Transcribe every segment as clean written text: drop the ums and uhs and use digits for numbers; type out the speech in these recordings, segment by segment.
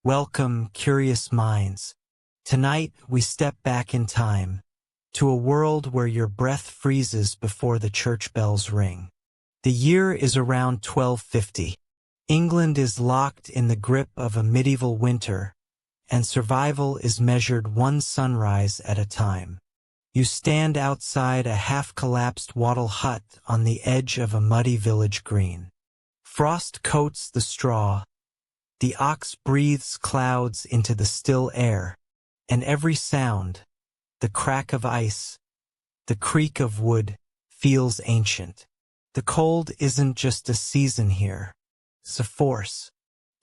Welcome, curious minds. Tonight, we step back in time, to a world where your breath freezes before the church bells ring. The year is around 1250. England is locked in the grip of a medieval winter, and survival is measured one sunrise at a time. You stand outside a half-collapsed wattle hut on the edge of a muddy village green. Frost coats the straw, the ox breathes clouds into the still air, and every sound, the crack of ice, the creak of wood, feels ancient. The cold isn't just a season here, it's a force.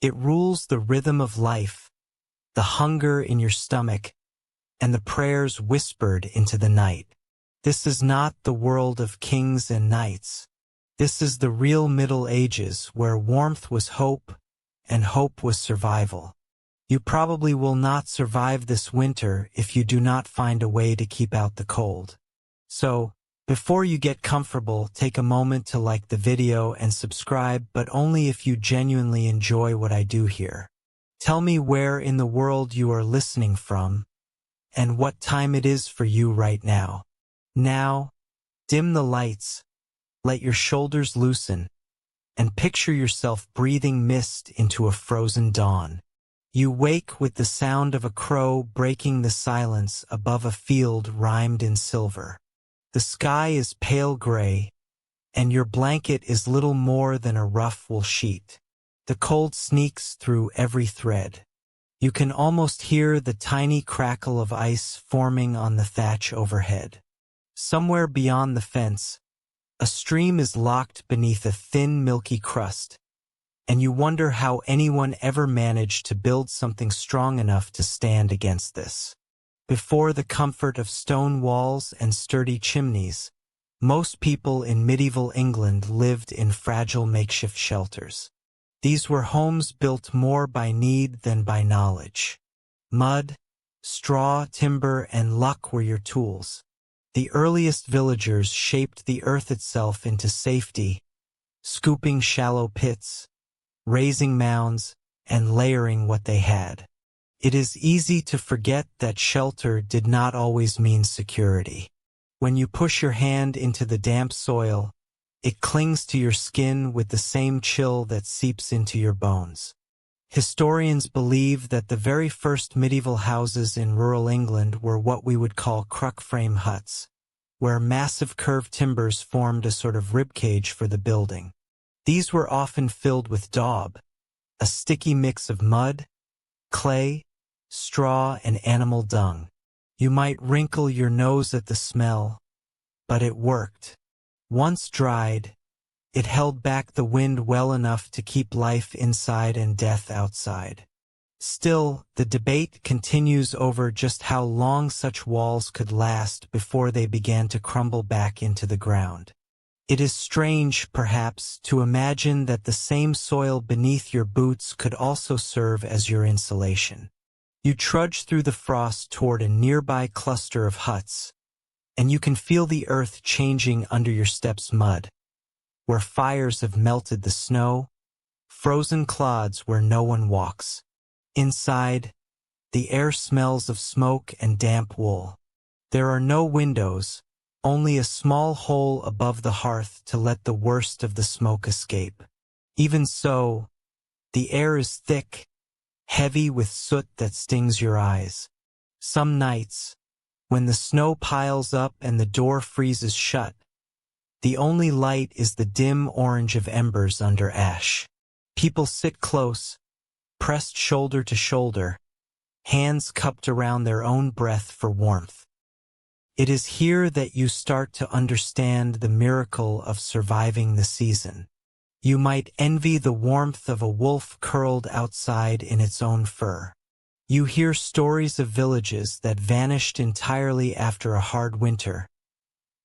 It rules the rhythm of life, the hunger in your stomach, and the prayers whispered into the night. This is not the world of kings and knights. This is the real Middle Ages where warmth was hope and hope was survival. You probably will not survive this winter if you do not find a way to keep out the cold. So, before you get comfortable, take a moment to like the video and subscribe, but only if you genuinely enjoy what I do here. Tell me where in the world you are listening from, and what time it is for you right now. Now, dim the lights, let your shoulders loosen, and picture yourself breathing mist into a frozen dawn. You wake with the sound of a crow breaking the silence above a field rimed in silver. The sky is pale gray, and your blanket is little more than a rough wool sheet. The cold sneaks through every thread. You can almost hear the tiny crackle of ice forming on the thatch overhead. Somewhere beyond the fence, a stream is locked beneath a thin, milky crust, and you wonder how anyone ever managed to build something strong enough to stand against this. Before the comfort of stone walls and sturdy chimneys, most people in medieval England lived in fragile makeshift shelters. These were homes built more by need than by knowledge. Mud, straw, timber, and luck were your tools. The earliest villagers shaped the earth itself into safety, scooping shallow pits, raising mounds, and layering what they had. It is easy to forget that shelter did not always mean security. When you push your hand into the damp soil, it clings to your skin with the same chill that seeps into your bones. Historians believe that the very first medieval houses in rural England were what we would call cruck-frame huts, where massive curved timbers formed a sort of ribcage for the building. These were often filled with daub, a sticky mix of mud, clay, straw, and animal dung. You might wrinkle your nose at the smell, but it worked. Once dried, it held back the wind well enough to keep life inside and death outside. Still, the debate continues over just how long such walls could last before they began to crumble back into the ground. It is strange, perhaps, to imagine that the same soil beneath your boots could also serve as your insulation. You trudge through the frost toward a nearby cluster of huts, and you can feel the earth changing under your steps. Mud, where fires have melted the snow, frozen clods where no one walks. Inside, the air smells of smoke and damp wool. There are no windows, only a small hole above the hearth to let the worst of the smoke escape. Even so, the air is thick, heavy with soot that stings your eyes. Some nights, when the snow piles up and the door freezes shut, the only light is the dim orange of embers under ash. People sit close, pressed shoulder to shoulder, hands cupped around their own breath for warmth. It is here that you start to understand the miracle of surviving the season. You might envy the warmth of a wolf curled outside in its own fur. You hear stories of villages that vanished entirely after a hard winter,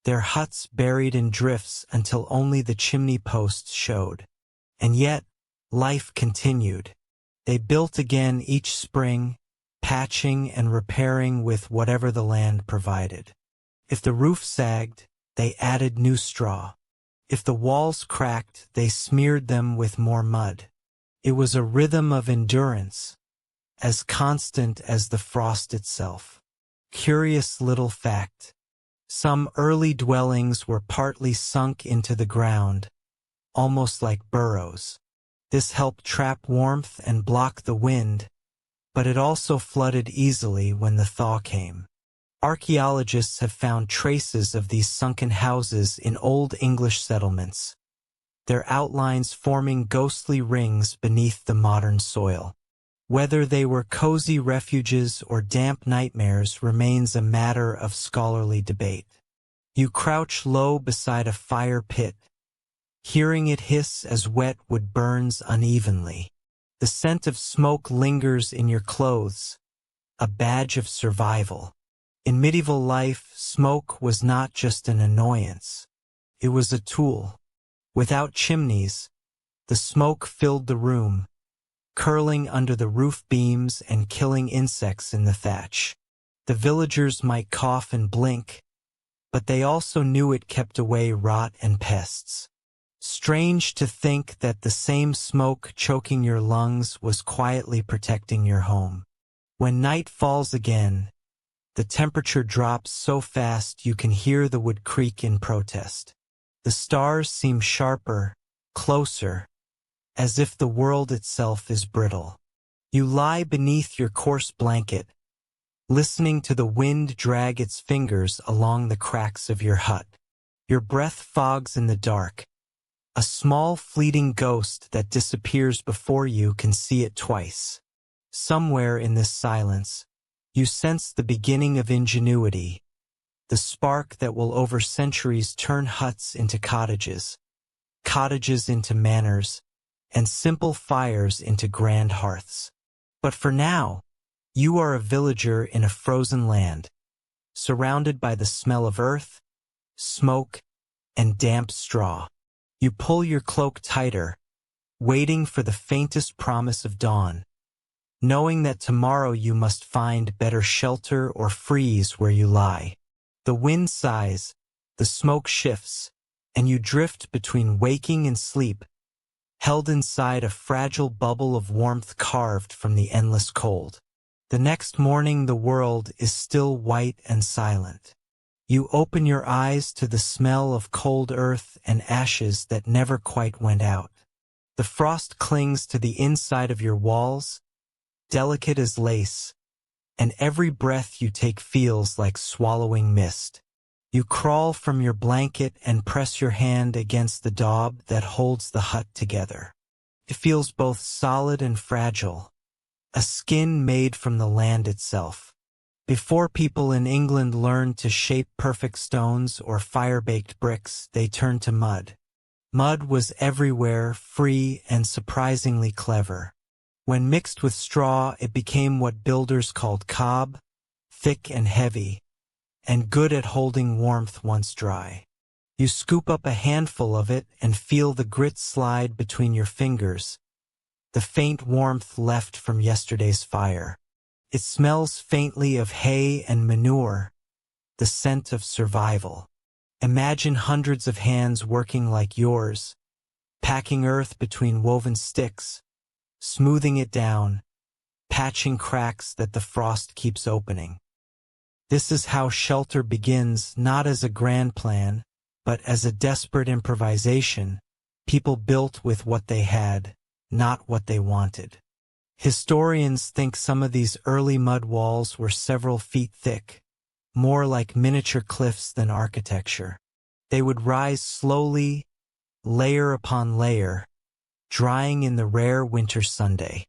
their huts buried in drifts until only the chimney posts showed. And yet, life continued. They built again each spring, patching and repairing with whatever the land provided. If the roof sagged, they added new straw. If the walls cracked, they smeared them with more mud. It was a rhythm of endurance, as constant as the frost itself. Curious little fact. Some early dwellings were partly sunk into the ground, almost like burrows. This helped trap warmth and block the wind, but it also flooded easily when the thaw came. Archaeologists have found traces of these sunken houses in Old English settlements, their outlines forming ghostly rings beneath the modern soil. Whether they were cozy refuges or damp nightmares remains a matter of scholarly debate. You crouch low beside a fire pit, hearing it hiss as wet wood burns unevenly. The scent of smoke lingers in your clothes, a badge of survival. In medieval life, smoke was not just an annoyance. It was a tool. Without chimneys, the smoke filled the room, curling under the roof beams and killing insects in the thatch. The villagers might cough and blink, but they also knew it kept away rot and pests. Strange to think that the same smoke choking your lungs was quietly protecting your home. When night falls again, the temperature drops so fast you can hear the wood creak in protest. The stars seem sharper, closer, as if the world itself is brittle. You lie beneath your coarse blanket, listening to the wind drag its fingers along the cracks of your hut. Your breath fogs in the dark. A small fleeting ghost that disappears before you can see it twice. Somewhere in this silence, you sense the beginning of ingenuity, the spark that will over centuries turn huts into cottages, cottages into manors, and simple fires into grand hearths. But for now, you are a villager in a frozen land, surrounded by the smell of earth, smoke, and damp straw. You pull your cloak tighter, waiting for the faintest promise of dawn, knowing that tomorrow you must find better shelter or freeze where you lie. The wind sighs, the smoke shifts, and you drift between waking and sleep, held inside a fragile bubble of warmth carved from the endless cold. The next morning the world is still white and silent. You open your eyes to the smell of cold earth and ashes that never quite went out. The frost clings to the inside of your walls, delicate as lace, and every breath you take feels like swallowing mist. You crawl from your blanket and press your hand against the daub that holds the hut together. It feels both solid and fragile, a skin made from the land itself. Before people in England learned to shape perfect stones or fire-baked bricks, they turned to mud. Mud was everywhere, free and surprisingly clever. When mixed with straw, it became what builders called cob, thick and heavy, and good at holding warmth once dry. You scoop up a handful of it and feel the grit slide between your fingers, the faint warmth left from yesterday's fire. It smells faintly of hay and manure, the scent of survival. Imagine hundreds of hands working like yours, packing earth between woven sticks, smoothing it down, patching cracks that the frost keeps opening. This is how shelter begins, not as a grand plan, but as a desperate improvisation. People built with what they had, not what they wanted. Historians think some of these early mud walls were several feet thick, more like miniature cliffs than architecture. They would rise slowly, layer upon layer, drying in the rare winter Sunday.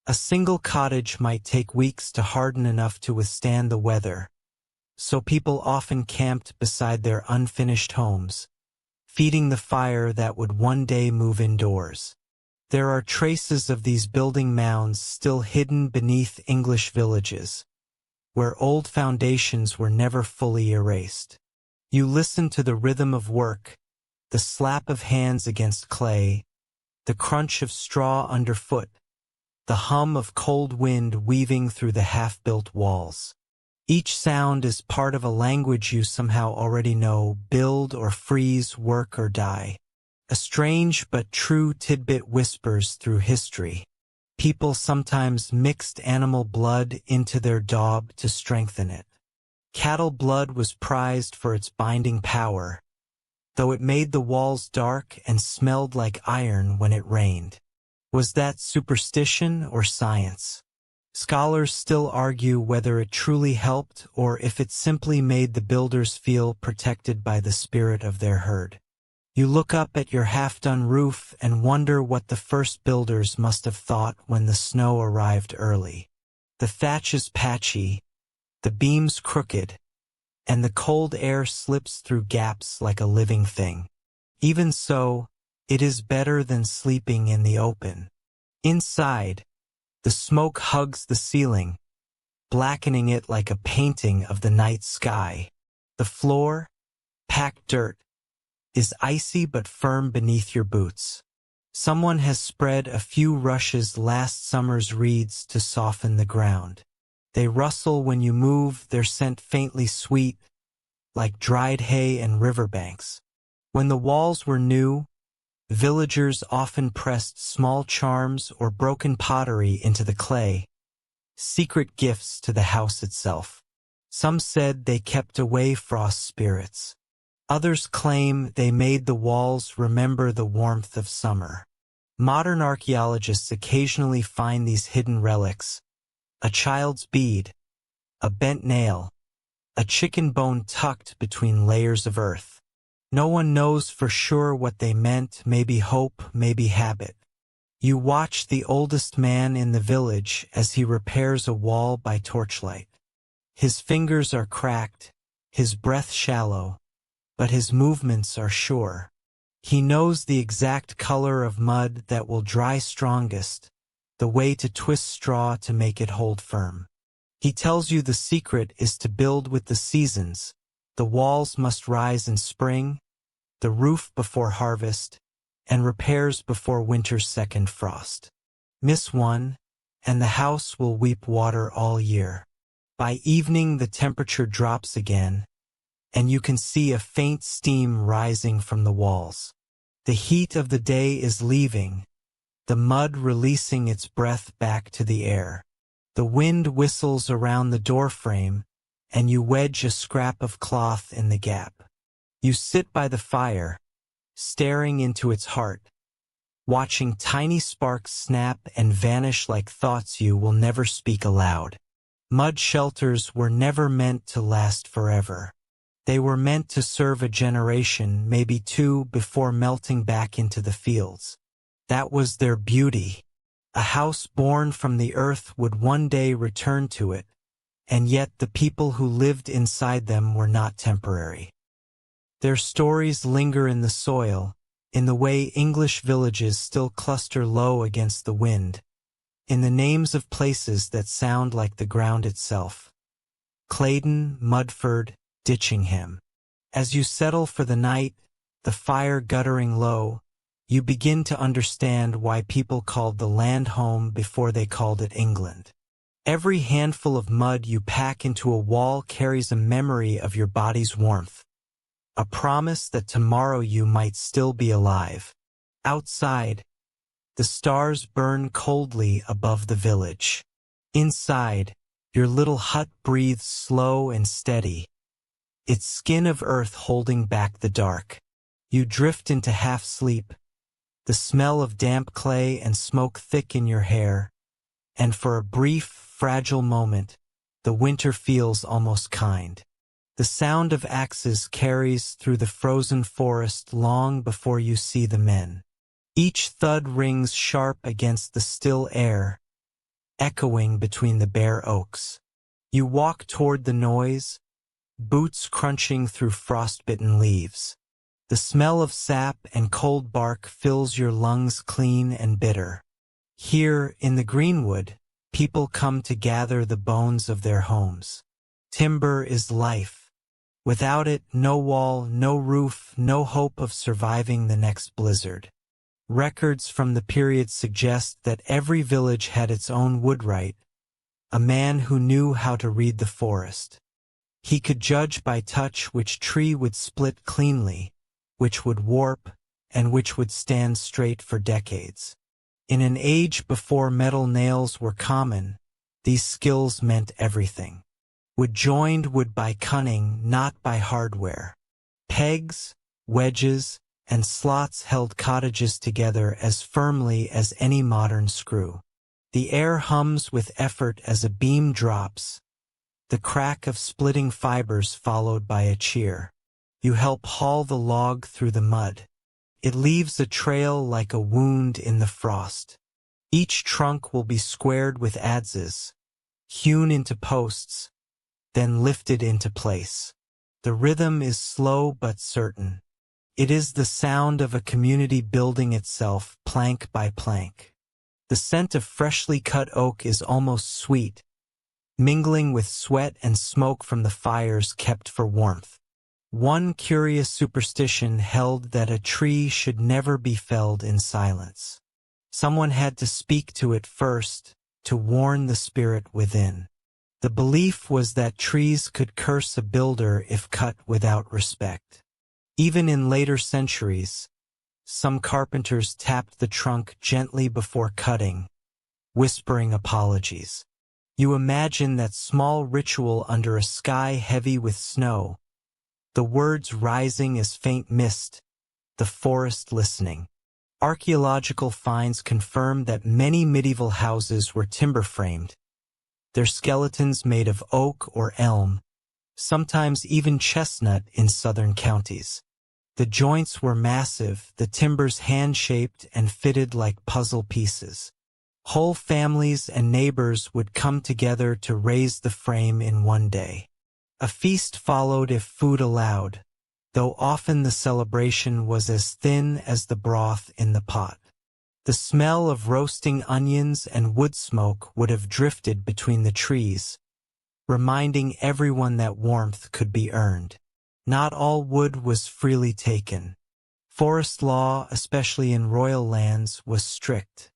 A single cottage might take weeks to harden enough to withstand the weather, so people often camped beside their unfinished homes, feeding the fire that would one day move indoors. There are traces of these building mounds still hidden beneath English villages, where old foundations were never fully erased. You listen to the rhythm of work, the slap of hands against clay, the crunch of straw underfoot, the hum of cold wind weaving through the half-built walls. Each sound is part of a language you somehow already know: build or freeze, work or die. A strange but true tidbit whispers through history. People sometimes mixed animal blood into their daub to strengthen it. Cattle blood was prized for its binding power, though it made the walls dark and smelled like iron when it rained. Was that superstition or science? Scholars still argue whether it truly helped or if it simply made the builders feel protected by the spirit of their herd. You look up at your half-done roof and wonder what the first builders must have thought when the snow arrived early. The thatch is patchy, the beams crooked, and the cold air slips through gaps like a living thing. Even so, it is better than sleeping in the open. Inside, the smoke hugs the ceiling, blackening it like a painting of the night sky. The floor, packed dirt, is icy but firm beneath your boots. Someone has spread a few rushes last summer's reeds to soften the ground. They rustle when you move, their scent faintly sweet, like dried hay and riverbanks. When the walls were new, villagers often pressed small charms or broken pottery into the clay, secret gifts to the house itself. Some said they kept away frost spirits. Others claim they made the walls remember the warmth of summer. Modern archaeologists occasionally find these hidden relics: a child's bead, a bent nail, a chicken bone tucked between layers of earth. No one knows for sure what they meant, maybe hope, maybe habit. You watch the oldest man in the village as he repairs a wall by torchlight. His fingers are cracked, his breath shallow, but his movements are sure. He knows the exact color of mud that will dry strongest, the way to twist straw to make it hold firm. He tells you the secret is to build with the seasons. The walls must rise in spring, the roof before harvest, and repairs before winter's second frost. Miss one, and the house will weep water all year. By evening the temperature drops again, and you can see a faint steam rising from the walls. The heat of the day is leaving, the mud releasing its breath back to the air. The wind whistles around the doorframe, and you wedge a scrap of cloth in the gap. You sit by the fire, staring into its heart, watching tiny sparks snap and vanish like thoughts you will never speak aloud. Mud shelters were never meant to last forever. They were meant to serve a generation, maybe two, before melting back into the fields. That was their beauty. A house born from the earth would one day return to it, and yet the people who lived inside them were not temporary. Their stories linger in the soil, in the way English villages still cluster low against the wind, in the names of places that sound like the ground itself. Claydon, Mudford, Ditchingham. As you settle for the night, the fire guttering low, you begin to understand why people called the land home before they called it England. Every handful of mud you pack into a wall carries a memory of your body's warmth, a promise that tomorrow you might still be alive. Outside, the stars burn coldly above the village. Inside, your little hut breathes slow and steady, its skin of earth holding back the dark. You drift into half-sleep, the smell of damp clay and smoke thick in your hair, and for a brief, fragile moment, the winter feels almost kind. The sound of axes carries through the frozen forest long before you see the men. Each thud rings sharp against the still air, echoing between the bare oaks. You walk toward the noise, boots crunching through frostbitten leaves. The smell of sap and cold bark fills your lungs clean and bitter. Here, in the greenwood, people come to gather the bones of their homes. Timber is life. Without it, no wall, no roof, no hope of surviving the next blizzard. Records from the period suggest that every village had its own woodwright, a man who knew how to read the forest. He could judge by touch which tree would split cleanly, which would warp, and which would stand straight for decades. In an age before metal nails were common, these skills meant everything. Wood joined wood by cunning, not by hardware. Pegs, wedges, and slots held cottages together as firmly as any modern screw. The air hums with effort as a beam drops, the crack of splitting fibers followed by a cheer. You help haul the log through the mud. It leaves a trail like a wound in the frost. Each trunk will be squared with adzes, hewn into posts, then lifted into place. The rhythm is slow but certain. It is the sound of a community building itself plank by plank. The scent of freshly cut oak is almost sweet, mingling with sweat and smoke from the fires kept for warmth. One curious superstition held that a tree should never be felled in silence. Someone had to speak to it first, to warn the spirit within. The belief was that trees could curse a builder if cut without respect. Even in later centuries, some carpenters tapped the trunk gently before cutting, whispering apologies. You imagine that small ritual under a sky heavy with snow, the words rising as faint mist, the forest listening. Archaeological finds confirm that many medieval houses were timber-framed, their skeletons made of oak or elm, sometimes even chestnut in southern counties. The joints were massive, the timbers hand-shaped and fitted like puzzle pieces. Whole families and neighbors would come together to raise the frame in one day. A feast followed if food allowed, though often the celebration was as thin as the broth in the pot. The smell of roasting onions and wood smoke would have drifted between the trees, reminding everyone that warmth could be earned. Not all wood was freely taken. Forest law, especially in royal lands, was strict.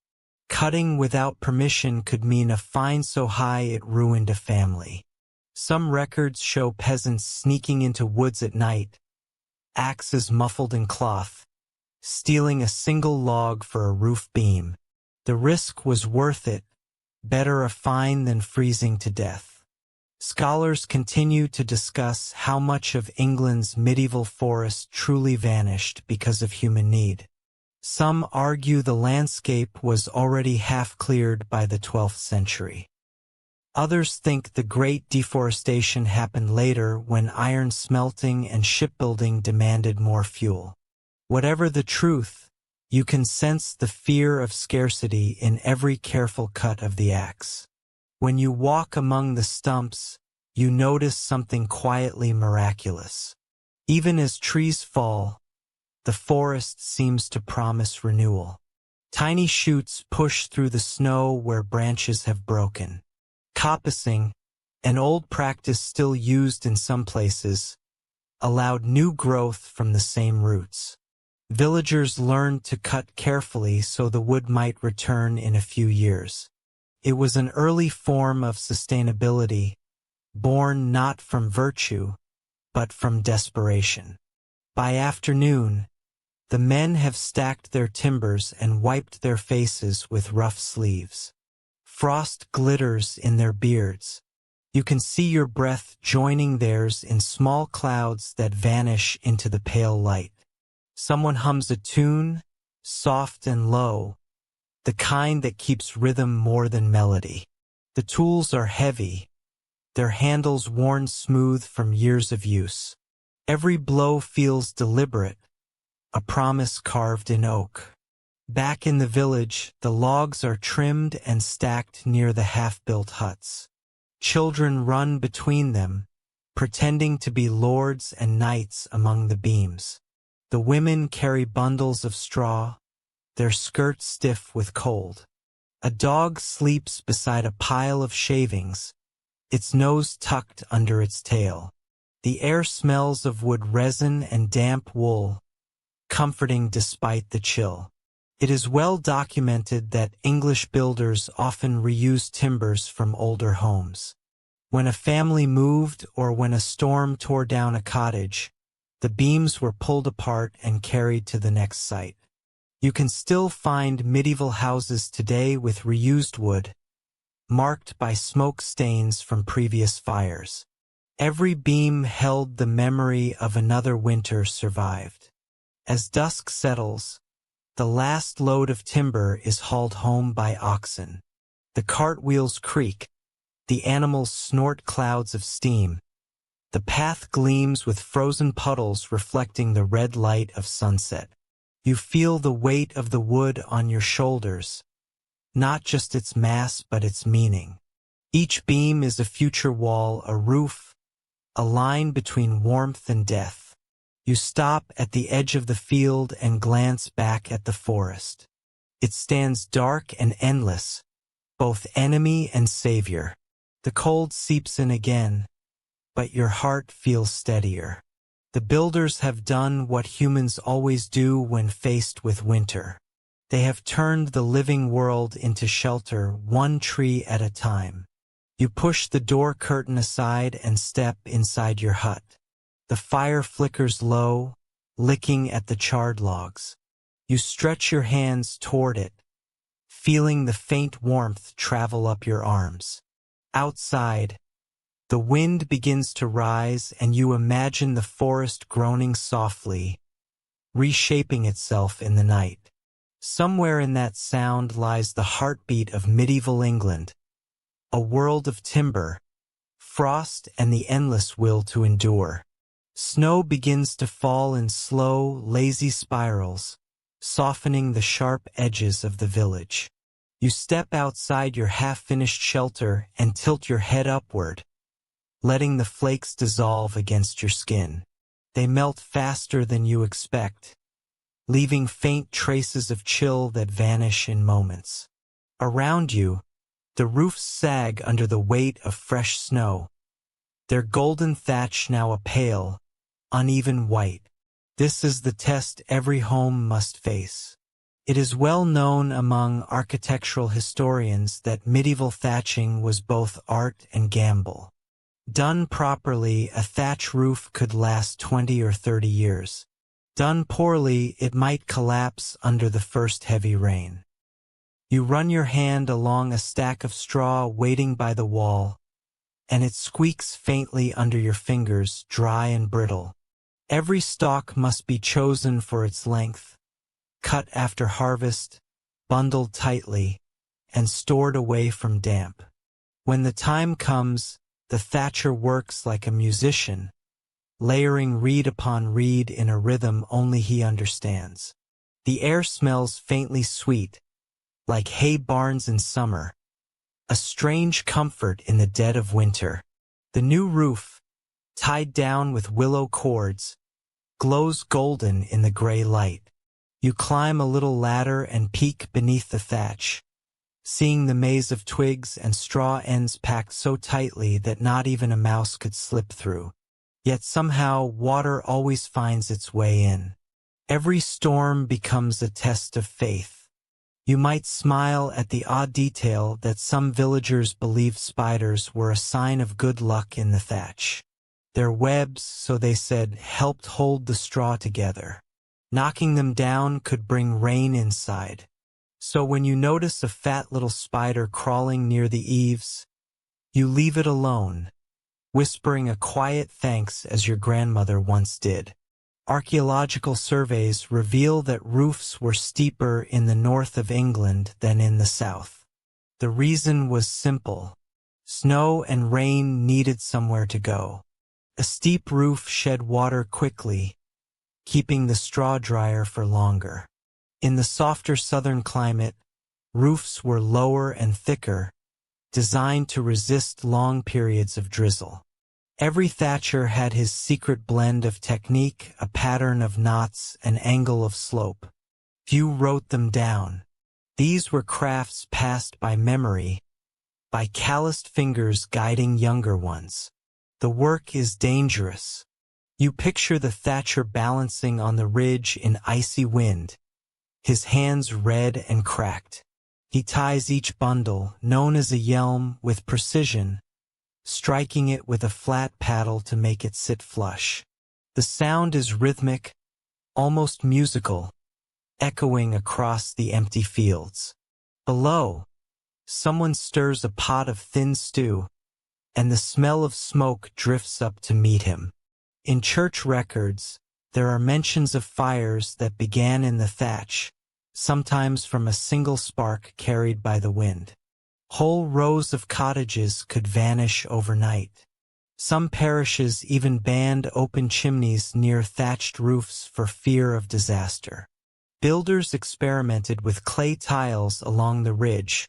Cutting without permission could mean a fine so high it ruined a family. Some records show peasants sneaking into woods at night, axes muffled in cloth, stealing a single log for a roof beam. The risk was worth it, better a fine than freezing to death. Scholars continue to discuss how much of England's medieval forest truly vanished because of human need. Some argue the landscape was already half cleared by the 12th century. Others think the great deforestation happened later when iron smelting and shipbuilding demanded more fuel. Whatever the truth, you can sense the fear of scarcity in every careful cut of the axe. When you walk among the stumps, you notice something quietly miraculous. Even as trees fall, the forest seems to promise renewal. Tiny shoots push through the snow where branches have broken. Coppicing, an old practice still used in some places, allowed new growth from the same roots. Villagers learned to cut carefully so the wood might return in a few years. It was an early form of sustainability, born not from virtue, but from desperation. By afternoon, the men have stacked their timbers and wiped their faces with rough sleeves. Frost glitters in their beards. You can see your breath joining theirs in small clouds that vanish into the pale light. Someone hums a tune, soft and low, the kind that keeps rhythm more than melody. The tools are heavy, their handles worn smooth from years of use. Every blow feels deliberate, a promise carved in oak. Back in the village, the logs are trimmed and stacked near the half-built huts. Children run between them, pretending to be lords and knights among the beams. The women carry bundles of straw, their skirts stiff with cold. A dog sleeps beside a pile of shavings, its nose tucked under its tail. The air smells of wood resin and damp wool, comforting despite the chill. It is well documented that English builders often reused timbers from older homes. When a family moved or when a storm tore down a cottage, the beams were pulled apart and carried to the next site. You can still find medieval houses today with reused wood, marked by smoke stains from previous fires. Every beam held the memory of another winter survived. As dusk settles, the last load of timber is hauled home by oxen. The cartwheels creak, the animals snort clouds of steam. The path gleams with frozen puddles reflecting the red light of sunset. You feel the weight of the wood on your shoulders, not just its mass but its meaning. Each beam is a future wall, a roof, a line between warmth and death. You stop at the edge of the field and glance back at the forest. It stands dark and endless, both enemy and savior. The cold seeps in again, but your heart feels steadier. The builders have done what humans always do when faced with winter. They have turned the living world into shelter, one tree at a time. You push the door curtain aside and step inside your hut. The fire flickers low, licking at the charred logs. You stretch your hands toward it, feeling the faint warmth travel up your arms. Outside, the wind begins to rise and you imagine the forest groaning softly, reshaping itself in the night. Somewhere in that sound lies the heartbeat of medieval England, a world of timber, frost and the endless will to endure. Snow begins to fall in slow, lazy spirals, softening the sharp edges of the village. You step outside your half-finished shelter and tilt your head upward, letting the flakes dissolve against your skin. They melt faster than you expect, leaving faint traces of chill that vanish in moments. Around you, the roofs sag under the weight of fresh snow, their golden thatch now a pale, uneven white. This is the test every home must face. It is well known among architectural historians that medieval thatching was both art and gamble. Done properly, a thatch roof could last 20 or 30 years. Done poorly, it might collapse under the first heavy rain. You run your hand along a stack of straw waiting by the wall, and it squeaks faintly under your fingers, dry and brittle. Every stalk must be chosen for its length, cut after harvest, bundled tightly, and stored away from damp. When the time comes, the thatcher works like a musician, layering reed upon reed in a rhythm only he understands. The air smells faintly sweet, like hay barns in summer, a strange comfort in the dead of winter. The new roof, tied down with willow cords, glows golden in the gray light. You climb a little ladder and peek beneath the thatch, seeing the maze of twigs and straw ends packed so tightly that not even a mouse could slip through. Yet somehow water always finds its way in. Every storm becomes a test of faith. You might smile at the odd detail that some villagers believed spiders were a sign of good luck in the thatch. Their webs, so they said, helped hold the straw together. Knocking them down could bring rain inside. So when you notice a fat little spider crawling near the eaves, you leave it alone, whispering a quiet thanks as your grandmother once did. Archaeological surveys reveal that roofs were steeper in the north of England than in the south. The reason was simple. Snow and rain needed somewhere to go. A steep roof shed water quickly, keeping the straw drier for longer. In the softer southern climate, roofs were lower and thicker, designed to resist long periods of drizzle. Every thatcher had his secret blend of technique, a pattern of knots, an angle of slope. Few wrote them down. These were crafts passed by memory, by calloused fingers guiding younger ones. The work is dangerous. You picture the thatcher balancing on the ridge in icy wind, his hands red and cracked. He ties each bundle, known as a yelm, with precision, striking it with a flat paddle to make it sit flush. The sound is rhythmic, almost musical, echoing across the empty fields. Below, someone stirs a pot of thin stew, and the smell of smoke drifts up to meet him. In church records, there are mentions of fires that began in the thatch, sometimes from a single spark carried by the wind. Whole rows of cottages could vanish overnight. Some parishes even banned open chimneys near thatched roofs for fear of disaster. Builders experimented with clay tiles along the ridge,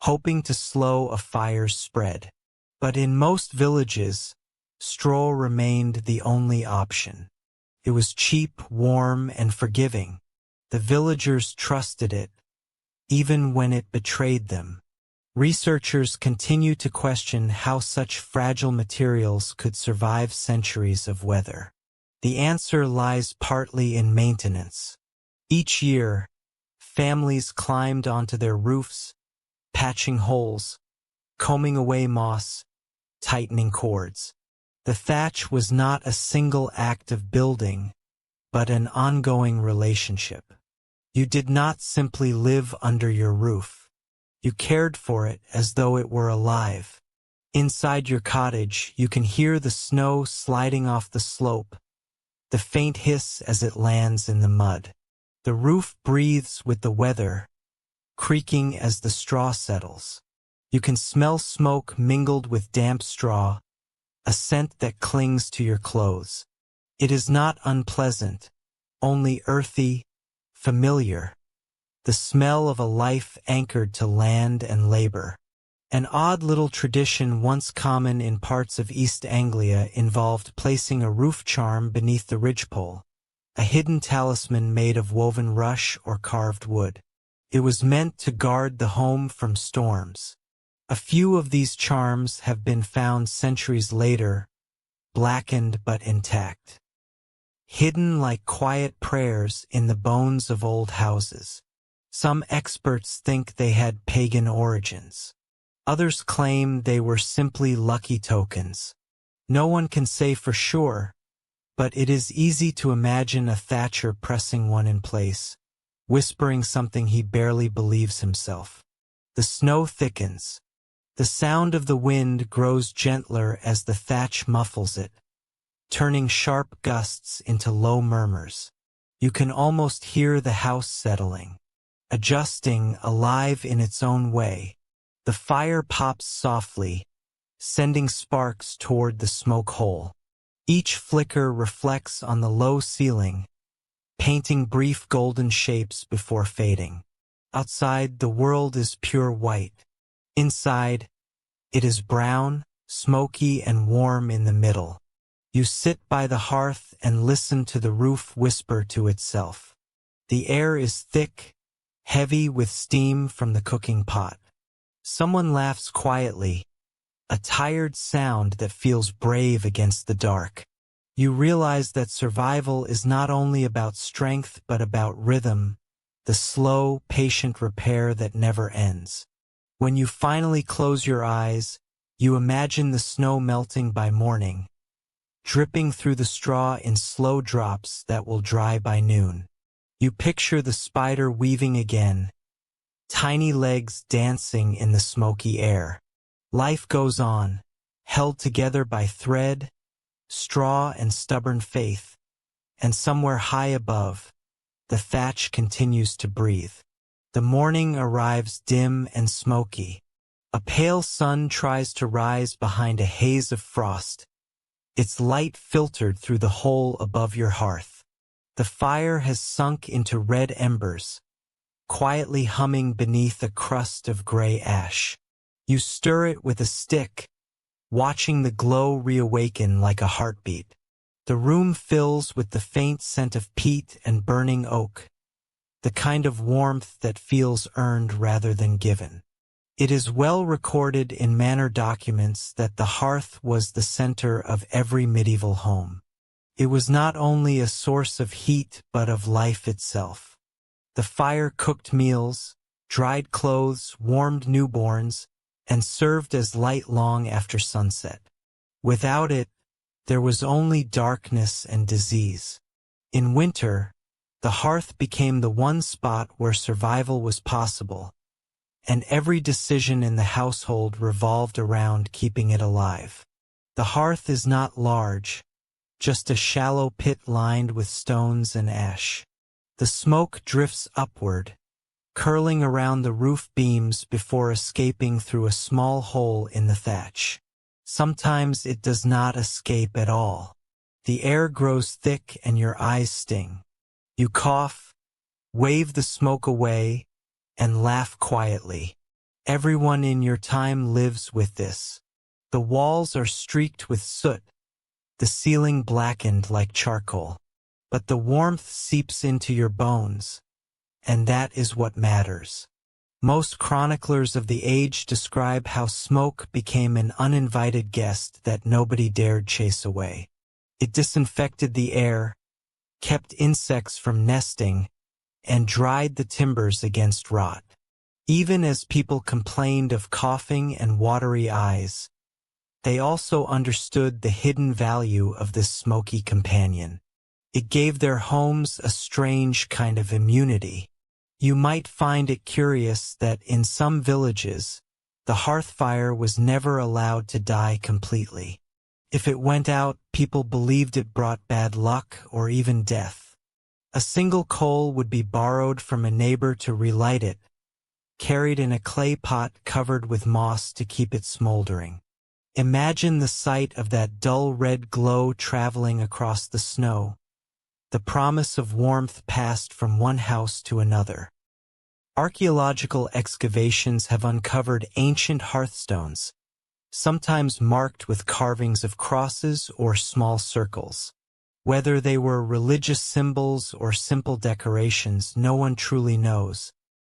hoping to slow a fire's spread. But in most villages, straw remained the only option. It was cheap, warm, and forgiving. The villagers trusted it, even when it betrayed them. Researchers continue to question how such fragile materials could survive centuries of weather. The answer lies partly in maintenance. Each year, families climbed onto their roofs, patching holes, combing away moss, tightening cords. The thatch was not a single act of building, but an ongoing relationship. You did not simply live under your roof. You cared for it as though it were alive. Inside your cottage, you can hear the snow sliding off the slope, the faint hiss as it lands in the mud. The roof breathes with the weather, creaking as the straw settles. You can smell smoke mingled with damp straw, a scent that clings to your clothes. It is not unpleasant, only earthy, familiar. The smell of a life anchored to land and labor. An odd little tradition once common in parts of East Anglia involved placing a roof charm beneath the ridgepole, a hidden talisman made of woven rush or carved wood. It was meant to guard the home from storms. A few of these charms have been found centuries later, blackened but intact. Hidden like quiet prayers in the bones of old houses. Some experts think they had pagan origins. Others claim they were simply lucky tokens. No one can say for sure, but it is easy to imagine a thatcher pressing one in place, whispering something he barely believes himself. The snow thickens. The sound of the wind grows gentler as the thatch muffles it, turning sharp gusts into low murmurs. You can almost hear the house settling, adjusting, alive in its own way. The fire pops softly, sending sparks toward the smoke hole. Each flicker reflects on the low ceiling, painting brief golden shapes before fading. Outside, the world is pure white. Inside, it is brown, smoky, and warm in the middle. You sit by the hearth and listen to the roof whisper to itself. The air is thick, heavy with steam from the cooking pot. Someone laughs quietly, a tired sound that feels brave against the dark. You realize that survival is not only about strength but about rhythm, the slow, patient repair that never ends. When you finally close your eyes, you imagine the snow melting by morning, dripping through the straw in slow drops that will dry by noon. You picture the spider weaving again, tiny legs dancing in the smoky air. Life goes on, held together by thread, straw, and stubborn faith, and somewhere high above, the thatch continues to breathe. The morning arrives dim and smoky. A pale sun tries to rise behind a haze of frost, its light filtered through the hole above your hearth. The fire has sunk into red embers, quietly humming beneath a crust of gray ash. You stir it with a stick, watching the glow reawaken like a heartbeat. The room fills with the faint scent of peat and burning oak, the kind of warmth that feels earned rather than given. It is well recorded in manor documents that the hearth was the center of every medieval home. It was not only a source of heat but of life itself. The fire cooked meals, dried clothes, warmed newborns, and served as light long after sunset. Without it, there was only darkness and disease. In winter, The hearth became the one spot where survival was possible, and every decision in the household revolved around keeping it alive. The hearth is not large, just a shallow pit lined with stones and ash. The smoke drifts upward, curling around the roof beams before escaping through a small hole in the thatch. Sometimes it does not escape at all. The air grows thick and your eyes sting. You cough, wave the smoke away, and laugh quietly. Everyone in your time lives with this. The walls are streaked with soot, the ceiling blackened like charcoal. But the warmth seeps into your bones, and that is what matters. Most chroniclers of the age describe how smoke became an uninvited guest that nobody dared chase away. It disinfected the air, kept insects from nesting, and dried the timbers against rot. Even as people complained of coughing and watery eyes, they also understood the hidden value of this smoky companion. It gave their homes a strange kind of immunity. You might find it curious that in some villages, the hearth fire was never allowed to die completely. If it went out, people believed it brought bad luck or even death. A single coal would be borrowed from a neighbor to relight it, carried in a clay pot covered with moss to keep it smoldering. Imagine the sight of that dull red glow traveling across the snow. The promise of warmth passed from one house to another. Archaeological excavations have uncovered ancient hearthstones, sometimes marked with carvings of crosses or small circles. Whether they were religious symbols or simple decorations, no one truly knows.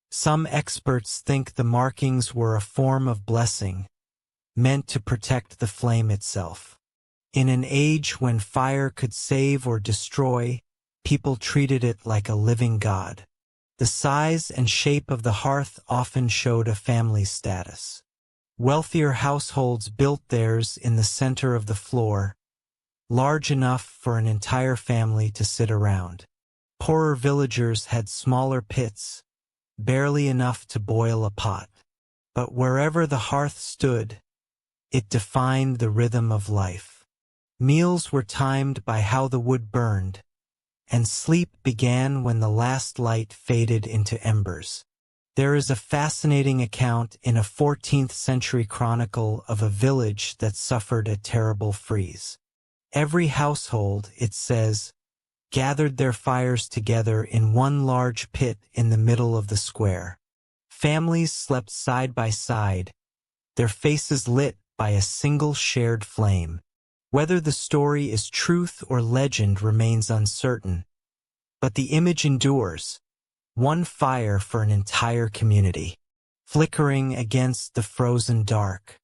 Some experts think the markings were a form of blessing, meant to protect the flame itself. In an age when fire could save or destroy, people treated it like a living god. The size and shape of the hearth often showed a family status. Wealthier households built theirs in the center of the floor, large enough for an entire family to sit around. Poorer villagers had smaller pits, barely enough to boil a pot. But wherever the hearth stood, it defined the rhythm of life. Meals were timed by how the wood burned, and sleep began when the last light faded into embers. There is a fascinating account in a 14th century chronicle of a village that suffered a terrible freeze. Every household, it says, gathered their fires together in one large pit in the middle of the square. Families slept side by side, their faces lit by a single shared flame. Whether the story is truth or legend remains uncertain, but the image endures, one fire for an entire community, flickering against the frozen dark.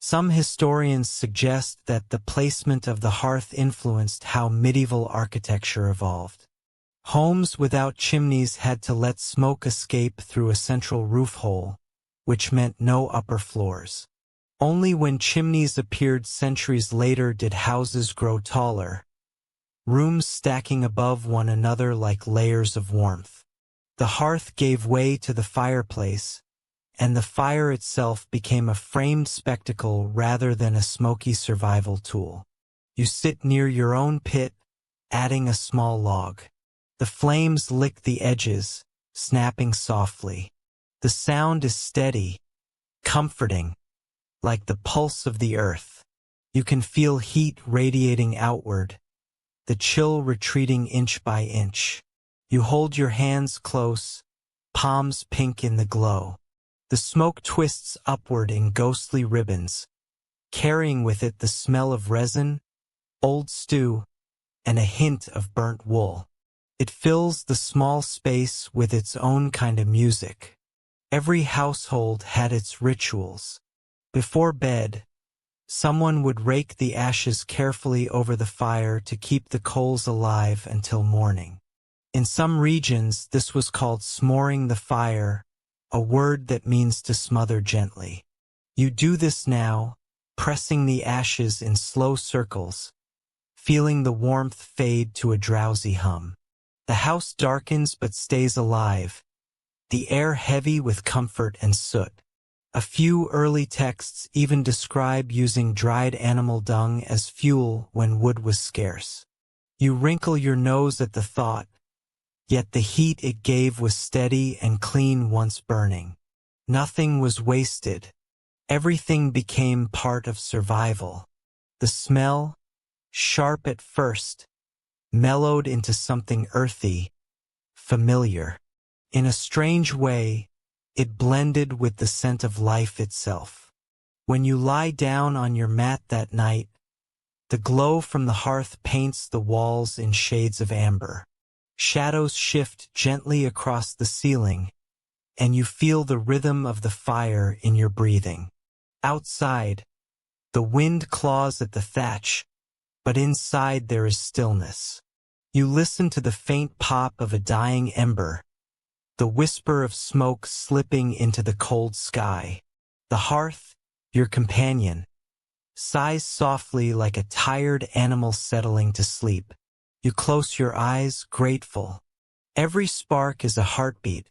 Some historians suggest that the placement of the hearth influenced how medieval architecture evolved. Homes without chimneys had to let smoke escape through a central roof hole, which meant no upper floors. Only when chimneys appeared centuries later did houses grow taller, rooms stacking above one another like layers of warmth. The hearth gave way to the fireplace, and the fire itself became a framed spectacle rather than a smoky survival tool. You sit near your own pit, adding a small log. The flames lick the edges, snapping softly. The sound is steady, comforting, like the pulse of the earth. You can feel heat radiating outward, the chill retreating inch by inch. You hold your hands close, palms pink in the glow. The smoke twists upward in ghostly ribbons, carrying with it the smell of resin, old stew, and a hint of burnt wool. It fills the small space with its own kind of music. Every household had its rituals. Before bed, someone would rake the ashes carefully over the fire to keep the coals alive until morning. In some regions, this was called smoring the fire, a word that means to smother gently. You do this now, pressing the ashes in slow circles, feeling the warmth fade to a drowsy hum. The house darkens but stays alive, the air heavy with comfort and soot. A few early texts even describe using dried animal dung as fuel when wood was scarce. You wrinkle your nose at the thought, yet the heat it gave was steady and clean once burning. Nothing was wasted. Everything became part of survival. The smell, sharp at first, mellowed into something earthy, familiar. In a strange way, it blended with the scent of life itself. When you lie down on your mat that night, the glow from the hearth paints the walls in shades of amber. Shadows shift gently across the ceiling, and you feel the rhythm of the fire in your breathing. Outside, the wind claws at the thatch, but inside there is stillness. You listen to the faint pop of a dying ember, the whisper of smoke slipping into the cold sky. The hearth, your companion, sighs softly like a tired animal settling to sleep. You close your eyes, grateful. Every spark is a heartbeat,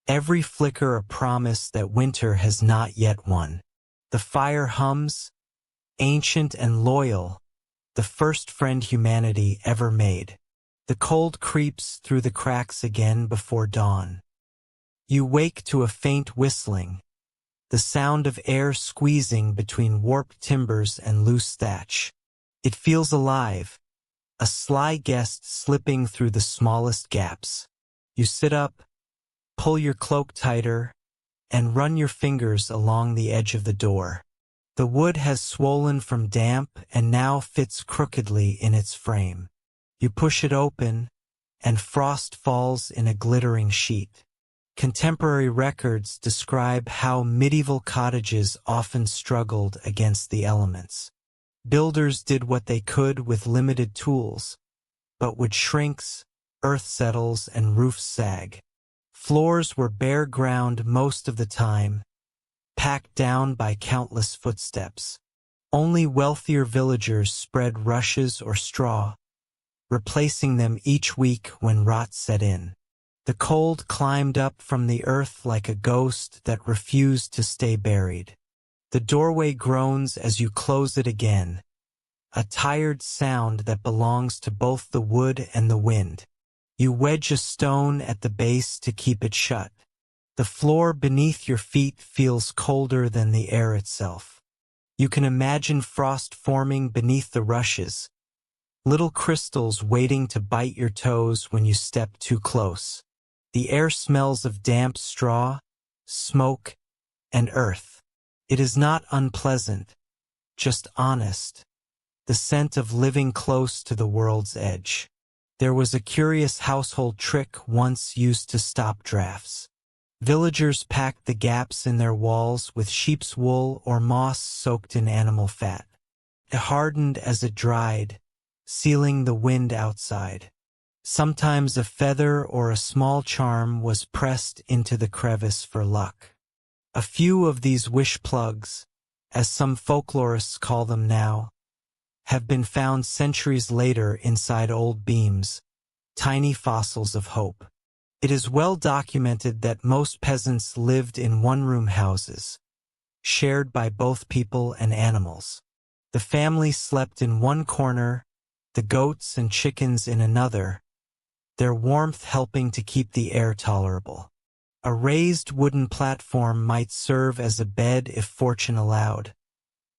every flicker a promise that winter has not yet won. The fire hums, ancient and loyal, the first friend humanity ever made. The cold creeps through the cracks again before dawn. You wake to a faint whistling, the sound of air squeezing between warped timbers and loose thatch. It feels alive, a sly guest slipping through the smallest gaps. You sit up, pull your cloak tighter, and run your fingers along the edge of the door. The wood has swollen from damp and now fits crookedly in its frame. You push it open, and frost falls in a glittering sheet. Contemporary records describe how medieval cottages often struggled against the elements. Builders did what they could with limited tools, but wood shrinks, earth settles, and roofs sag. Floors were bare ground most of the time, packed down by countless footsteps. Only wealthier villagers spread rushes or straw, replacing them each week when rot set in. The cold climbed up from the earth like a ghost that refused to stay buried. The doorway groans as you close it again, a tired sound that belongs to both the wood and the wind. You wedge a stone at the base to keep it shut. The floor beneath your feet feels colder than the air itself. You can imagine frost forming beneath the rushes, little crystals waiting to bite your toes when you step too close. The air smells of damp straw, smoke, and earth. It is not unpleasant, just honest, the scent of living close to the world's edge. There was a curious household trick once used to stop drafts. Villagers packed the gaps in their walls with sheep's wool or moss soaked in animal fat. It hardened as it dried, sealing the wind outside. Sometimes a feather or a small charm was pressed into the crevice for luck. A few of these wish plugs, as some folklorists call them now, have been found centuries later inside old beams, tiny fossils of hope. It is well documented that most peasants lived in one-room houses, shared by both people and animals. The family slept in one corner, the goats and chickens in another, their warmth helping to keep the air tolerable. A raised wooden platform might serve as a bed if fortune allowed,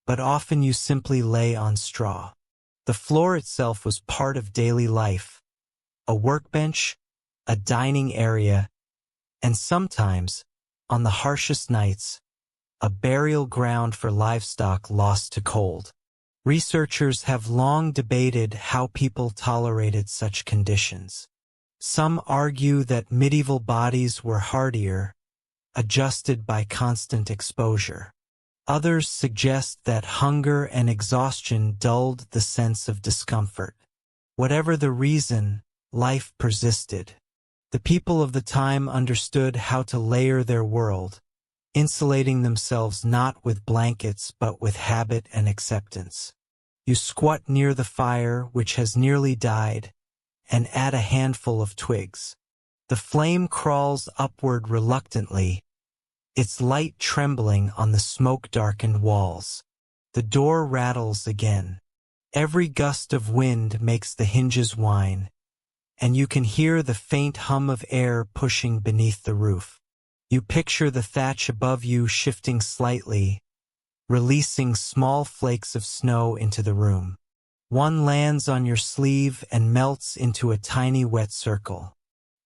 but often you simply lay on straw. The floor itself was part of daily life, a workbench, a dining area, and sometimes, on the harshest nights, a burial ground for livestock lost to cold. Researchers have long debated how people tolerated such conditions. Some argue that medieval bodies were hardier, adjusted by constant exposure. Others suggest that hunger and exhaustion dulled the sense of discomfort. Whatever the reason, life persisted. The people of the time understood how to layer their world, insulating themselves not with blankets but with habit and acceptance. You squat near the fire, which has nearly died, and add a handful of twigs. The flame crawls upward reluctantly, its light trembling on the smoke-darkened walls. The door rattles again. Every gust of wind makes the hinges whine, and you can hear the faint hum of air pushing beneath the roof. You picture the thatch above you shifting slightly, releasing small flakes of snow into the room. One lands on your sleeve and melts into a tiny wet circle.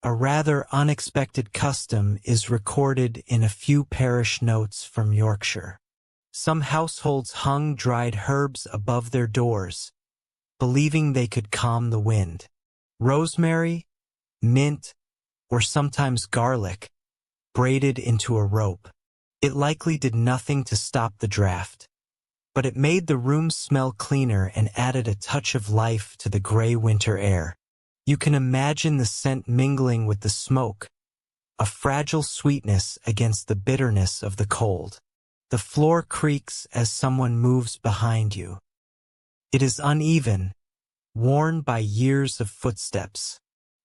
A rather unexpected custom is recorded in a few parish notes from Yorkshire. Some households hung dried herbs above their doors, believing they could calm the wind. Rosemary, mint, or sometimes garlic, braided into a rope. It likely did nothing to stop the draft, but it made the room smell cleaner and added a touch of life to the gray winter air. You can imagine the scent mingling with the smoke, a fragile sweetness against the bitterness of the cold. The floor creaks as someone moves behind you. It is uneven, worn by years of footsteps.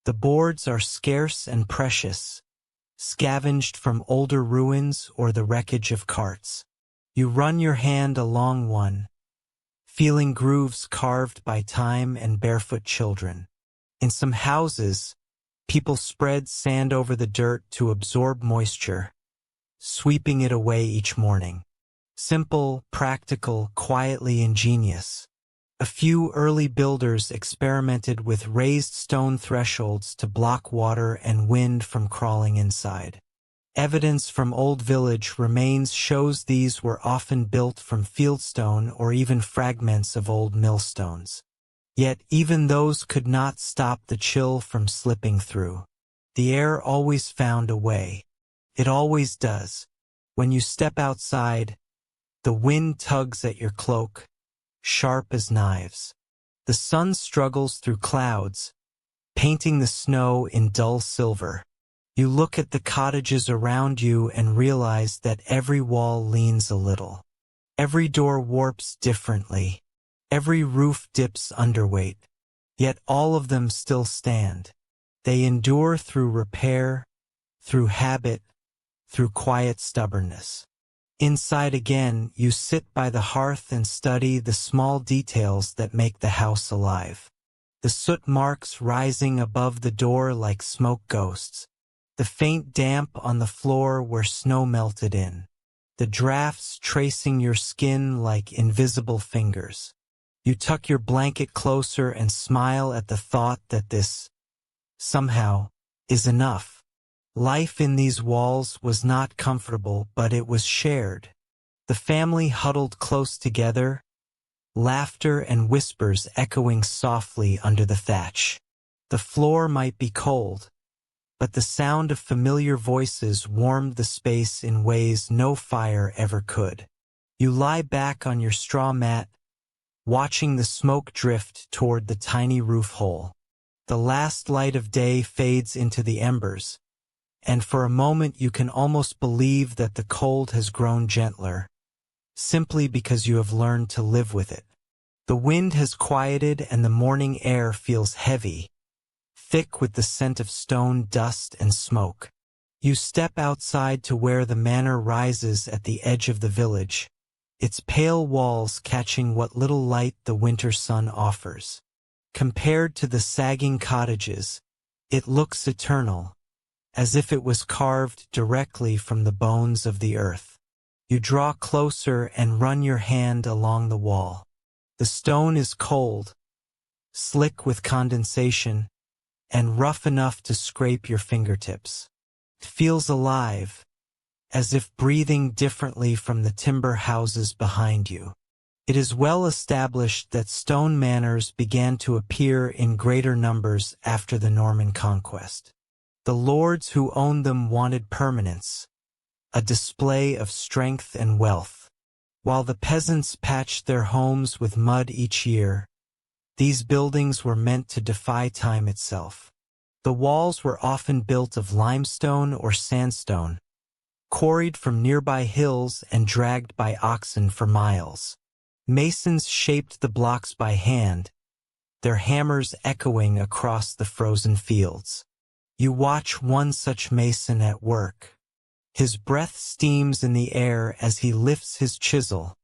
The boards are scarce and precious, scavenged from older ruins or the wreckage of carts. You run your hand along one, feeling grooves carved by time and barefoot children. In some houses, people spread sand over the dirt to absorb moisture, sweeping it away each morning. Simple, practical, quietly ingenious. A few early builders experimented with raised stone thresholds to block water and wind from crawling inside. Evidence from old village remains shows these were often built from fieldstone or even fragments of old millstones. Yet even those could not stop the chill from slipping through. The air always found a way. It always does. When you step outside, the wind tugs at your cloak, sharp as knives. The sun struggles through clouds, painting the snow in dull silver. You look at the cottages around you and realize that every wall leans a little. Every door warps differently. Every roof dips underweight. Yet all of them still stand. They endure through repair, through habit, through quiet stubbornness. Inside again, you sit by the hearth and study the small details that make the house alive. The soot marks rising above the door like smoke ghosts. The faint damp on the floor where snow melted in. The drafts tracing your skin like invisible fingers. You tuck your blanket closer and smile at the thought that this, somehow, is enough. Life in these walls was not comfortable, but it was shared. The family huddled close together, laughter and whispers echoing softly under the thatch. The floor might be cold, but the sound of familiar voices warmed the space in ways no fire ever could. You lie back on your straw mat, watching the smoke drift toward the tiny roof hole. The last light of day fades into the embers, and for a moment you can almost believe that the cold has grown gentler, simply because you have learned to live with it. The wind has quieted and the morning air feels heavy, thick with the scent of stone dust and smoke. You step outside to where the manor rises at the edge of the village, its pale walls catching what little light the winter sun offers. Compared to the sagging cottages, it looks eternal, as if it was carved directly from the bones of the earth. You draw closer and run your hand along the wall. The stone is cold, slick with condensation, and rough enough to scrape your fingertips. It feels alive, as if breathing differently from the timber houses behind you. It is well established that stone manors began to appear in greater numbers after the Norman conquest. The lords who owned them wanted permanence, a display of strength and wealth. While the peasants patched their homes with mud each year, these buildings were meant to defy time itself. The walls were often built of limestone or sandstone, quarried from nearby hills and dragged by oxen for miles. Masons shaped the blocks by hand, their hammers echoing across the frozen fields. You watch one such mason at work. His breath steams in the air as he lifts his chisel,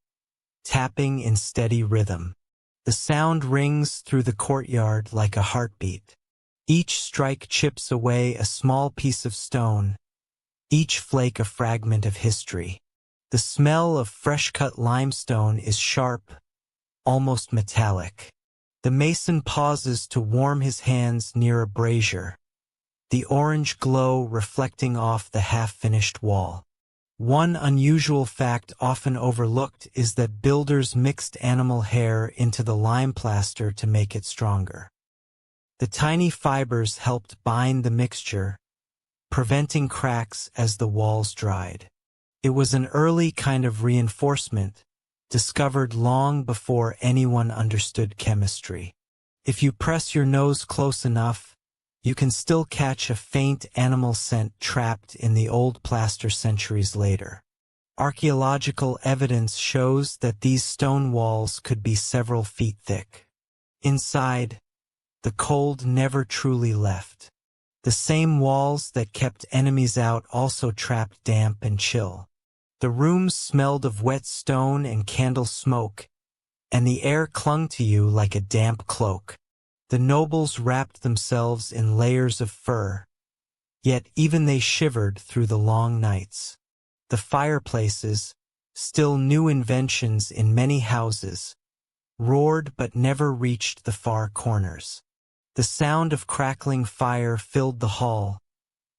tapping in steady rhythm. The sound rings through the courtyard like a heartbeat. Each strike chips away a small piece of stone, each flake a fragment of history. The smell of fresh-cut limestone is sharp, almost metallic. The mason pauses to warm his hands near a brazier, the orange glow reflecting off the half-finished wall. One unusual fact often overlooked is that builders mixed animal hair into the lime plaster to make it stronger. The tiny fibers helped bind the mixture, preventing cracks as the walls dried. It was an early kind of reinforcement, discovered long before anyone understood chemistry. If you press your nose close enough, you can still catch a faint animal scent trapped in the old plaster centuries later. Archaeological evidence shows that these stone walls could be several feet thick. Inside, the cold never truly left. The same walls that kept enemies out also trapped damp and chill. The rooms smelled of wet stone and candle smoke, and the air clung to you like a damp cloak. The nobles wrapped themselves in layers of fur, yet even they shivered through the long nights. The fireplaces, still new inventions in many houses, roared but never reached the far corners. The sound of crackling fire filled the hall,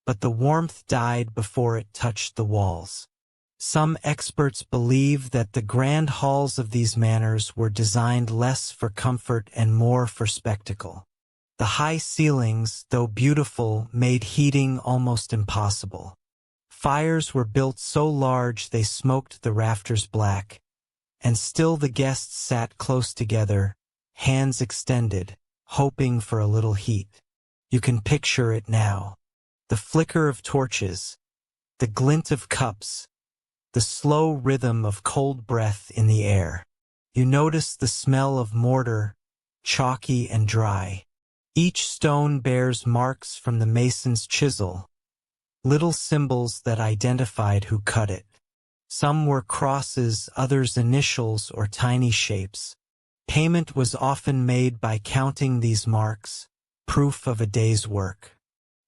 but the warmth died before it touched the walls. Some experts believe that the grand halls of these manors were designed less for comfort and more for spectacle. The high ceilings, though beautiful, made heating almost impossible. Fires were built so large they smoked the rafters black, and still the guests sat close together, hands extended, hoping for a little heat. You can picture it now. The flicker of torches, the glint of cups, the slow rhythm of cold breath in the air. You notice the smell of mortar, chalky and dry. Each stone bears marks from the mason's chisel, little symbols that identified who cut it. Some were crosses, others initials or tiny shapes. Payment was often made by counting these marks, proof of a day's work.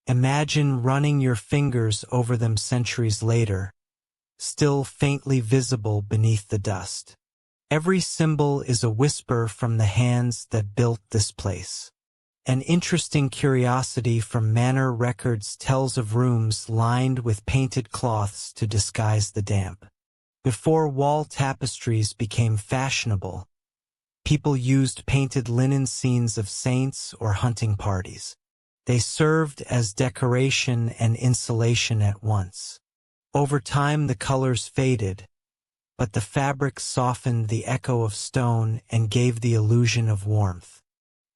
Imagine running your fingers over them centuries later, still faintly visible beneath the dust. Every symbol is a whisper from the hands that built this place. An interesting curiosity from manor records tells of rooms lined with painted cloths to disguise the damp. Before wall tapestries became fashionable, people used painted linen scenes of saints or hunting parties. They served as decoration and insulation at once. Over time the colors faded, but the fabric softened the echo of stone and gave the illusion of warmth.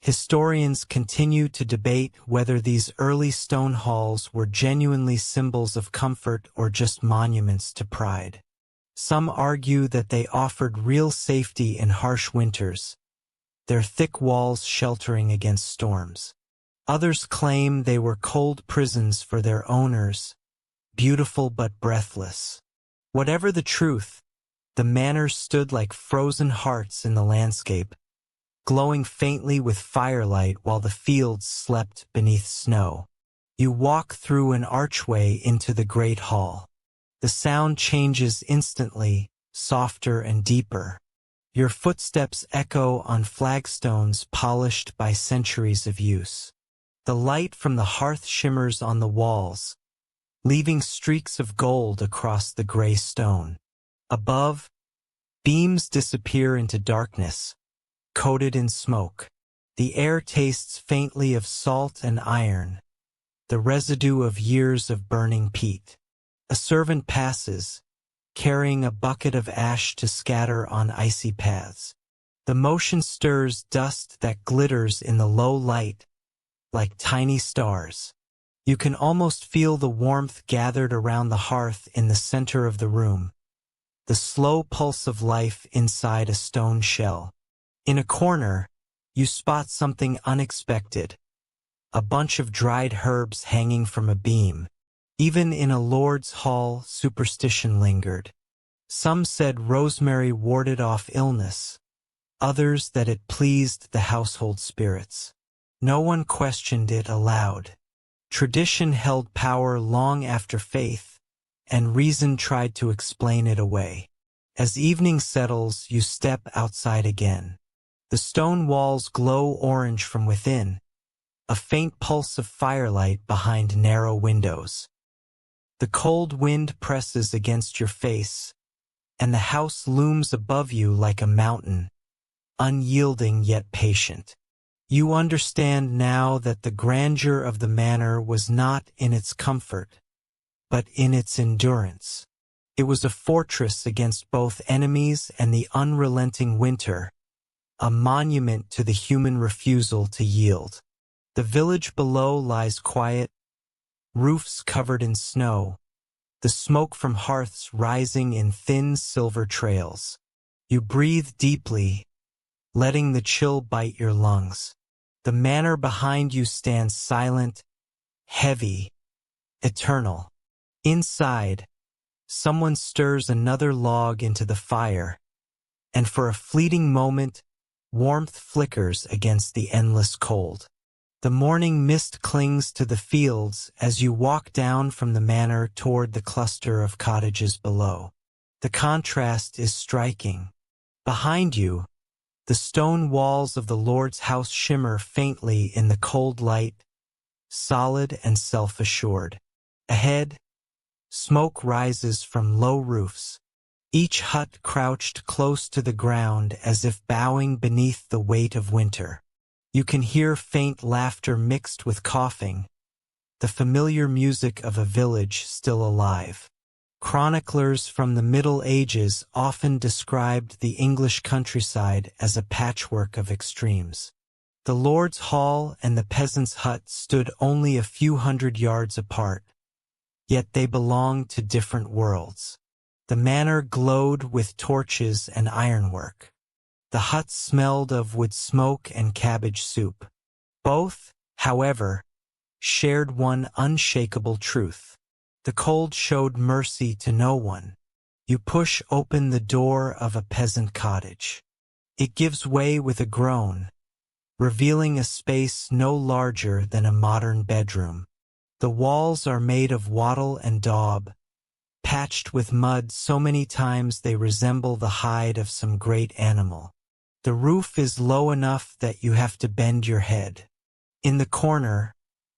Historians continue to debate whether these early stone halls were genuinely symbols of comfort or just monuments to pride. Some argue that they offered real safety in harsh winters, their thick walls sheltering against storms. Others claim they were cold prisons for their owners, beautiful but breathless. Whatever the truth, the manors stood like frozen hearts in the landscape, glowing faintly with firelight while the fields slept beneath snow. You walk through an archway into the great hall. The sound changes instantly, softer and deeper. Your footsteps echo on flagstones polished by centuries of use. The light from the hearth shimmers on the walls, leaving streaks of gold across the gray stone. Above, beams disappear into darkness, coated in smoke. The air tastes faintly of salt and iron, the residue of years of burning peat. A servant passes, carrying a bucket of ash to scatter on icy paths. The motion stirs dust that glitters in the low light, like tiny stars. You can almost feel the warmth gathered around the hearth in the center of the room, the slow pulse of life inside a stone shell. In a corner, You spot something unexpected, a bunch of dried herbs hanging from a beam. Even in a lord's hall, superstition lingered. Some said rosemary warded off illness, others that it pleased the household spirits. No one questioned it aloud. Tradition held power long after faith, and reason tried to explain it away. As evening settles, you step outside again. The stone walls glow orange from within, a faint pulse of firelight behind narrow windows. The cold wind presses against your face, and the house looms above you like a mountain, unyielding yet patient. You understand now that the grandeur of the manor was not in its comfort, but in its endurance. It was a fortress against both enemies and the unrelenting winter, a monument to the human refusal to yield. The village below lies quiet, roofs covered in snow, the smoke from hearths rising in thin silver trails. You breathe deeply, letting the chill bite your lungs. The manor behind you stands silent, heavy, eternal. Inside, someone stirs another log into the fire, and for a fleeting moment, warmth flickers against the endless cold. The morning mist clings to the fields as you walk down from the manor toward the cluster of cottages below. The contrast is striking. Behind you, the stone walls of the Lord's house shimmer faintly in the cold light, solid and self-assured. Ahead, smoke rises from low roofs, each hut crouched close to the ground as if bowing beneath the weight of winter. You can hear faint laughter mixed with coughing, the familiar music of a village still alive. Chroniclers from the Middle Ages often described the English countryside as a patchwork of extremes. The Lord's Hall and the peasant's hut stood only a few hundred yards apart, yet they belonged to different worlds. The manor glowed with torches and ironwork. The hut smelled of wood smoke and cabbage soup. Both, however, shared one unshakable truth. The cold showed mercy to no one. You push open the door of a peasant cottage. It gives way with a groan, revealing a space no larger than a modern bedroom. The walls are made of wattle and daub, patched with mud so many times they resemble the hide of some great animal. The roof is low enough that you have to bend your head. In the corner,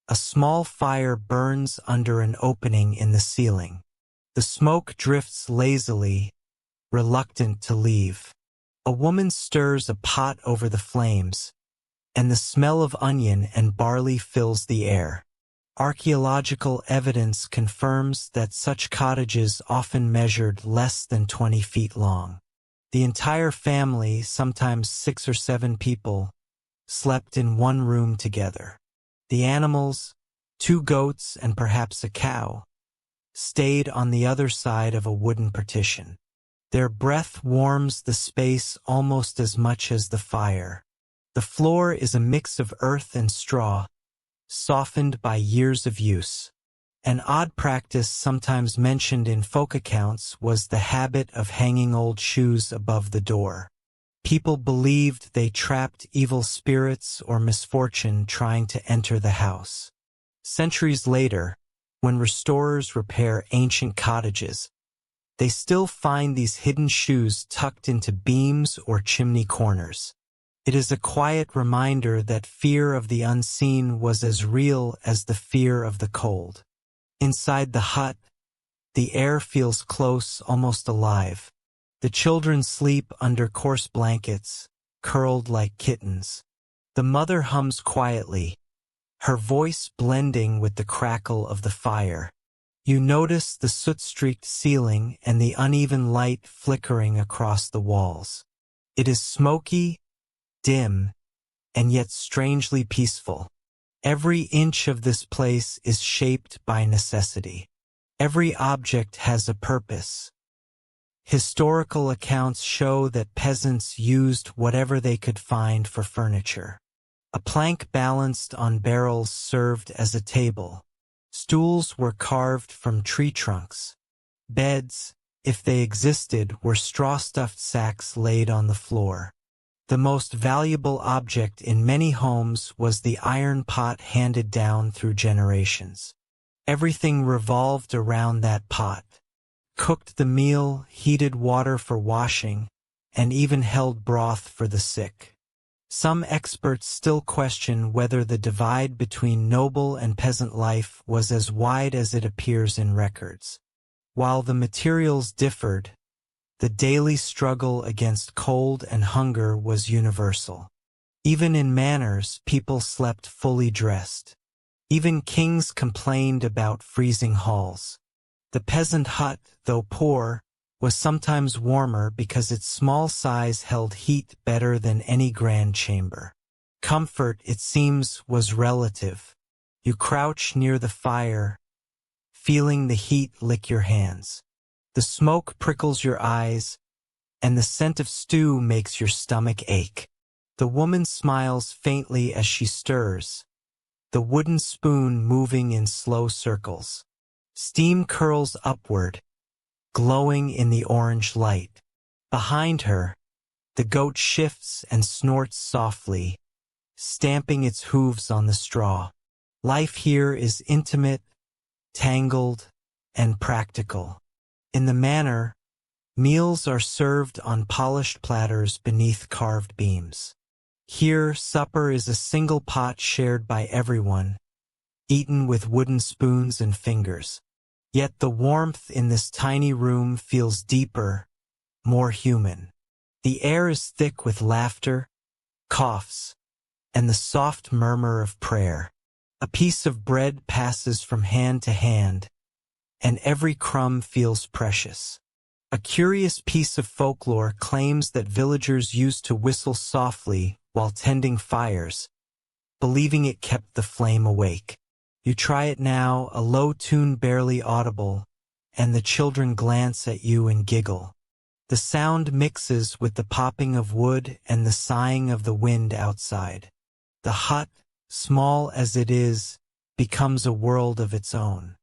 a small fire burns under an opening in the ceiling. The smoke drifts lazily, reluctant to leave. A woman stirs a pot over the flames, and the smell of onion and barley fills the air. Archaeological evidence confirms that such cottages often measured less than 20 feet long. The entire family, sometimes 6 or 7 people, slept in one room together. The animals, 2 goats and perhaps a cow, stayed on the other side of a wooden partition. Their breath warms the space almost as much as the fire. The floor is a mix of earth and straw, softened by years of use. An odd practice sometimes mentioned in folk accounts was the habit of hanging old shoes above the door. People believed they trapped evil spirits or misfortune trying to enter the house. Centuries later, when restorers repair ancient cottages, they still find these hidden shoes tucked into beams or chimney corners. It is a quiet reminder that fear of the unseen was as real as the fear of the cold. Inside the hut, the air feels close, almost alive. The children sleep under coarse blankets, curled like kittens. The mother hums quietly, her voice blending with the crackle of the fire. You notice the soot-streaked ceiling and the uneven light flickering across the walls. It is smoky, dim, and yet strangely peaceful. Every inch of this place is shaped by necessity. Every object has a purpose. Historical accounts show that peasants used whatever they could find for furniture. A plank balanced on barrels served as a table. Stools were carved from tree trunks. Beds, if they existed, were straw-stuffed sacks laid on the floor. The most valuable object in many homes was the iron pot handed down through generations. Everything revolved around that pot. Cooked the meal, heated water for washing, and even held broth for the sick. Some experts still question whether the divide between noble and peasant life was as wide as it appears in records. While the materials differed, the daily struggle against cold and hunger was universal. Even in manors, people slept fully dressed. Even kings complained about freezing halls. The peasant hut, though poor, was sometimes warmer because its small size held heat better than any grand chamber. Comfort, it seems, was relative. You crouch near the fire, feeling the heat lick your hands. The smoke prickles your eyes, and the scent of stew makes your stomach ache. The woman smiles faintly as she stirs, the wooden spoon moving in slow circles. Steam curls upward, glowing in the orange light. Behind her, the goat shifts and snorts softly, stamping its hooves on the straw. Life here is intimate, tangled, and practical. In the manor, meals are served on polished platters beneath carved beams. Here, supper is a single pot shared by everyone, eaten with wooden spoons and fingers. Yet the warmth in this tiny room feels deeper, more human. The air is thick with laughter, coughs, and the soft murmur of prayer. A piece of bread passes from hand to hand, and every crumb feels precious. A curious piece of folklore claims that villagers used to whistle softly while tending fires, believing it kept the flame awake. You try it now, a low tune barely audible, and the children glance at you and giggle. The sound mixes with the popping of wood and the sighing of the wind outside. The hut, small as it is, becomes a world of its own.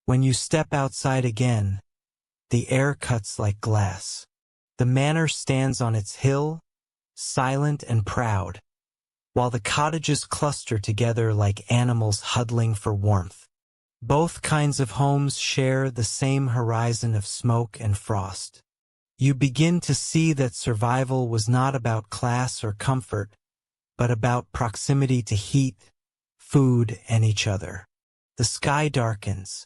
When you step outside again, the air cuts like glass. The manor stands on its hill, silent and proud, while the cottages cluster together like animals huddling for warmth. Both kinds of homes share the same horizon of smoke and frost. You begin to see that survival was not about class or comfort, but about proximity to heat, food, and each other. The sky darkens.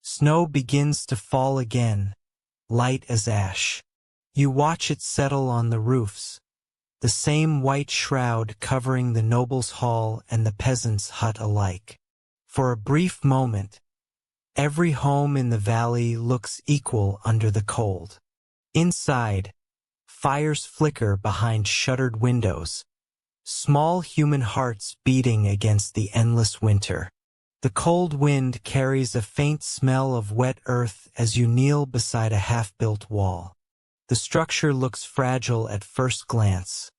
Snow begins to fall again, light as ash. You watch it settle on the roofs, the same white shroud covering the noble's hall and the peasant's hut alike. For a brief moment, every home in the valley looks equal under the cold. Inside, fires flicker behind shuttered windows, small human hearts beating against the endless winter. The cold wind carries a faint smell of wet earth as you kneel beside a half-built wall. The structure looks fragile at first glance,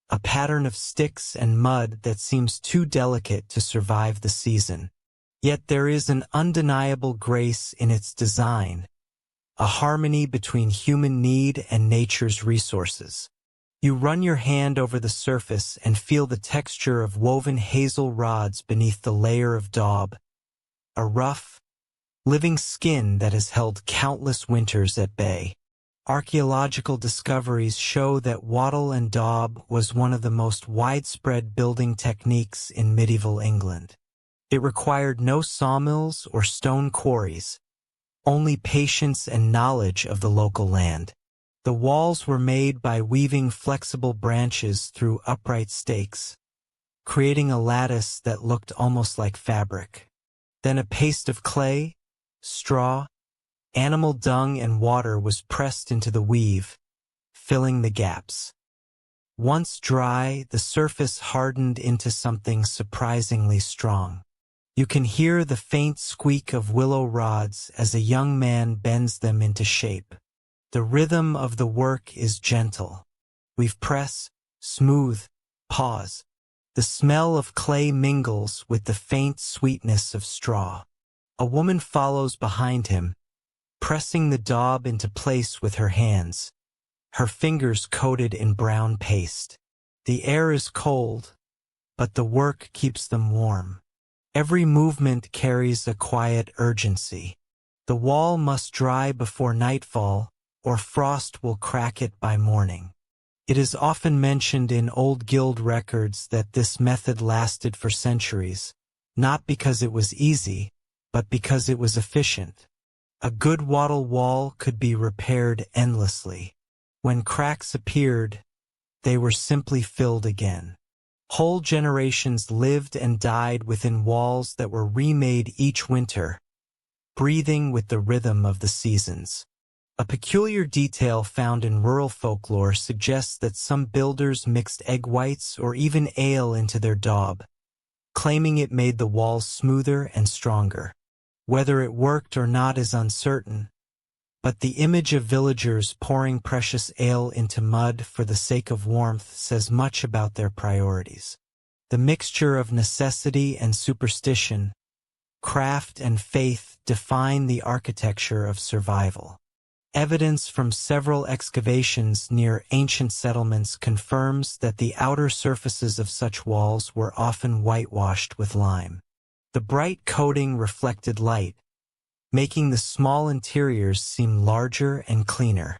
a pattern of sticks and mud that seems too delicate to survive the season. Yet there is an undeniable grace in its design, a harmony between human need and nature's resources. You run your hand over the surface and feel the texture of woven hazel rods beneath the layer of daub, a rough, living skin that has held countless winters at bay. Archaeological discoveries show that wattle and daub was one of the most widespread building techniques in medieval England. It required no sawmills or stone quarries, only patience and knowledge of the local land. The walls were made by weaving flexible branches through upright stakes, creating a lattice that looked almost like fabric. Then a paste of clay, straw, animal dung and water was pressed into the weave, filling the gaps. Once dry, the surface hardened into something surprisingly strong. You can hear the faint squeak of willow rods as a young man bends them into shape. The rhythm of the work is gentle. Weave press, smooth, pause. The smell of clay mingles with the faint sweetness of straw. A woman follows behind him, pressing the daub into place with her hands, her fingers coated in brown paste. The air is cold, but the work keeps them warm. Every movement carries a quiet urgency. The wall must dry before nightfall, or frost will crack it by morning. It is often mentioned in old guild records that this method lasted for centuries, not because it was easy, but because it was efficient. A good wattle wall could be repaired endlessly. When cracks appeared, they were simply filled again. Whole generations lived and died within walls that were remade each winter, breathing with the rhythm of the seasons. A peculiar detail found in rural folklore suggests that some builders mixed egg whites or even ale into their daub, claiming it made the walls smoother and stronger. Whether it worked or not is uncertain, but the image of villagers pouring precious ale into mud for the sake of warmth says much about their priorities. The mixture of necessity and superstition, craft and faith define the architecture of survival. Evidence from several excavations near ancient settlements confirms that the outer surfaces of such walls were often whitewashed with lime. The bright coating reflected light, making the small interiors seem larger and cleaner.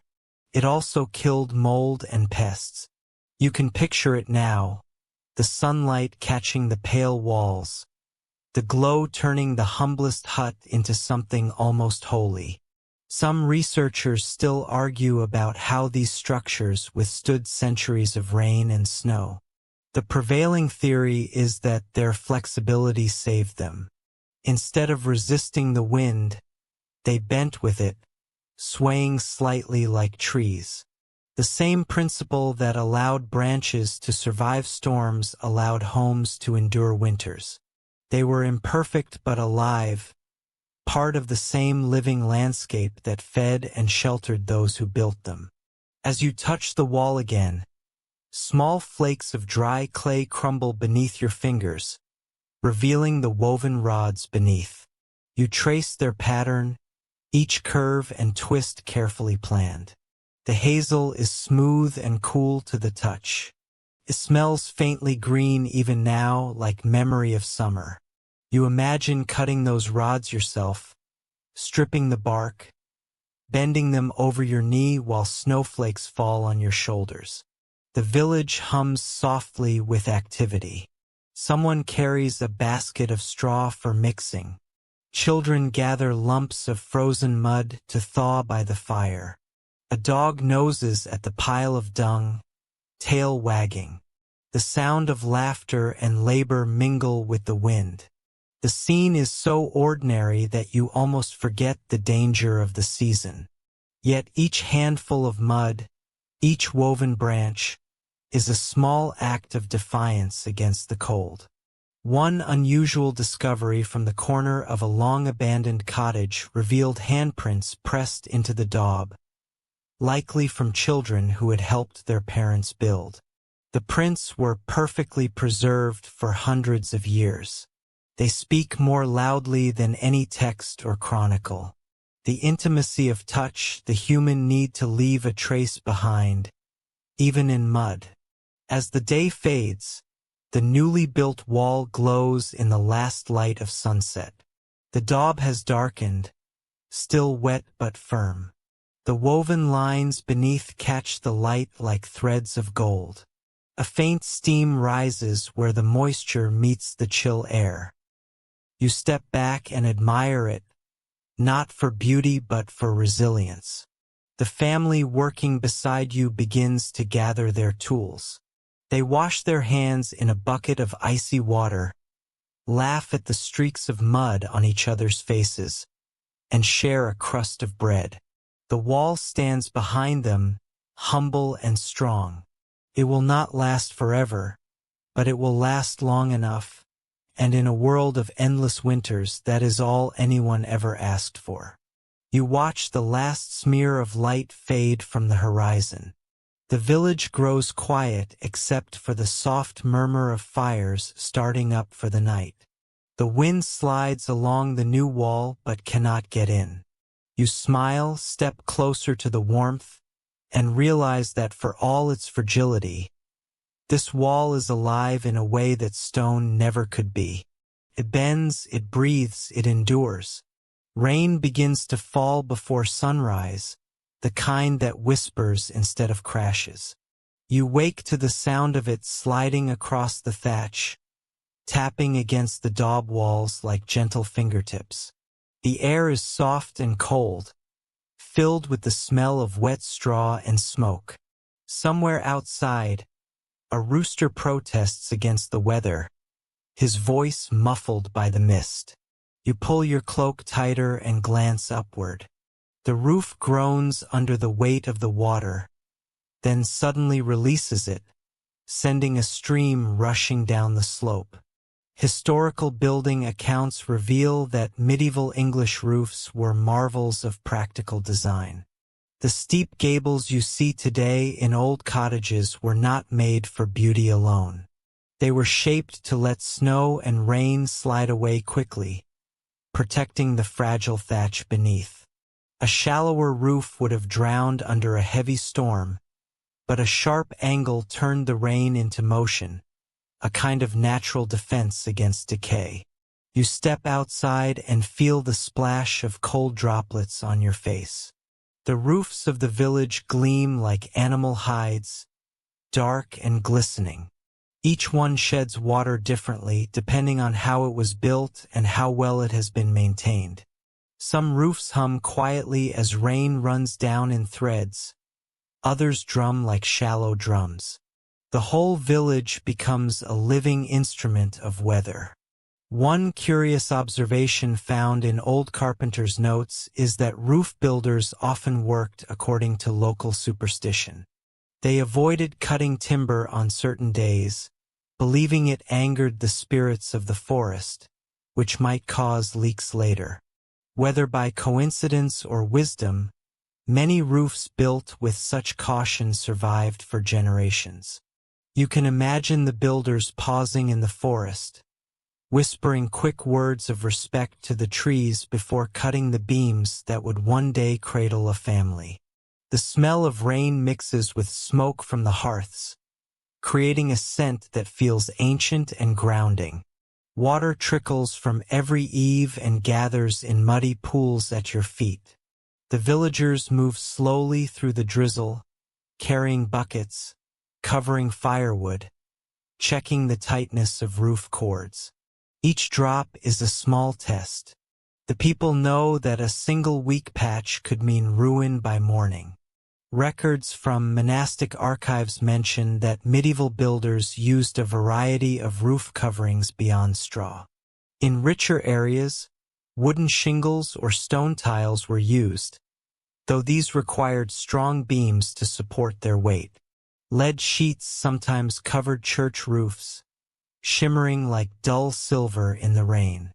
It also killed mold and pests. You can picture it now, the sunlight catching the pale walls, the glow turning the humblest hut into something almost holy. Some researchers still argue about how these structures withstood centuries of rain and snow. The prevailing theory is that their flexibility saved them. Instead of resisting the wind, they bent with it, swaying slightly like trees. The same principle that allowed branches to survive storms allowed homes to endure winters. They were imperfect but alive, part of the same living landscape that fed and sheltered those who built them. As you touch the wall again, small flakes of dry clay crumble beneath your fingers, revealing the woven rods beneath. You trace their pattern, each curve and twist carefully planned. The hazel is smooth and cool to the touch. It smells faintly green even now, like memory of summer. You imagine cutting those rods yourself, stripping the bark, bending them over your knee while snowflakes fall on your shoulders. The village hums softly with activity. Someone carries a basket of straw for mixing. Children gather lumps of frozen mud to thaw by the fire. A dog noses at the pile of dung, tail wagging. The sound of laughter and labor mingle with the wind. The scene is so ordinary that you almost forget the danger of the season. Yet each handful of mud, each woven branch, is a small act of defiance against the cold. One unusual discovery from the corner of a long-abandoned cottage revealed handprints pressed into the daub, likely from children who had helped their parents build. The prints were perfectly preserved for hundreds of years. They speak more loudly than any text or chronicle. The intimacy of touch, the human need to leave a trace behind, even in mud. As the day fades, the newly built wall glows in the last light of sunset. The daub has darkened, still wet but firm. The woven lines beneath catch the light like threads of gold. A faint steam rises where the moisture meets the chill air. You step back and admire it, not for beauty but for resilience. The family working beside you begins to gather their tools. They wash their hands in a bucket of icy water, laugh at the streaks of mud on each other's faces, and share a crust of bread. The wall stands behind them, humble and strong. It will not last forever, but it will last long enough. And in a world of endless winters, that is all anyone ever asked for. You watch the last smear of light fade from the horizon. The village grows quiet except for the soft murmur of fires starting up for the night. The wind slides along the new wall but cannot get in. You smile, step closer to the warmth, and realize that for all its fragility, this wall is alive in a way that stone never could be. It bends, it breathes, it endures. Rain begins to fall before sunrise, the kind that whispers instead of crashes. You wake to the sound of it sliding across the thatch, tapping against the daub walls like gentle fingertips. The air is soft and cold, filled with the smell of wet straw and smoke. Somewhere outside, a rooster protests against the weather, his voice muffled by the mist. You pull your cloak tighter and glance upward. The roof groans under the weight of the water, then suddenly releases it, sending a stream rushing down the slope. Historical building accounts reveal that medieval English roofs were marvels of practical design. The steep gables you see today in old cottages were not made for beauty alone. They were shaped to let snow and rain slide away quickly, protecting the fragile thatch beneath. A shallower roof would have drowned under a heavy storm, but a sharp angle turned the rain into motion, a kind of natural defense against decay. You step outside and feel the splash of cold droplets on your face. The roofs of the village gleam like animal hides, dark and glistening. Each one sheds water differently depending on how it was built and how well it has been maintained. Some roofs hum quietly as rain runs down in threads. Others drum like shallow drums. The whole village becomes a living instrument of weather. One curious observation found in old carpenters' notes is that roof builders often worked according to local superstition. They avoided cutting timber on certain days, believing it angered the spirits of the forest, which might cause leaks later. Whether by coincidence or wisdom, many roofs built with such caution survived for generations. You can imagine the builders pausing in the forest, whispering quick words of respect to the trees before cutting the beams that would one day cradle a family. The smell of rain mixes with smoke from the hearths, creating a scent that feels ancient and grounding. Water trickles from every eave and gathers in muddy pools at your feet. The villagers move slowly through the drizzle, carrying buckets, covering firewood, checking the tightness of roof cords. Each drop is a small test. The people know that a single weak patch could mean ruin by morning. Records from monastic archives mention that medieval builders used a variety of roof coverings beyond straw. In richer areas, wooden shingles or stone tiles were used, though these required strong beams to support their weight. Lead sheets sometimes covered church roofs, shimmering like dull silver in the rain.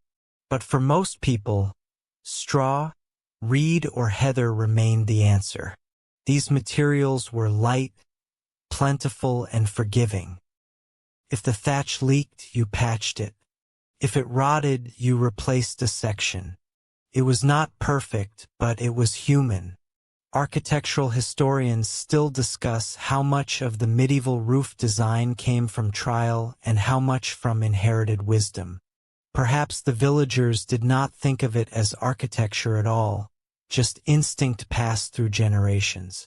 But for most people, straw, reed, or heather remained the answer. These materials were light, plentiful, and forgiving. If the thatch leaked, you patched it. If it rotted, you replaced a section. It was not perfect, but it was human. Architectural historians still discuss how much of the medieval roof design came from trial and how much from inherited wisdom. Perhaps the villagers did not think of it as architecture at all, just instinct passed through generations.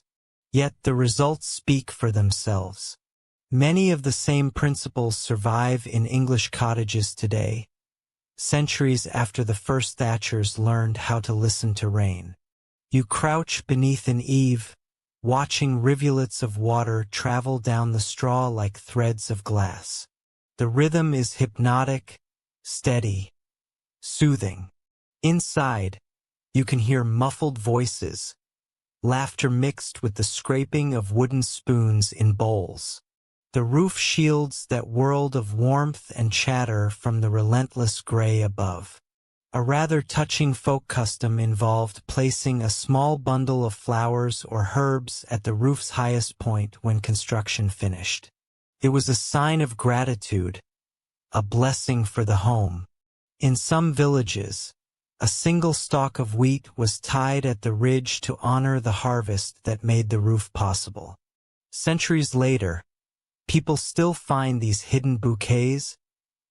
Yet the results speak for themselves. Many of the same principles survive in English cottages today, centuries after the first thatchers learned how to listen to rain. You crouch beneath an eave, watching rivulets of water travel down the straw like threads of glass. The rhythm is hypnotic, steady, soothing. Inside, you can hear muffled voices, laughter mixed with the scraping of wooden spoons in bowls. The roof shields that world of warmth and chatter from the relentless gray above. A rather touching folk custom involved placing a small bundle of flowers or herbs at the roof's highest point when construction finished. It was a sign of gratitude, a blessing for the home. In some villages, a single stalk of wheat was tied at the ridge to honor the harvest that made the roof possible. Centuries later, people still find these hidden bouquets,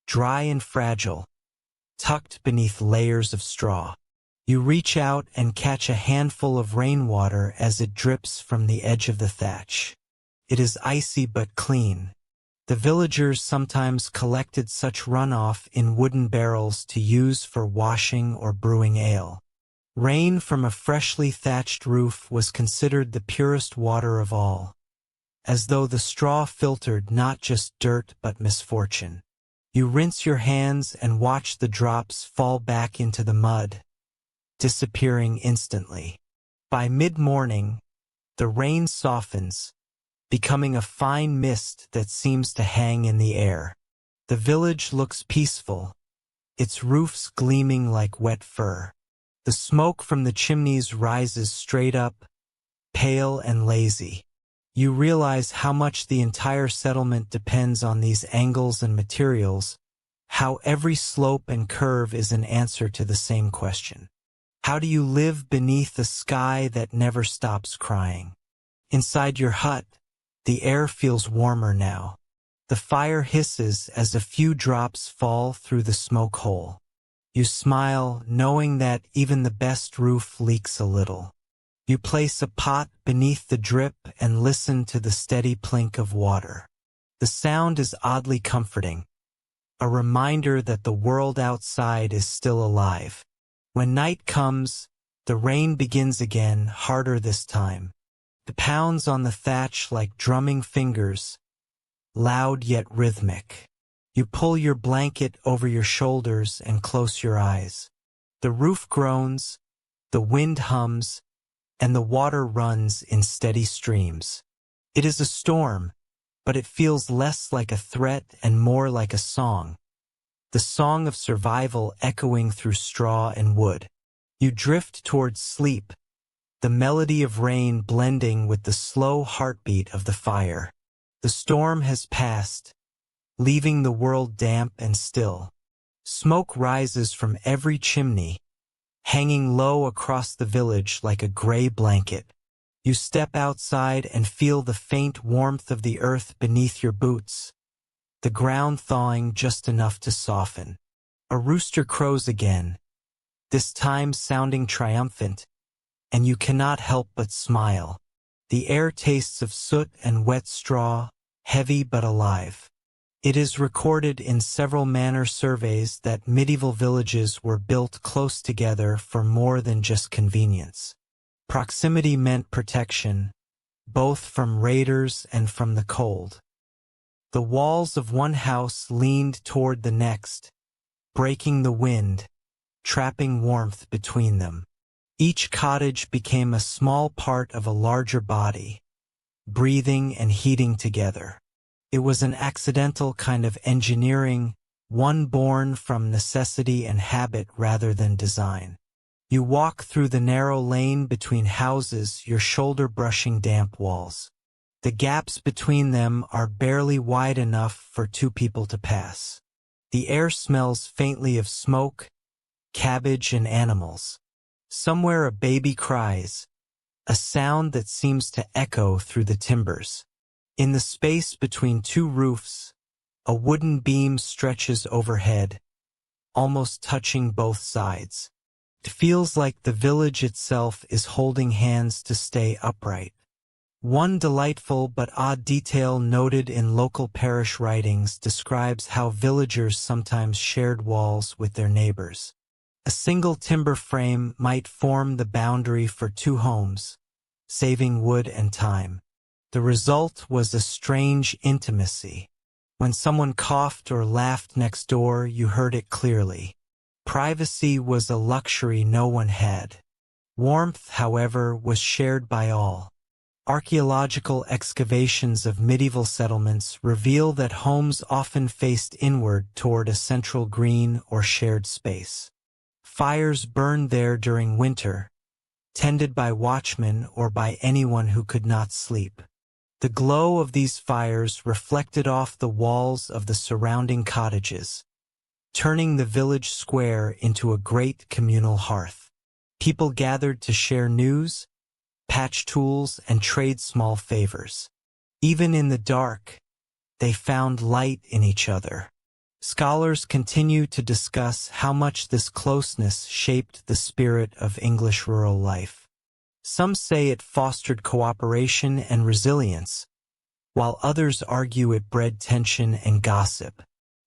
dry and fragile, tucked beneath layers of straw. You reach out and catch a handful of rainwater as it drips from the edge of the thatch. It is icy but clean. The villagers sometimes collected such runoff in wooden barrels to use for washing or brewing ale. Rain from a freshly thatched roof was considered the purest water of all, as though the straw filtered not just dirt but misfortune. You rinse your hands and watch the drops fall back into the mud, disappearing instantly. By mid-morning, the rain softens, becoming a fine mist that seems to hang in the air. The village looks peaceful, its roofs gleaming like wet fur. The smoke from the chimneys rises straight up, pale and lazy. You realize how much the entire settlement depends on these angles and materials, how every slope and curve is an answer to the same question. How do you live beneath a sky that never stops crying? Inside your hut, the air feels warmer now. The fire hisses as a few drops fall through the smoke hole. You smile, knowing that even the best roof leaks a little. You place a pot beneath the drip and listen to the steady plink of water. The sound is oddly comforting, a reminder that the world outside is still alive. When night comes, the rain begins again, harder this time. It pounds on the thatch like drumming fingers, loud yet rhythmic. You pull your blanket over your shoulders and close your eyes. The roof groans, the wind hums, and the water runs in steady streams. It is a storm, but it feels less like a threat and more like a song. The song of survival echoing through straw and wood. You drift towards sleep, the melody of rain blending with the slow heartbeat of the fire. The storm has passed, leaving the world damp and still. Smoke rises from every chimney, hanging low across the village like a gray blanket. You step outside and feel the faint warmth of the earth beneath your boots, the ground thawing just enough to soften. A rooster crows again, this time sounding triumphant, and you cannot help but smile. The air tastes of soot and wet straw, heavy but alive. It is recorded in several manor surveys that medieval villages were built close together for more than just convenience. Proximity meant protection, both from raiders and from the cold. The walls of one house leaned toward the next, breaking the wind, trapping warmth between them. Each cottage became a small part of a larger body, breathing and heating together. It was an accidental kind of engineering, one born from necessity and habit rather than design. You walk through the narrow lane between houses, your shoulder brushing damp walls. The gaps between them are barely wide enough for two people to pass. The air smells faintly of smoke, cabbage, and animals. Somewhere a baby cries, a sound that seems to echo through the timbers. In the space between two roofs, a wooden beam stretches overhead, almost touching both sides. It feels like the village itself is holding hands to stay upright. One delightful but odd detail noted in local parish writings describes how villagers sometimes shared walls with their neighbors. A single timber frame might form the boundary for two homes, saving wood and time. The result was a strange intimacy. When someone coughed or laughed next door, you heard it clearly. Privacy was a luxury no one had. Warmth, however, was shared by all. Archaeological excavations of medieval settlements reveal that homes often faced inward toward a central green or shared space. Fires burned there during winter, tended by watchmen or by anyone who could not sleep. The glow of these fires reflected off the walls of the surrounding cottages, turning the village square into a great communal hearth. People gathered to share news, patch tools, and trade small favors. Even in the dark, they found light in each other. Scholars continue to discuss how much this closeness shaped the spirit of English rural life. Some say it fostered cooperation and resilience, while others argue it bred tension and gossip.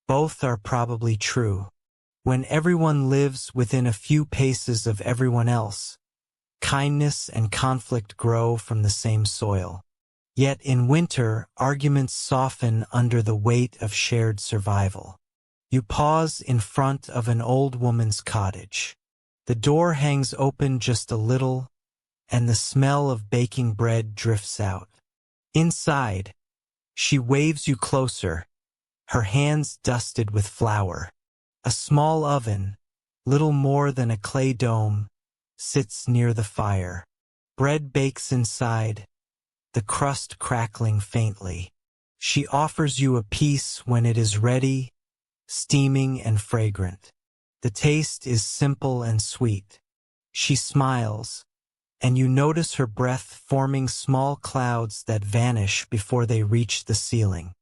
Both are probably true. When everyone lives within a few paces of everyone else, kindness and conflict grow from the same soil. Yet in winter, arguments soften under the weight of shared survival. You pause in front of an old woman's cottage. The door hangs open just a little, and the smell of baking bread drifts out. Inside, she waves you closer, her hands dusted with flour. A small oven, little more than a clay dome, sits near the fire. Bread bakes inside, the crust crackling faintly. She offers you a piece when it is ready, steaming and fragrant. The taste is simple and sweet. She smiles, and you notice her breath forming small clouds that vanish before they reach the ceiling.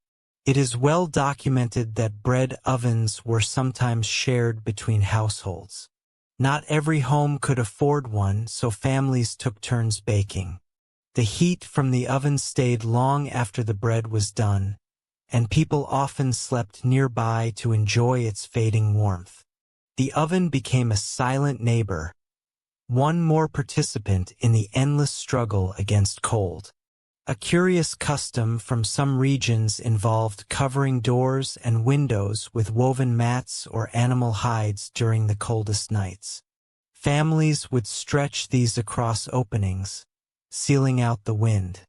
It is well documented that bread ovens were sometimes shared between households. Not every home could afford one, so families took turns baking. The heat from the oven stayed long after the bread was done, and people often slept nearby to enjoy its fading warmth. The oven became a silent neighbor, one more participant in the endless struggle against cold. A curious custom from some regions involved covering doors and windows with woven mats or animal hides during the coldest nights. Families would stretch these across openings, sealing out the wind.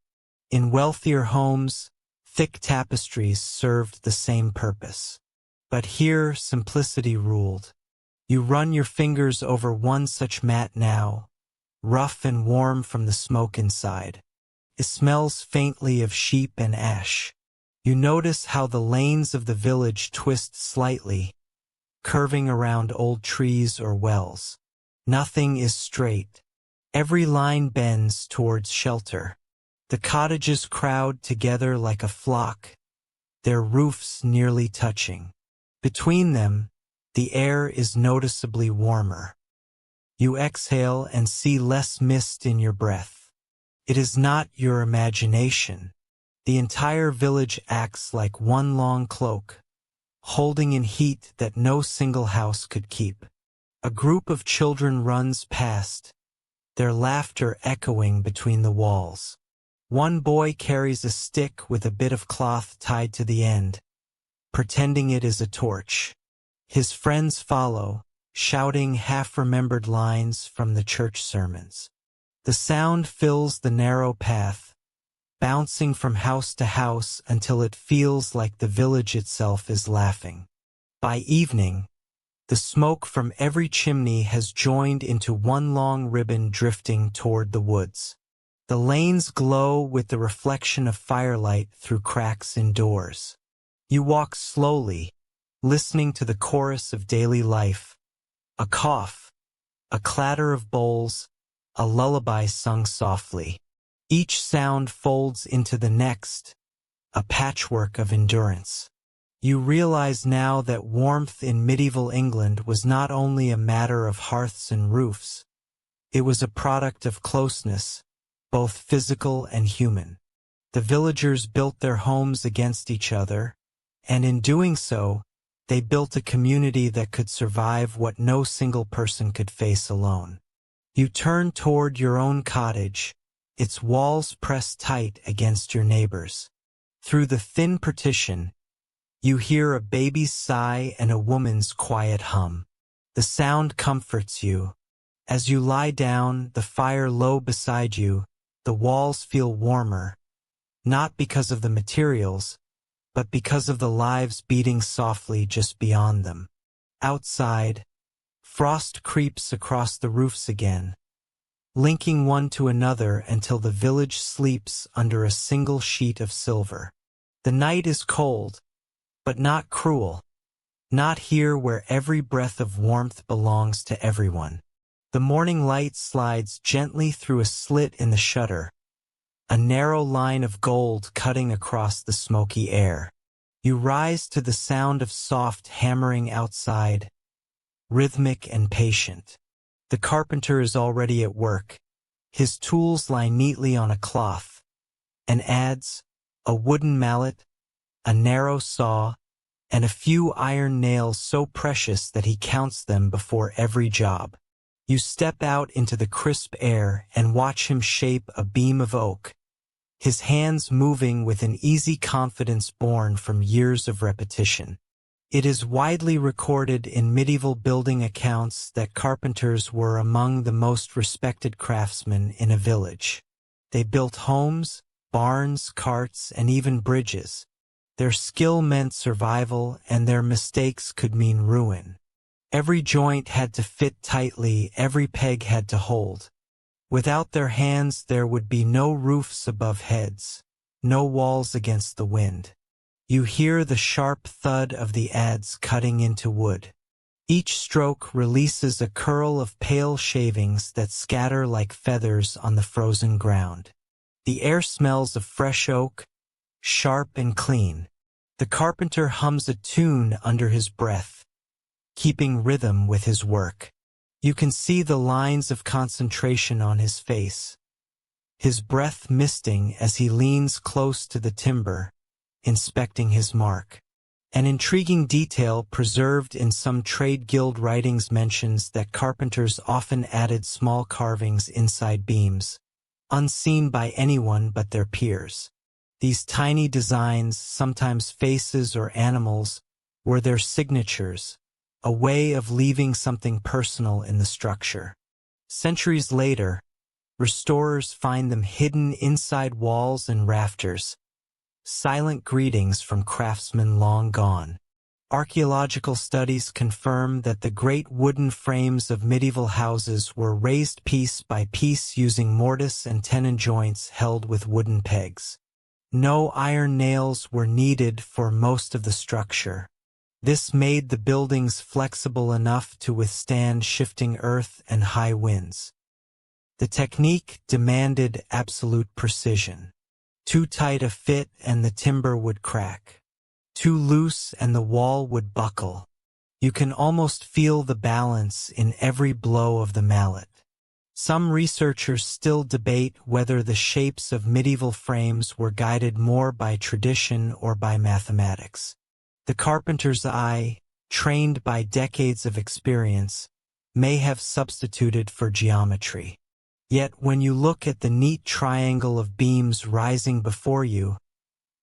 In wealthier homes, thick tapestries served the same purpose. But here simplicity ruled. You run your fingers over one such mat now, rough and warm from the smoke inside. It smells faintly of sheep and ash. You notice how the lanes of the village twist slightly, curving around old trees or wells. Nothing is straight. Every line bends towards shelter. The cottages crowd together like a flock, their roofs nearly touching. Between them, the air is noticeably warmer. You exhale and see less mist in your breath. It is not your imagination. The entire village acts like one long cloak, holding in heat that no single house could keep. A group of children runs past, their laughter echoing between the walls. One boy carries a stick with a bit of cloth tied to the end, pretending it is a torch. His friends follow, shouting half-remembered lines from the church sermons. The sound fills the narrow path, bouncing from house to house until it feels like the village itself is laughing. By evening, the smoke from every chimney has joined into one long ribbon drifting toward the woods. The lanes glow with the reflection of firelight through cracks in doors. You walk slowly, listening to the chorus of daily life. A cough, a clatter of bowls, a lullaby sung softly. Each sound folds into the next, a patchwork of endurance. You realize now that warmth in medieval England was not only a matter of hearths and roofs. It was a product of closeness, both physical and human. The villagers built their homes against each other, and in doing so, they built a community that could survive what no single person could face alone. You turn toward your own cottage, its walls pressed tight against your neighbor's. Through the thin partition, you hear a baby's sigh and a woman's quiet hum. The sound comforts you. As you lie down, the fire low beside you, the walls feel warmer, not because of the materials, but because of the lives beating softly just beyond them. Outside, Frost creeps across the roofs again, linking one to another until the village sleeps under a single sheet of silver. The night is cold, but not cruel. Not here where every breath of warmth belongs to everyone. The morning light slides gently through a slit in the shutter, a narrow line of gold cutting across the smoky air. You rise to the sound of soft hammering outside, rhythmic and patient. The carpenter is already at work. His tools lie neatly on a cloth. An adze, a wooden mallet, a narrow saw, and a few iron nails so precious that he counts them before every job. You step out into the crisp air and watch him shape a beam of oak, his hands moving with an easy confidence born from years of repetition. It is widely recorded in medieval building accounts that carpenters were among the most respected craftsmen in a village. They built homes, barns, carts, and even bridges. Their skill meant survival, and their mistakes could mean ruin. Every joint had to fit tightly, every peg had to hold. Without their hands there would be no roofs above heads, no walls against the wind. You hear the sharp thud of the adze cutting into wood. Each stroke releases a curl of pale shavings that scatter like feathers on the frozen ground. The air smells of fresh oak, sharp and clean. The carpenter hums a tune under his breath, keeping rhythm with his work. You can see the lines of concentration on his face, his breath misting as he leans close to the timber, inspecting his mark. An intriguing detail preserved in some trade guild writings mentions that carpenters often added small carvings inside beams, unseen by anyone but their peers. These tiny designs, sometimes faces or animals, were their signatures, a way of leaving something personal in the structure. Centuries later, restorers find them hidden inside walls and rafters, silent greetings from craftsmen long gone. Archaeological studies confirm that the great wooden frames of medieval houses were raised piece by piece using mortise and tenon joints held with wooden pegs. No iron nails were needed for most of the structure. This made the buildings flexible enough to withstand shifting earth and high winds. The technique demanded absolute precision. Too tight a fit and the timber would crack. Too loose and the wall would buckle. You can almost feel the balance in every blow of the mallet. Some researchers still debate whether the shapes of medieval frames were guided more by tradition or by mathematics. The carpenter's eye, trained by decades of experience, may have substituted for geometry. Yet when you look at the neat triangle of beams rising before you,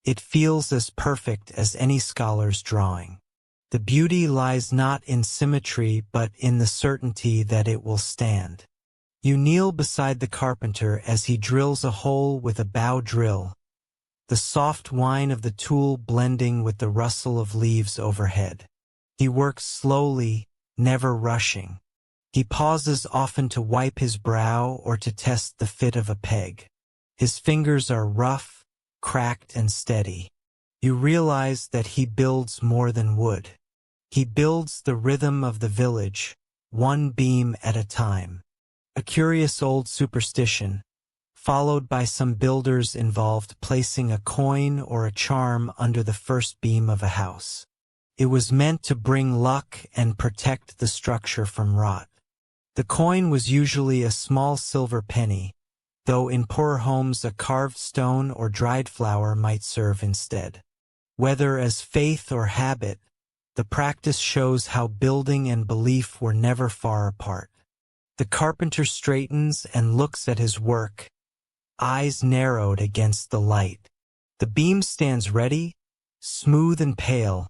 it feels as perfect as any scholar's drawing. The beauty lies not in symmetry but in the certainty that it will stand. You kneel beside the carpenter as he drills a hole with a bow drill, the soft whine of the tool blending with the rustle of leaves overhead. He works slowly, never rushing. He pauses often to wipe his brow or to test the fit of a peg. His fingers are rough, cracked, and steady. You realize that he builds more than wood. He builds the rhythm of the village, one beam at a time. A curious old superstition, followed by some builders involved placing a coin or a charm under the first beam of a house. It was meant to bring luck and protect the structure from rot. The coin was usually a small silver penny, though in poorer homes a carved stone or dried flower might serve instead. Whether as faith or habit, the practice shows how building and belief were never far apart. The carpenter straightens and looks at his work, eyes narrowed against the light. The beam stands ready, smooth and pale,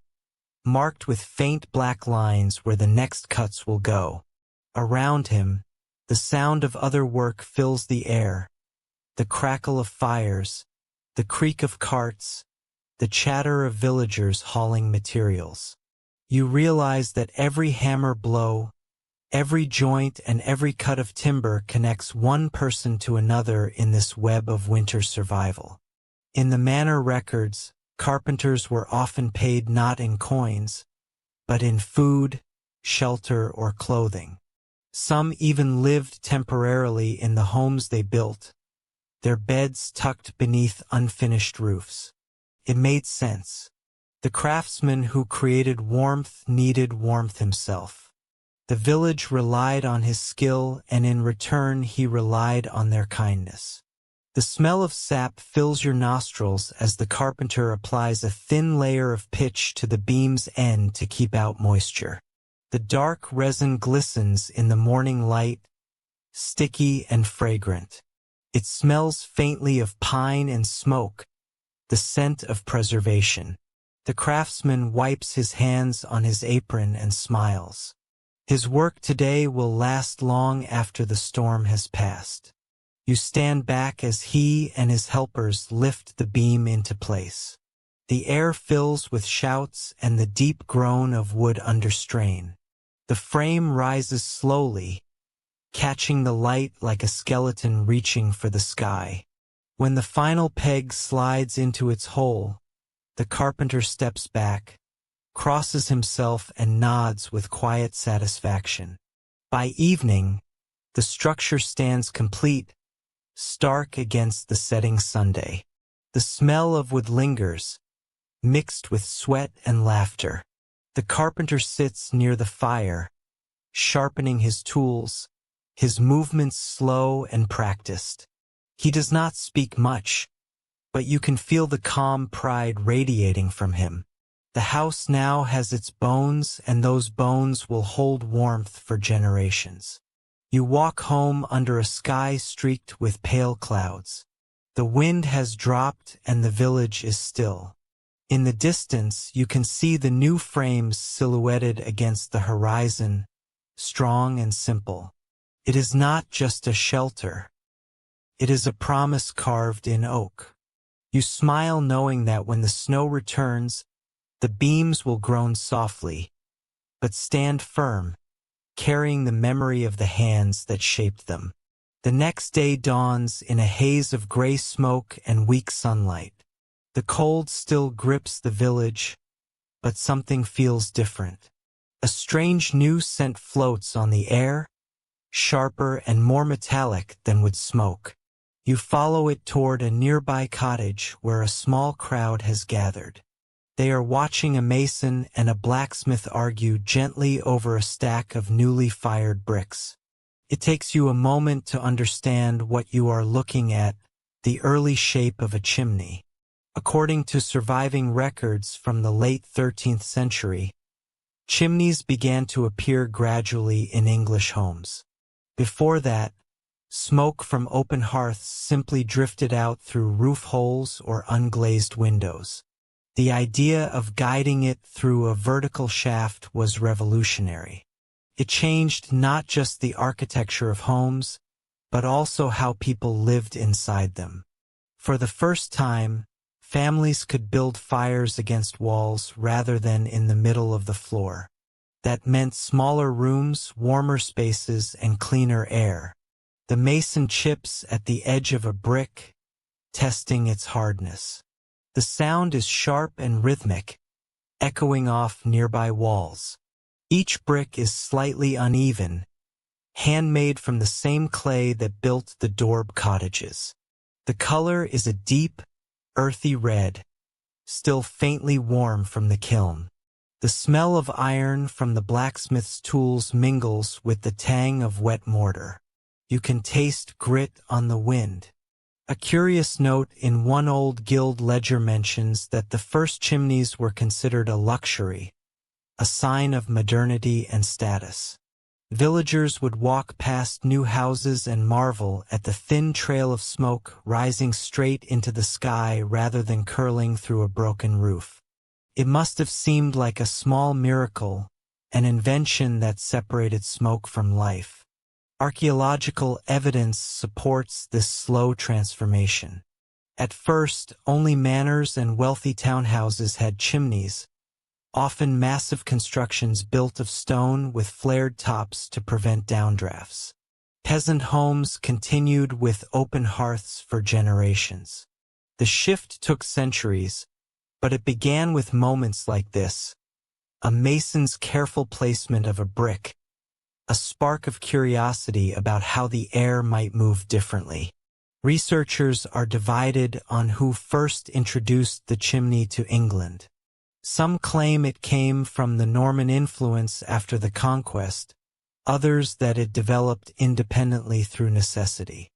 marked with faint black lines where the next cuts will go. Around him, the sound of other work fills the air, the crackle of fires, the creak of carts, the chatter of villagers hauling materials. You realize that every hammer blow, Every joint and every cut of timber connects one person to another in this web of winter survival. In the manor records, carpenters were often paid not in coins, but in food, shelter, or clothing. Some even lived temporarily in the homes they built, their beds tucked beneath unfinished roofs. It made sense. The craftsman who created warmth needed warmth himself. The village relied on his skill, and in return he relied on their kindness. The smell of sap fills your nostrils as the carpenter applies a thin layer of pitch to the beam's end to keep out moisture. The dark resin glistens in the morning light, sticky and fragrant. It smells faintly of pine and smoke, the scent of preservation. The craftsman wipes his hands on his apron and smiles. His work today will last long after the storm has passed. You stand back as he and his helpers lift the beam into place. The air fills with shouts and the deep groan of wood under strain. The frame rises slowly, catching the light like a skeleton reaching for the sky. When the final peg slides into its hole, the carpenter steps back, crosses himself, and nods with quiet satisfaction. By evening, the structure stands complete, stark against the setting Sunday. The smell of wood lingers, mixed with sweat and laughter. The carpenter sits near the fire, sharpening his tools, his movements slow and practiced. He does not speak much, but you can feel the calm pride radiating from him. The house now has its bones, and those bones will hold warmth for generations. You walk home under a sky streaked with pale clouds. The wind has dropped and the village is still. In the distance, you can see the new frames silhouetted against the horizon, strong and simple. It is not just a shelter. It is a promise carved in oak. You smile knowing that when the snow returns, the beams will groan softly, but stand firm, carrying the memory of the hands that shaped them. The next day dawns in a haze of gray smoke and weak sunlight. The cold still grips the village, but something feels different. A strange new scent floats on the air, sharper and more metallic than would smoke. You follow it toward a nearby cottage where a small crowd has gathered. They are watching a mason and a blacksmith argue gently over a stack of newly fired bricks. It takes you a moment to understand what you are looking at, the early shape of a chimney. According to surviving records from the late 13th century, chimneys began to appear gradually in English homes. Before that, smoke from open hearths simply drifted out through roof holes or unglazed windows. The idea of guiding it through a vertical shaft was revolutionary. It changed not just the architecture of homes, but also how people lived inside them. For the first time, families could build fires against walls rather than in the middle of the floor. That meant smaller rooms, warmer spaces, and cleaner air. The mason chips at the edge of a brick, testing its hardness. The sound is sharp and rhythmic, echoing off nearby walls. Each brick is slightly uneven, handmade from the same clay that built the Dorb cottages. The color is a deep, earthy red, still faintly warm from the kiln. The smell of iron from the blacksmith's tools mingles with the tang of wet mortar. You can taste grit on the wind. A curious note in one old guild ledger mentions that the first chimneys were considered a luxury, a sign of modernity and status. Villagers would walk past new houses and marvel at the thin trail of smoke rising straight into the sky rather than curling through a broken roof. It must have seemed like a small miracle, an invention that separated smoke from life. Archaeological evidence supports this slow transformation. At first, only manors and wealthy townhouses had chimneys, often massive constructions built of stone with flared tops to prevent downdrafts. Peasant homes continued with open hearths for generations. The shift took centuries, but it began with moments like this: a mason's careful placement of a brick, a spark of curiosity about how the air might move differently. Researchers are divided on who first introduced the chimney to England. Some claim it came from the Norman influence after the conquest, others that it developed independently through necessity.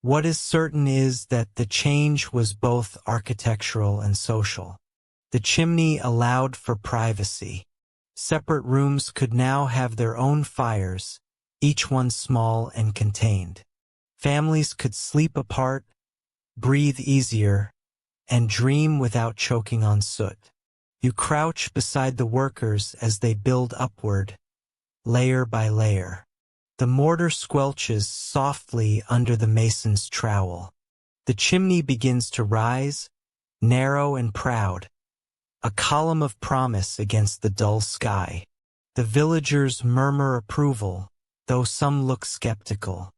What is certain is that the change was both architectural and social. The chimney allowed for privacy. Separate rooms could now have their own fires, each one small and contained. Families could sleep apart, breathe easier, and dream without choking on soot. You crouch beside the workers as they build upward, layer by layer. The mortar squelches softly under the mason's trowel. The chimney begins to rise, narrow and proud, a column of promise against the dull sky. The villagers murmur approval, though some look skeptical.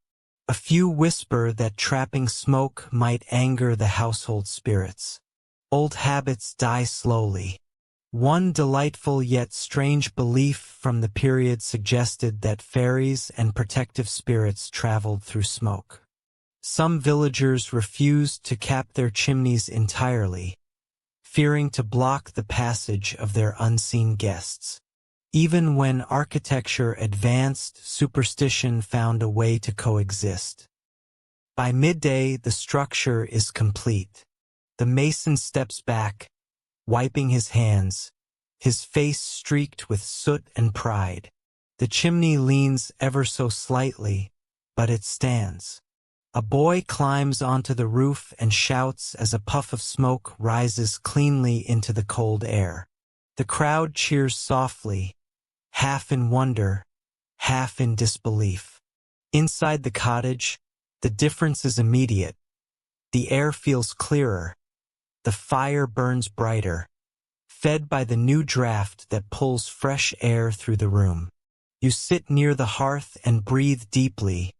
A few whisper that trapping smoke might anger the household spirits. Old habits die slowly. One delightful yet strange belief from the period suggested that fairies and protective spirits traveled through smoke. Some villagers refused to cap their chimneys entirely, fearing to block the passage of their unseen guests. Even when architecture advanced, superstition found a way to coexist. By midday, the structure is complete. The mason steps back, wiping his hands, his face streaked with soot and pride. The chimney leans ever so slightly, but it stands. A boy climbs onto the roof and shouts as a puff of smoke rises cleanly into the cold air. The crowd cheers softly, half in wonder, half in disbelief. Inside the cottage, the difference is immediate. The air feels clearer. The fire burns brighter, fed by the new draft that pulls fresh air through the room. You sit near the hearth and breathe deeply,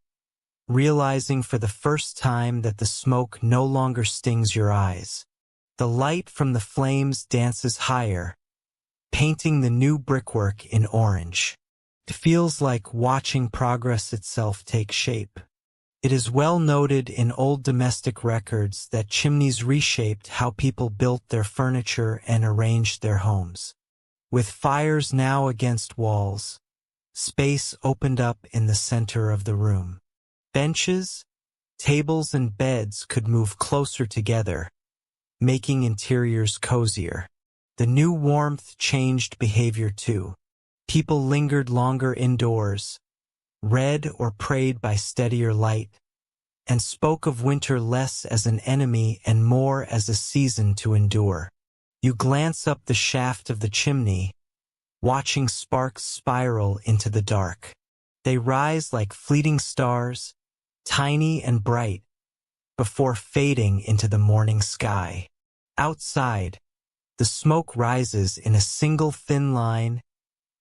realizing for the first time that the smoke no longer stings your eyes. The light from the flames dances higher, painting the new brickwork in orange. It feels like watching progress itself take shape. It is well noted in old domestic records that chimneys reshaped how people built their furniture and arranged their homes. With fires now against walls, space opened up in the center of the room. Benches, tables, and beds could move closer together, making interiors cozier. The new warmth changed behavior too. People lingered longer indoors, read or prayed by steadier light, and spoke of winter less as an enemy and more as a season to endure. You glance up the shaft of the chimney, watching sparks spiral into the dark. They rise like fleeting stars, tiny and bright, before fading into the morning sky. Outside, the smoke rises in a single thin line,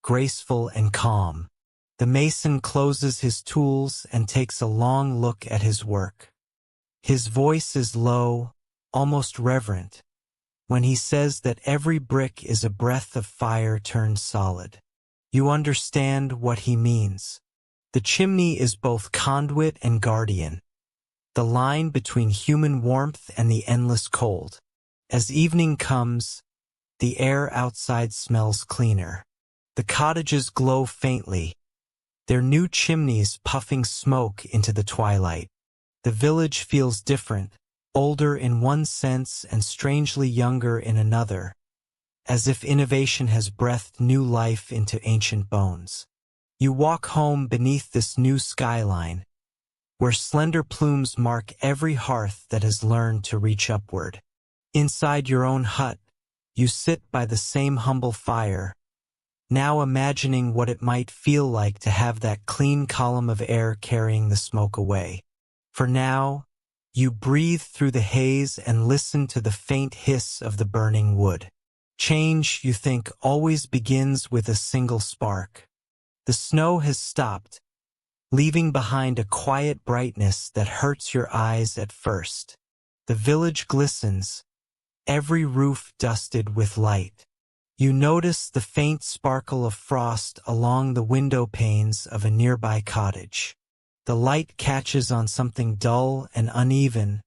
graceful and calm. The mason closes his tools and takes a long look at his work. His voice is low, almost reverent, when he says that every brick is a breath of fire turned solid. You understand what he means. The chimney is both conduit and guardian, the line between human warmth and the endless cold. As evening comes, the air outside smells cleaner. The cottages glow faintly, their new chimneys puffing smoke into the twilight. The village feels different, older in one sense and strangely younger in another, as if innovation has breathed new life into ancient bones. You walk home beneath this new skyline, where slender plumes mark every hearth that has learned to reach upward. Inside your own hut, you sit by the same humble fire, now imagining what it might feel like to have that clean column of air carrying the smoke away. For now, you breathe through the haze and listen to the faint hiss of the burning wood. Change, you think, always begins with a single spark. The snow has stopped, leaving behind a quiet brightness that hurts your eyes at first. The village glistens, every roof dusted with light. You notice the faint sparkle of frost along the window panes of a nearby cottage. The light catches on something dull and uneven,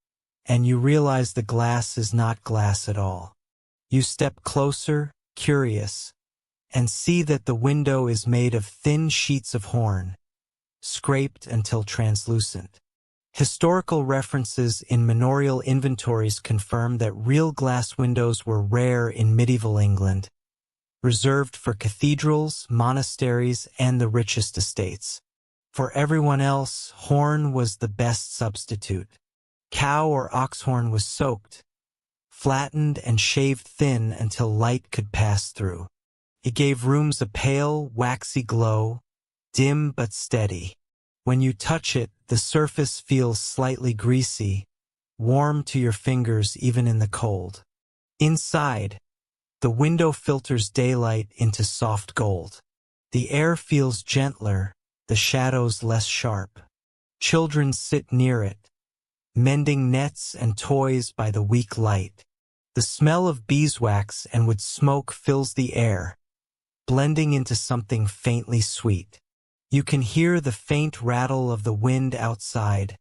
and you realize the glass is not glass at all. You step closer, curious, and see that the window is made of thin sheets of horn, scraped until translucent. Historical references in manorial inventories confirm that real glass windows were rare in medieval England, reserved for cathedrals, monasteries, and the richest estates. For everyone else, horn was the best substitute. Cow or ox horn was soaked, flattened, and shaved thin until light could pass through. It gave rooms a pale, waxy glow, dim but steady. When you touch it, the surface feels slightly greasy, warm to your fingers even in the cold. Inside, the window filters daylight into soft gold. The air feels gentler, the shadows less sharp. Children sit near it, mending nets and toys by the weak light. The smell of beeswax and wood smoke fills the air, blending into something faintly sweet. You can hear the faint rattle of the wind outside,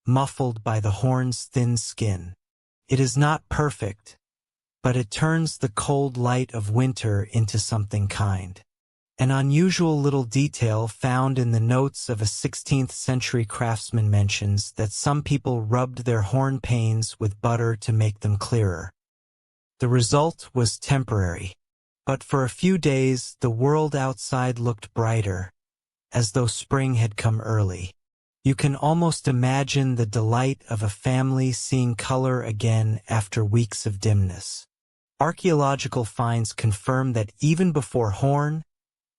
muffled by the horn's thin skin. It is not perfect, but it turns the cold light of winter into something kind. An unusual little detail found in the notes of a 16th-century craftsman mentions that some people rubbed their horn panes with butter to make them clearer. The result was temporary, but for a few days the world outside looked brighter, as though spring had come early. You can almost imagine the delight of a family seeing color again after weeks of dimness. Archaeological finds confirm that even before horn,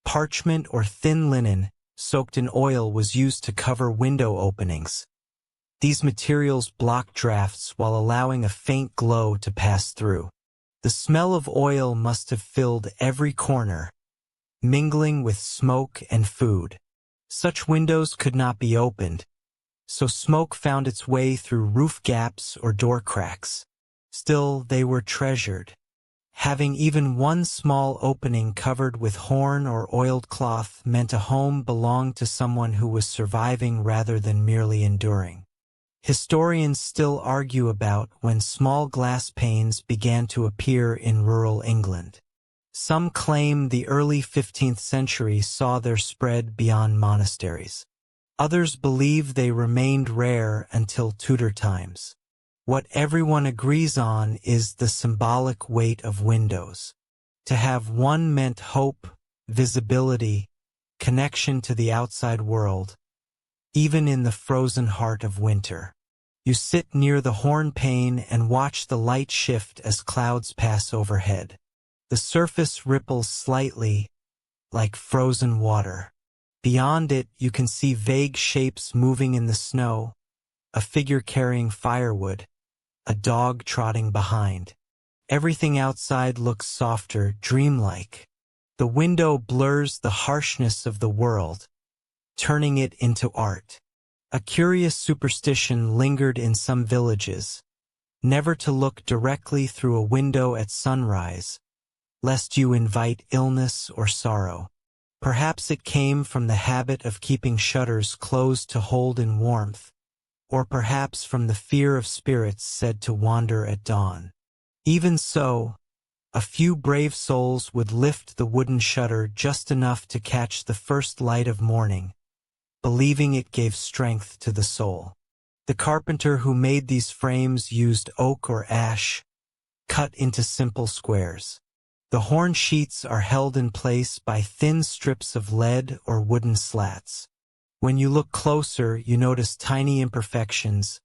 parchment or thin linen soaked in oil was used to cover window openings. These materials block drafts while allowing a faint glow to pass through. The smell of oil must have filled every corner, mingling with smoke and food. Such windows could not be opened, so smoke found its way through roof gaps or door cracks. Still, they were treasured. Having even one small opening covered with horn or oiled cloth meant a home belonged to someone who was surviving rather than merely enduring. Historians still argue about when small glass panes began to appear in rural England. Some claim the early 15th century saw their spread beyond monasteries. Others believe they remained rare until Tudor times. What everyone agrees on is the symbolic weight of windows. To have one meant hope, visibility, connection to the outside world, even in the frozen heart of winter. You sit near the horn pane and watch the light shift as clouds pass overhead. The surface ripples slightly, like frozen water. Beyond it, you can see vague shapes moving in the snow, a figure carrying firewood, a dog trotting behind. Everything outside looks softer, dreamlike. The window blurs the harshness of the world, turning it into art. A curious superstition lingered in some villages, never to look directly through a window at sunrise, lest you invite illness or sorrow. Perhaps it came from the habit of keeping shutters closed to hold in warmth, or perhaps from the fear of spirits said to wander at dawn. Even so, a few brave souls would lift the wooden shutter just enough to catch the first light of morning, believing it gave strength to the soul. The carpenter who made these frames used oak or ash, cut into simple squares. The horn sheets are held in place by thin strips of lead or wooden slats. When you look closer, you notice tiny imperfections,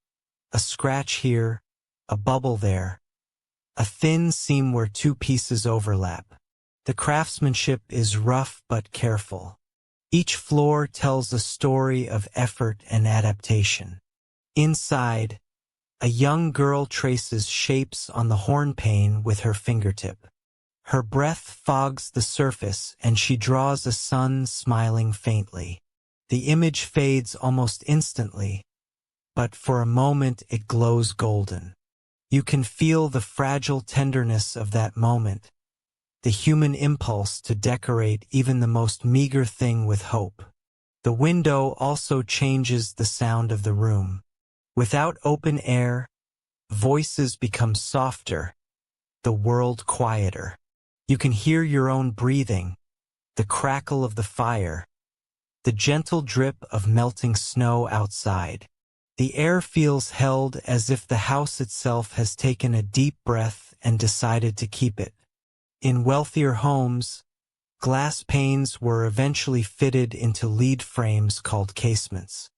a scratch here, a bubble there, a thin seam where two pieces overlap. The craftsmanship is rough but careful. Each floor tells a story of effort and adaptation. Inside, a young girl traces shapes on the horn pane with her fingertip. Her breath fogs the surface and she draws a sun smiling faintly. The image fades almost instantly, but for a moment it glows golden. You can feel the fragile tenderness of that moment, the human impulse to decorate even the most meager thing with hope. The window also changes the sound of the room. Without open air, voices become softer, the world quieter. You can hear your own breathing, the crackle of the fire, the gentle drip of melting snow outside. The air feels held as if the house itself has taken a deep breath and decided to keep it. In wealthier homes, glass panes were eventually fitted into lead frames called casements.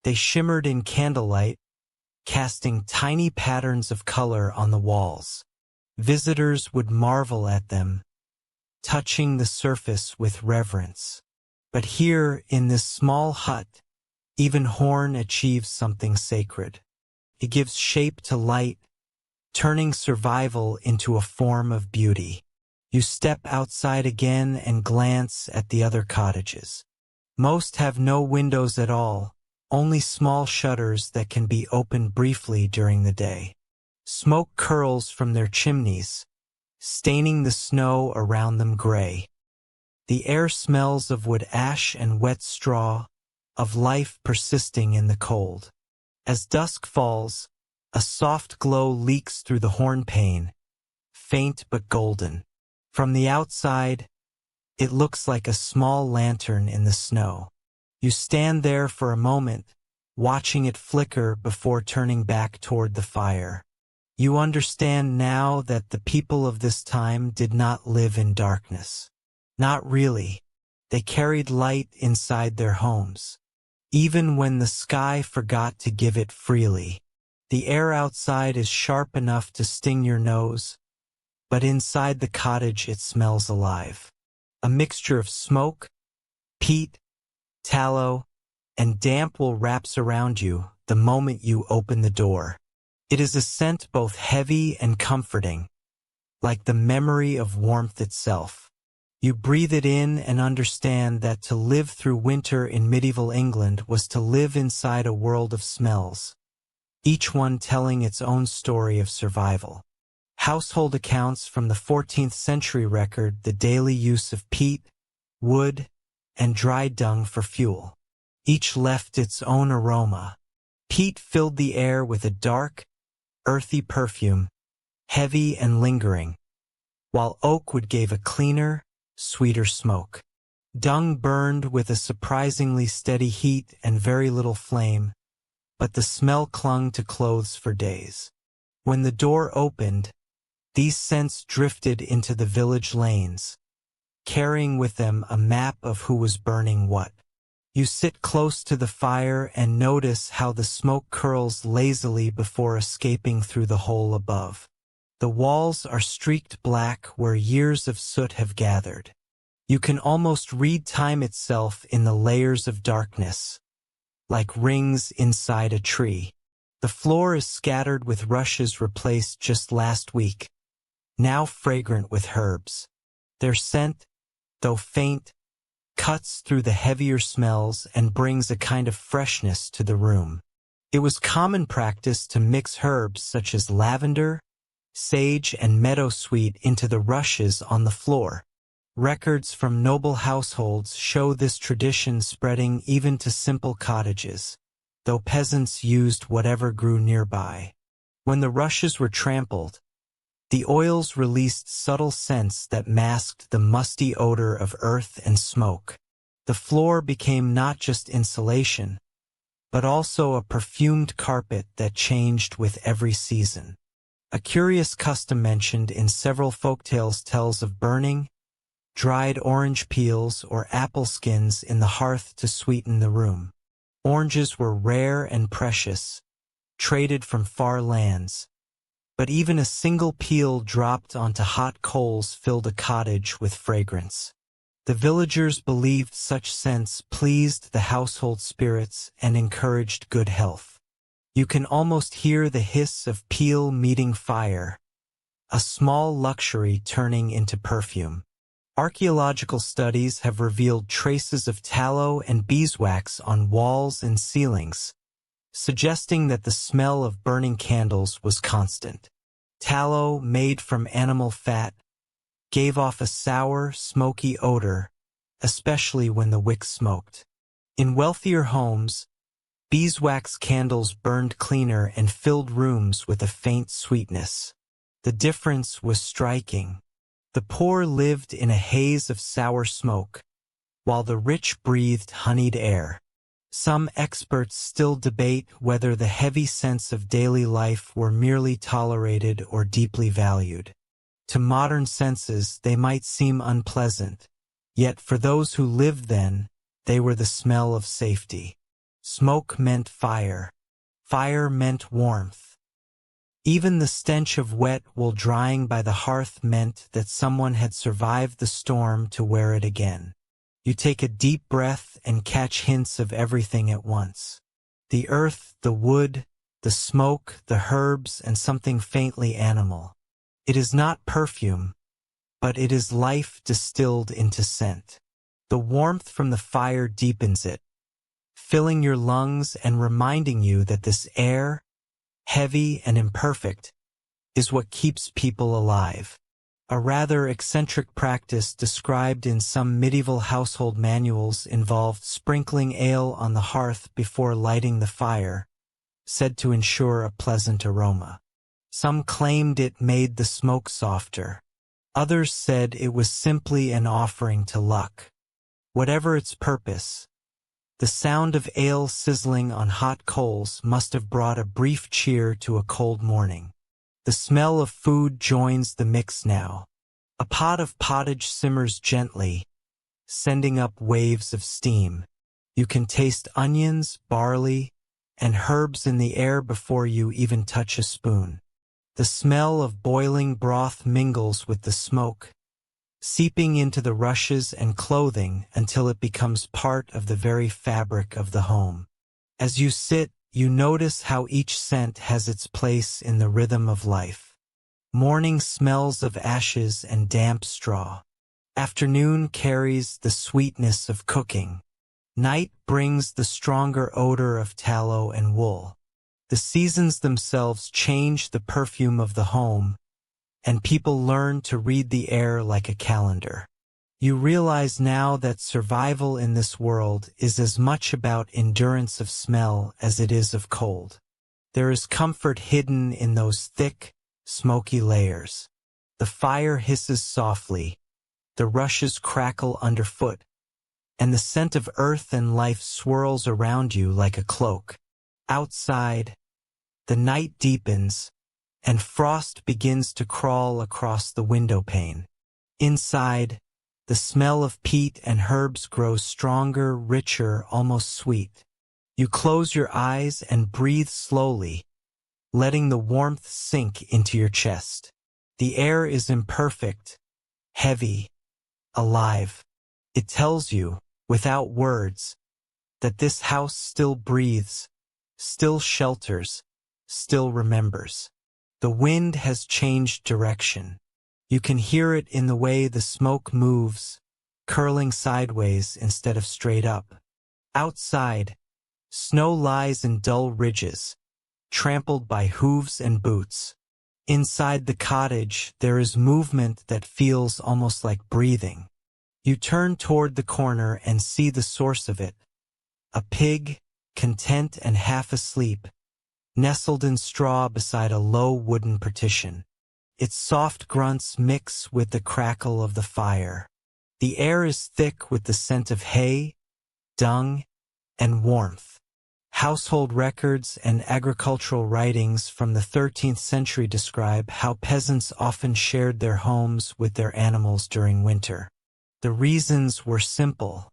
They shimmered in candlelight, casting tiny patterns of color on the walls. Visitors would marvel at them, touching the surface with reverence. But here, in this small hut, even horn achieves something sacred. It gives shape to light, turning survival into a form of beauty. You step outside again and glance at the other cottages. Most have no windows at all, only small shutters that can be opened briefly during the day. Smoke curls from their chimneys, staining the snow around them gray. The air smells of wood ash and wet straw, of life persisting in the cold. As dusk falls, a soft glow leaks through the horn pane, faint but golden. From the outside, it looks like a small lantern in the snow. You stand there for a moment, watching it flicker before turning back toward the fire. You understand now that the people of this time did not live in darkness. Not really. They carried light inside their homes. Even when the sky forgot to give it freely. The air outside is sharp enough to sting your nose, but inside the cottage it smells alive. A mixture of smoke, peat, tallow, and damp will wraps around you the moment you open the door. It is a scent both heavy and comforting, like the memory of warmth itself. You breathe it in and understand that to live through winter in medieval England was to live inside a world of smells, each one telling its own story of survival. Household accounts from the 14th century record the daily use of peat, wood, and dry dung for fuel. Each left its own aroma. Peat filled the air with a dark, earthy perfume, heavy and lingering, while oak wood gave a cleaner, sweeter smoke. Dung burned with a surprisingly steady heat and very little flame, but the smell clung to clothes for days. When the door opened, these scents drifted into the village lanes, carrying with them a map of who was burning what. You sit close to the fire and notice how the smoke curls lazily before escaping through the hole above. The walls are streaked black where years of soot have gathered. You can almost read time itself in the layers of darkness, like rings inside a tree. The floor is scattered with rushes replaced just last week, now fragrant with herbs. Their scent, though faint, cuts through the heavier smells and brings a kind of freshness to the room. It was common practice to mix herbs such as lavender, sage, and meadowsweet into the rushes on the floor. Records from noble households show this tradition spreading even to simple cottages, though peasants used whatever grew nearby. When the rushes were trampled, the oils released subtle scents that masked the musty odor of earth and smoke. The floor became not just insulation, but also a perfumed carpet that changed with every season. A curious custom mentioned in several folktales tells of burning dried orange peels or apple skins in the hearth to sweeten the room. Oranges were rare and precious, traded from far lands. But even a single peel dropped onto hot coals filled a cottage with fragrance. The villagers believed such scents pleased the household spirits and encouraged good health. You can almost hear the hiss of peel meeting fire, a small luxury turning into perfume. Archaeological studies have revealed traces of tallow and beeswax on walls and ceilings, suggesting that the smell of burning candles was constant. Tallow, made from animal fat, gave off a sour, smoky odor, especially when the wick smoked. In wealthier homes, beeswax candles burned cleaner and filled rooms with a faint sweetness. The difference was striking. The poor lived in a haze of sour smoke, while the rich breathed honeyed air. Some experts still debate whether the heavy scents of daily life were merely tolerated or deeply valued. To modern senses, they might seem unpleasant, yet for those who lived then, they were the smell of safety. Smoke meant fire. Fire meant warmth. Even the stench of wet wool drying by the hearth meant that someone had survived the storm to wear it again. You take a deep breath and catch hints of everything at once. The earth, the wood, the smoke, the herbs, and something faintly animal. It is not perfume, but it is life distilled into scent. The warmth from the fire deepens it, filling your lungs and reminding you that this air, heavy and imperfect, is what keeps people alive. A rather eccentric practice described in some medieval household manuals involved sprinkling ale on the hearth before lighting the fire, said to ensure a pleasant aroma. Some claimed it made the smoke softer. Others said it was simply an offering to luck. Whatever its purpose, the sound of ale sizzling on hot coals must have brought a brief cheer to a cold morning. The smell of food joins the mix now. A pot of pottage simmers gently, sending up waves of steam. You can taste onions, barley, and herbs in the air before you even touch a spoon. The smell of boiling broth mingles with the smoke, seeping into the rushes and clothing until it becomes part of the very fabric of the home. As you sit, you notice how each scent has its place in the rhythm of life. Morning smells of ashes and damp straw. Afternoon carries the sweetness of cooking. Night brings the stronger odor of tallow and wool. The seasons themselves change the perfume of the home, and people learn to read the air like a calendar. You realize now that survival in this world is as much about endurance of smell as it is of cold. There is comfort hidden in those thick, smoky layers. The fire hisses softly, the rushes crackle underfoot, and the scent of earth and life swirls around you like a cloak. Outside, the night deepens, and frost begins to crawl across the window pane. Inside, the smell of peat and herbs grows stronger, richer, almost sweet. You close your eyes and breathe slowly, letting the warmth sink into your chest. The air is imperfect, heavy, alive. It tells you, without words, that this house still breathes, still shelters, still remembers. The wind has changed direction. You can hear it in the way the smoke moves, curling sideways instead of straight up. Outside, snow lies in dull ridges, trampled by hooves and boots. Inside the cottage, there is movement that feels almost like breathing. You turn toward the corner and see the source of it. A pig, content and half asleep, nestled in straw beside a low wooden partition. Its soft grunts mix with the crackle of the fire. The air is thick with the scent of hay, dung, and warmth. Household records and agricultural writings from the 13th century describe how peasants often shared their homes with their animals during winter. The reasons were simple.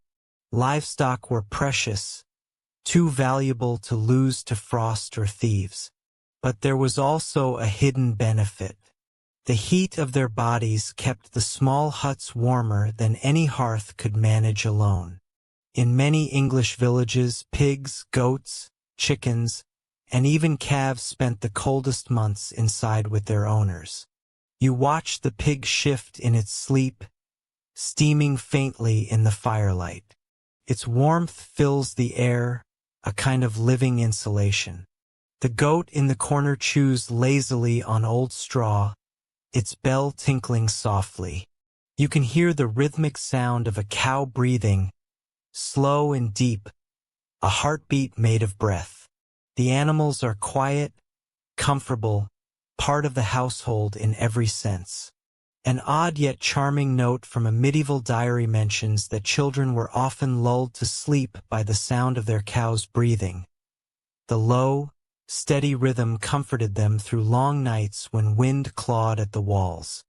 Livestock were precious, too valuable to lose to frost or thieves. But there was also a hidden benefit. The heat of their bodies kept the small huts warmer than any hearth could manage alone. In many English villages, pigs, goats, chickens, and even calves spent the coldest months inside with their owners. You watch the pig shift in its sleep, steaming faintly in the firelight. Its warmth fills the air, a kind of living insulation. The goat in the corner chews lazily on old straw, its bell tinkling softly. You can hear the rhythmic sound of a cow breathing, slow and deep, a heartbeat made of breath. The animals are quiet, comfortable, part of the household in every sense. An odd yet charming note from a medieval diary mentions that children were often lulled to sleep by the sound of their cows breathing. The low, steady rhythm comforted them through long nights when wind clawed at the walls.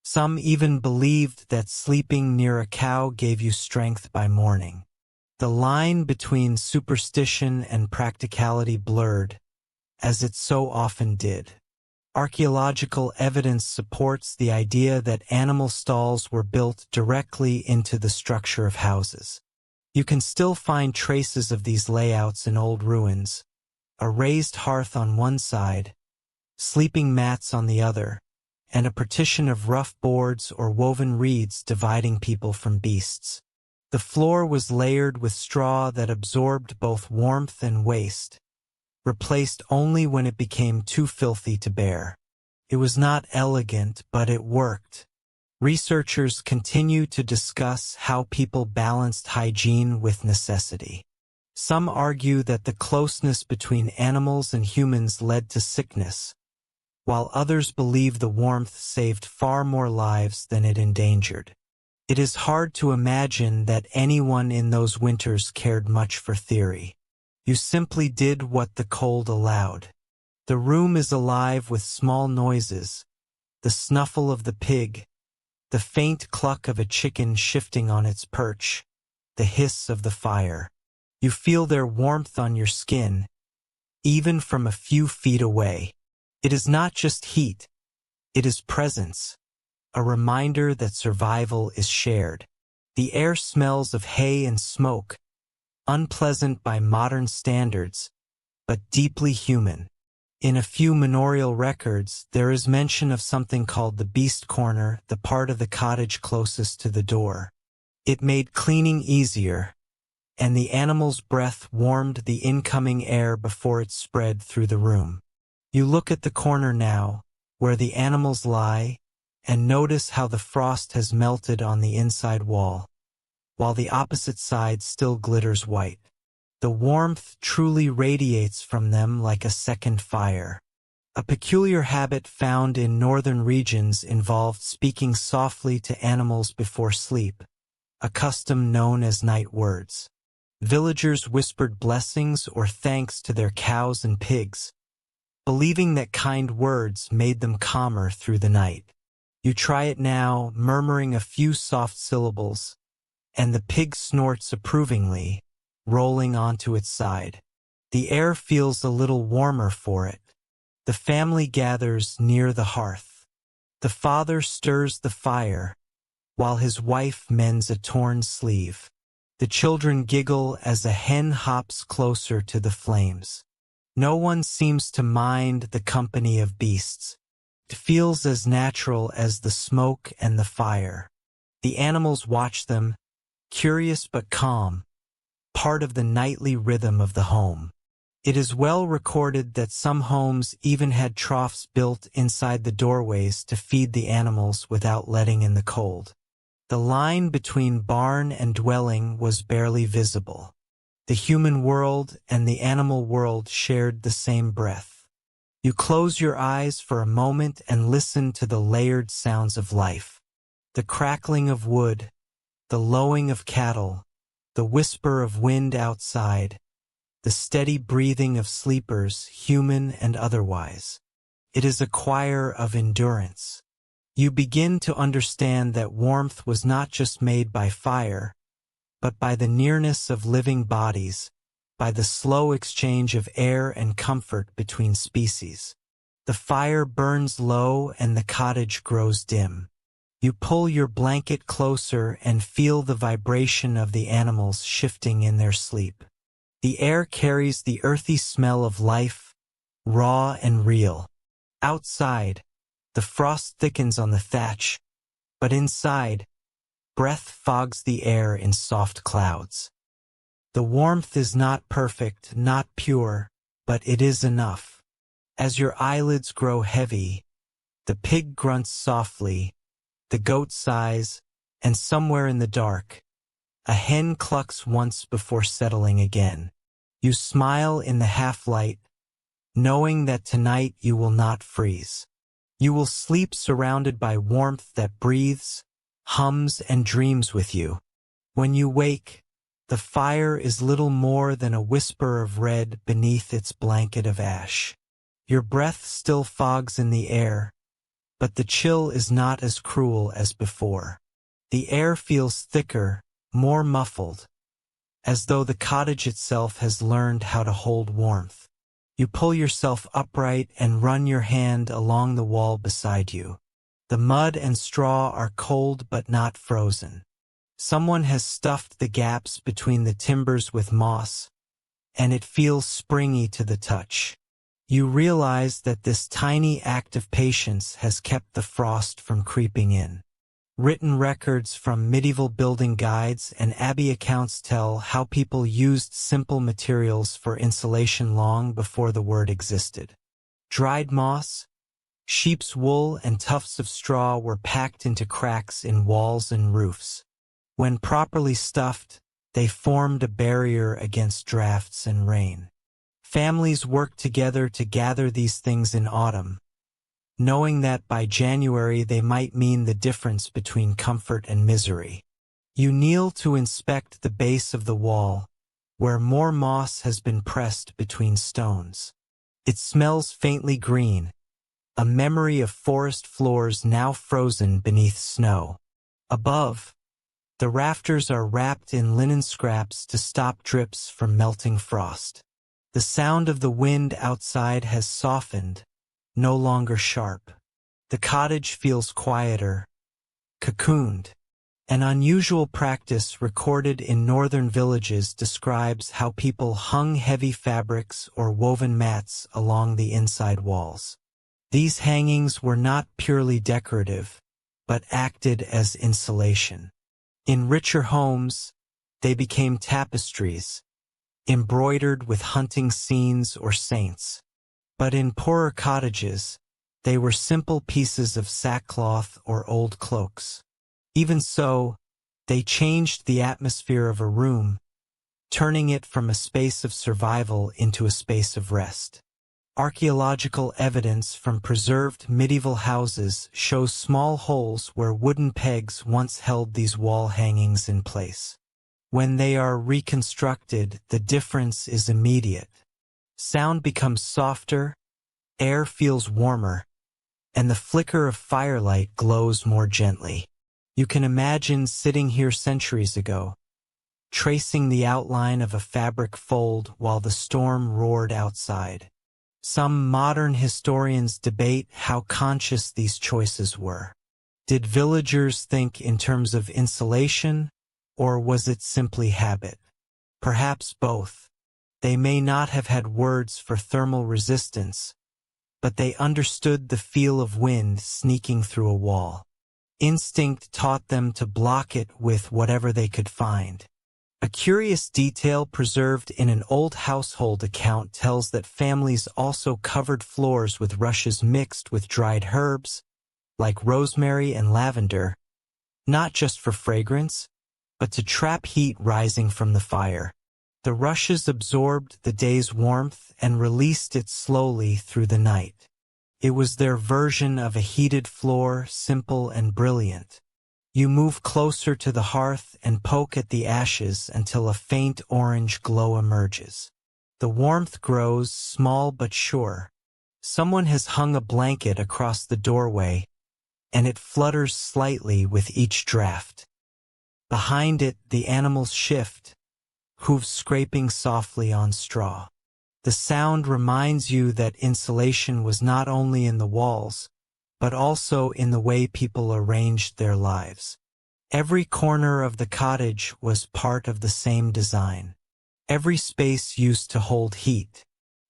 Some even believed that sleeping near a cow gave you strength by morning. The line between superstition and practicality blurred, as it so often did. Archaeological evidence supports the idea that animal stalls were built directly into the structure of houses. You can still find traces of these layouts in old ruins, a raised hearth on one side, sleeping mats on the other, and a partition of rough boards or woven reeds dividing people from beasts. The floor was layered with straw that absorbed both warmth and waste, replaced only when it became too filthy to bear. It was not elegant, but it worked. Researchers continue to discuss how people balanced hygiene with necessity. Some argue that the closeness between animals and humans led to sickness, while others believe the warmth saved far more lives than it endangered. It is hard to imagine that anyone in those winters cared much for theory. You simply did what the cold allowed. The room is alive with small noises, the snuffle of the pig, the faint cluck of a chicken shifting on its perch, the hiss of the fire. You feel their warmth on your skin, even from a few feet away. It is not just heat, it is presence, a reminder that survival is shared. The air smells of hay and smoke, unpleasant by modern standards, but deeply human. In a few manorial records, there is mention of something called the beast corner, the part of the cottage closest to the door. It made cleaning easier, and the animal's breath warmed the incoming air before it spread through the room. You look at the corner now, where the animals lie, and notice how the frost has melted on the inside wall, while the opposite side still glitters white. The warmth truly radiates from them like a second fire. A peculiar habit found in northern regions involved speaking softly to animals before sleep, a custom known as night words. Villagers whispered blessings or thanks to their cows and pigs, believing that kind words made them calmer through the night. You try it now, murmuring a few soft syllables, and the pig snorts approvingly, rolling onto its side. The air feels a little warmer for it. The family gathers near the hearth. The father stirs the fire, while his wife mends a torn sleeve. The children giggle as a hen hops closer to the flames. No one seems to mind the company of beasts. It feels as natural as the smoke and the fire. The animals watch them, curious but calm, part of the nightly rhythm of the home. It is well recorded that some homes even had troughs built inside the doorways to feed the animals without letting in the cold. The line between barn and dwelling was barely visible. The human world and the animal world shared the same breath. You close your eyes for a moment and listen to the layered sounds of life. The crackling of wood, the lowing of cattle, the whisper of wind outside, the steady breathing of sleepers, human and otherwise. It is a choir of endurance. You begin to understand that warmth was not just made by fire, but by the nearness of living bodies, by the slow exchange of air and comfort between species. The fire burns low and the cottage grows dim. You pull your blanket closer and feel the vibration of the animals shifting in their sleep. The air carries the earthy smell of life, raw and real. Outside, The frost thickens on the thatch, but inside, breath fogs the air in soft clouds. The warmth is not perfect, not pure, but it is enough. As your eyelids grow heavy, the pig grunts softly, the goat sighs, and somewhere in the dark, a hen clucks once before settling again. You smile in the half-light, knowing that tonight you will not freeze. You will sleep surrounded by warmth that breathes, hums, and dreams with you. When you wake, the fire is little more than a whisper of red beneath its blanket of ash. Your breath still fogs in the air, but the chill is not as cruel as before. The air feels thicker, more muffled, as though the cottage itself has learned how to hold warmth. You pull yourself upright and run your hand along the wall beside you. The mud and straw are cold but not frozen. Someone has stuffed the gaps between the timbers with moss, and it feels springy to the touch. You realize that this tiny act of patience has kept the frost from creeping in. Written records from medieval building guides and abbey accounts tell how people used simple materials for insulation long before the word existed. Dried moss, sheep's wool, and tufts of straw were packed into cracks in walls and roofs. When properly stuffed, they formed a barrier against drafts and rain. Families worked together to gather these things in autumn, knowing that by January they might mean the difference between comfort and misery. You kneel to inspect the base of the wall, where more moss has been pressed between stones. It smells faintly green, a memory of forest floors now frozen beneath snow. Above, the rafters are wrapped in linen scraps to stop drips from melting frost. The sound of the wind outside has softened, no longer sharp. The cottage feels quieter, cocooned. An unusual practice recorded in northern villages describes how people hung heavy fabrics or woven mats along the inside walls. These hangings were not purely decorative, but acted as insulation. In richer homes, they became tapestries, embroidered with hunting scenes or saints. But in poorer cottages, they were simple pieces of sackcloth or old cloaks. Even so, they changed the atmosphere of a room, turning it from a space of survival into a space of rest. Archaeological evidence from preserved medieval houses shows small holes where wooden pegs once held these wall hangings in place. When they are reconstructed, the difference is immediate. Sound becomes softer, air feels warmer, and the flicker of firelight glows more gently. You can imagine sitting here centuries ago, tracing the outline of a fabric fold while the storm roared outside. Some modern historians debate how conscious these choices were. Did villagers think in terms of insulation, or was it simply habit? Perhaps both. They may not have had words for thermal resistance, but they understood the feel of wind sneaking through a wall. Instinct taught them to block it with whatever they could find. A curious detail preserved in an old household account tells that families also covered floors with rushes mixed with dried herbs, like rosemary and lavender, not just for fragrance, but to trap heat rising from the fire. The rushes absorbed the day's warmth and released it slowly through the night. It was their version of a heated floor, simple and brilliant. You move closer to the hearth and poke at the ashes until a faint orange glow emerges. The warmth grows, small but sure. Someone has hung a blanket across the doorway, and it flutters slightly with each draft. Behind it, the animals shift, hooves scraping softly on straw. The sound reminds you that insulation was not only in the walls, but also in the way people arranged their lives. Every corner of the cottage was part of the same design. Every space used to hold heat.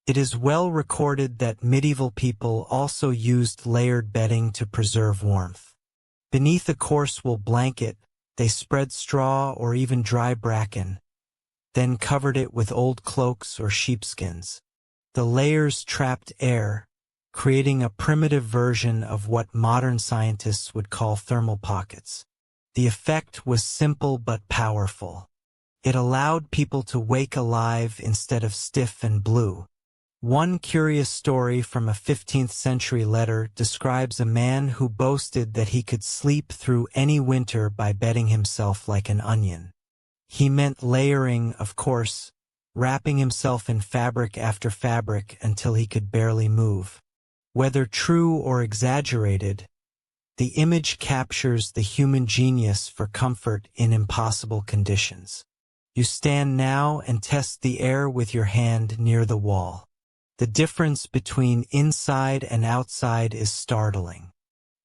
It is well recorded that medieval people also used layered bedding to preserve warmth. Beneath a coarse wool blanket, they spread straw or even dry bracken, then covered it with old cloaks or sheepskins. The layers trapped air, creating a primitive version of what modern scientists would call thermal pockets. The effect was simple but powerful. It allowed people to wake alive instead of stiff and blue. One curious story from a 15th century letter describes a man who boasted that he could sleep through any winter by bedding himself like an onion. He meant layering, of course, wrapping himself in fabric after fabric until he could barely move. Whether true or exaggerated, the image captures the human genius for comfort in impossible conditions. You stand now and test the air with your hand near the wall. The difference between inside and outside is startling.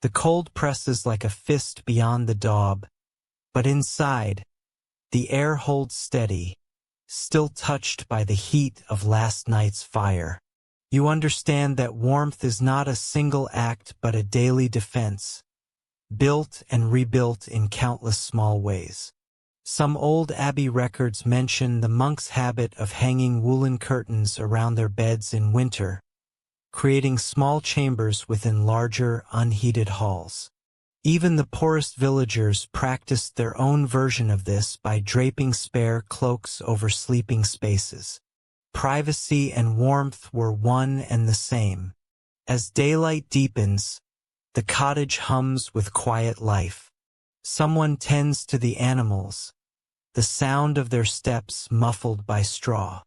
The cold presses like a fist beyond the daub, but inside, the air holds steady, still touched by the heat of last night's fire. You understand that warmth is not a single act but a daily defense, built and rebuilt in countless small ways. Some old abbey records mention the monks' habit of hanging woolen curtains around their beds in winter, creating small chambers within larger, unheated halls. Even the poorest villagers practiced their own version of this by draping spare cloaks over sleeping spaces. Privacy and warmth were one and the same. As daylight deepens, the cottage hums with quiet life. Someone tends to the animals, the sound of their steps muffled by straw.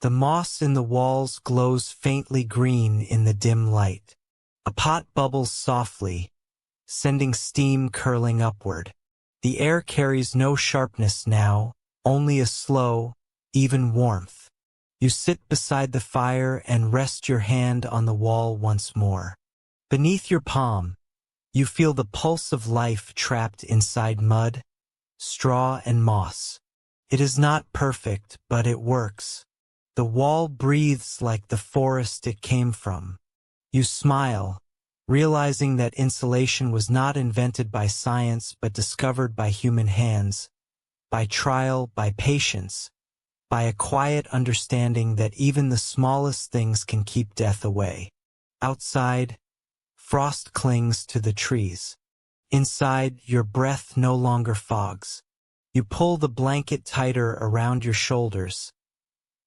The moss in the walls glows faintly green in the dim light. A pot bubbles softly, sending steam curling upward. The air carries no sharpness now, only a slow, even warmth. You sit beside the fire and rest your hand on the wall once more. Beneath your palm, you feel the pulse of life trapped inside mud, straw, and moss. It is not perfect, but it works. The wall breathes like the forest it came from. You smile, realizing that insulation was not invented by science but discovered by human hands, by trial, by patience, by a quiet understanding that even the smallest things can keep death away. Outside, frost clings to the trees. Inside, your breath no longer fogs. You pull the blanket tighter around your shoulders,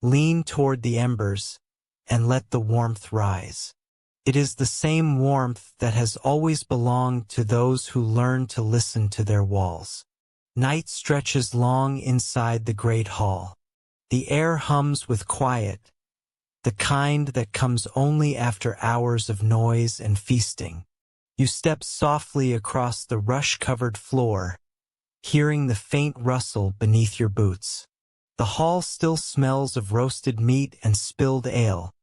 lean toward the embers, and let the warmth rise. It is the same warmth that has always belonged to those who learn to listen to their walls. Night stretches long inside the great hall. The air hums with quiet, the kind that comes only after hours of noise and feasting. You step softly across the rush-covered floor, hearing the faint rustle beneath your boots. The hall still smells of roasted meat and spilled ale,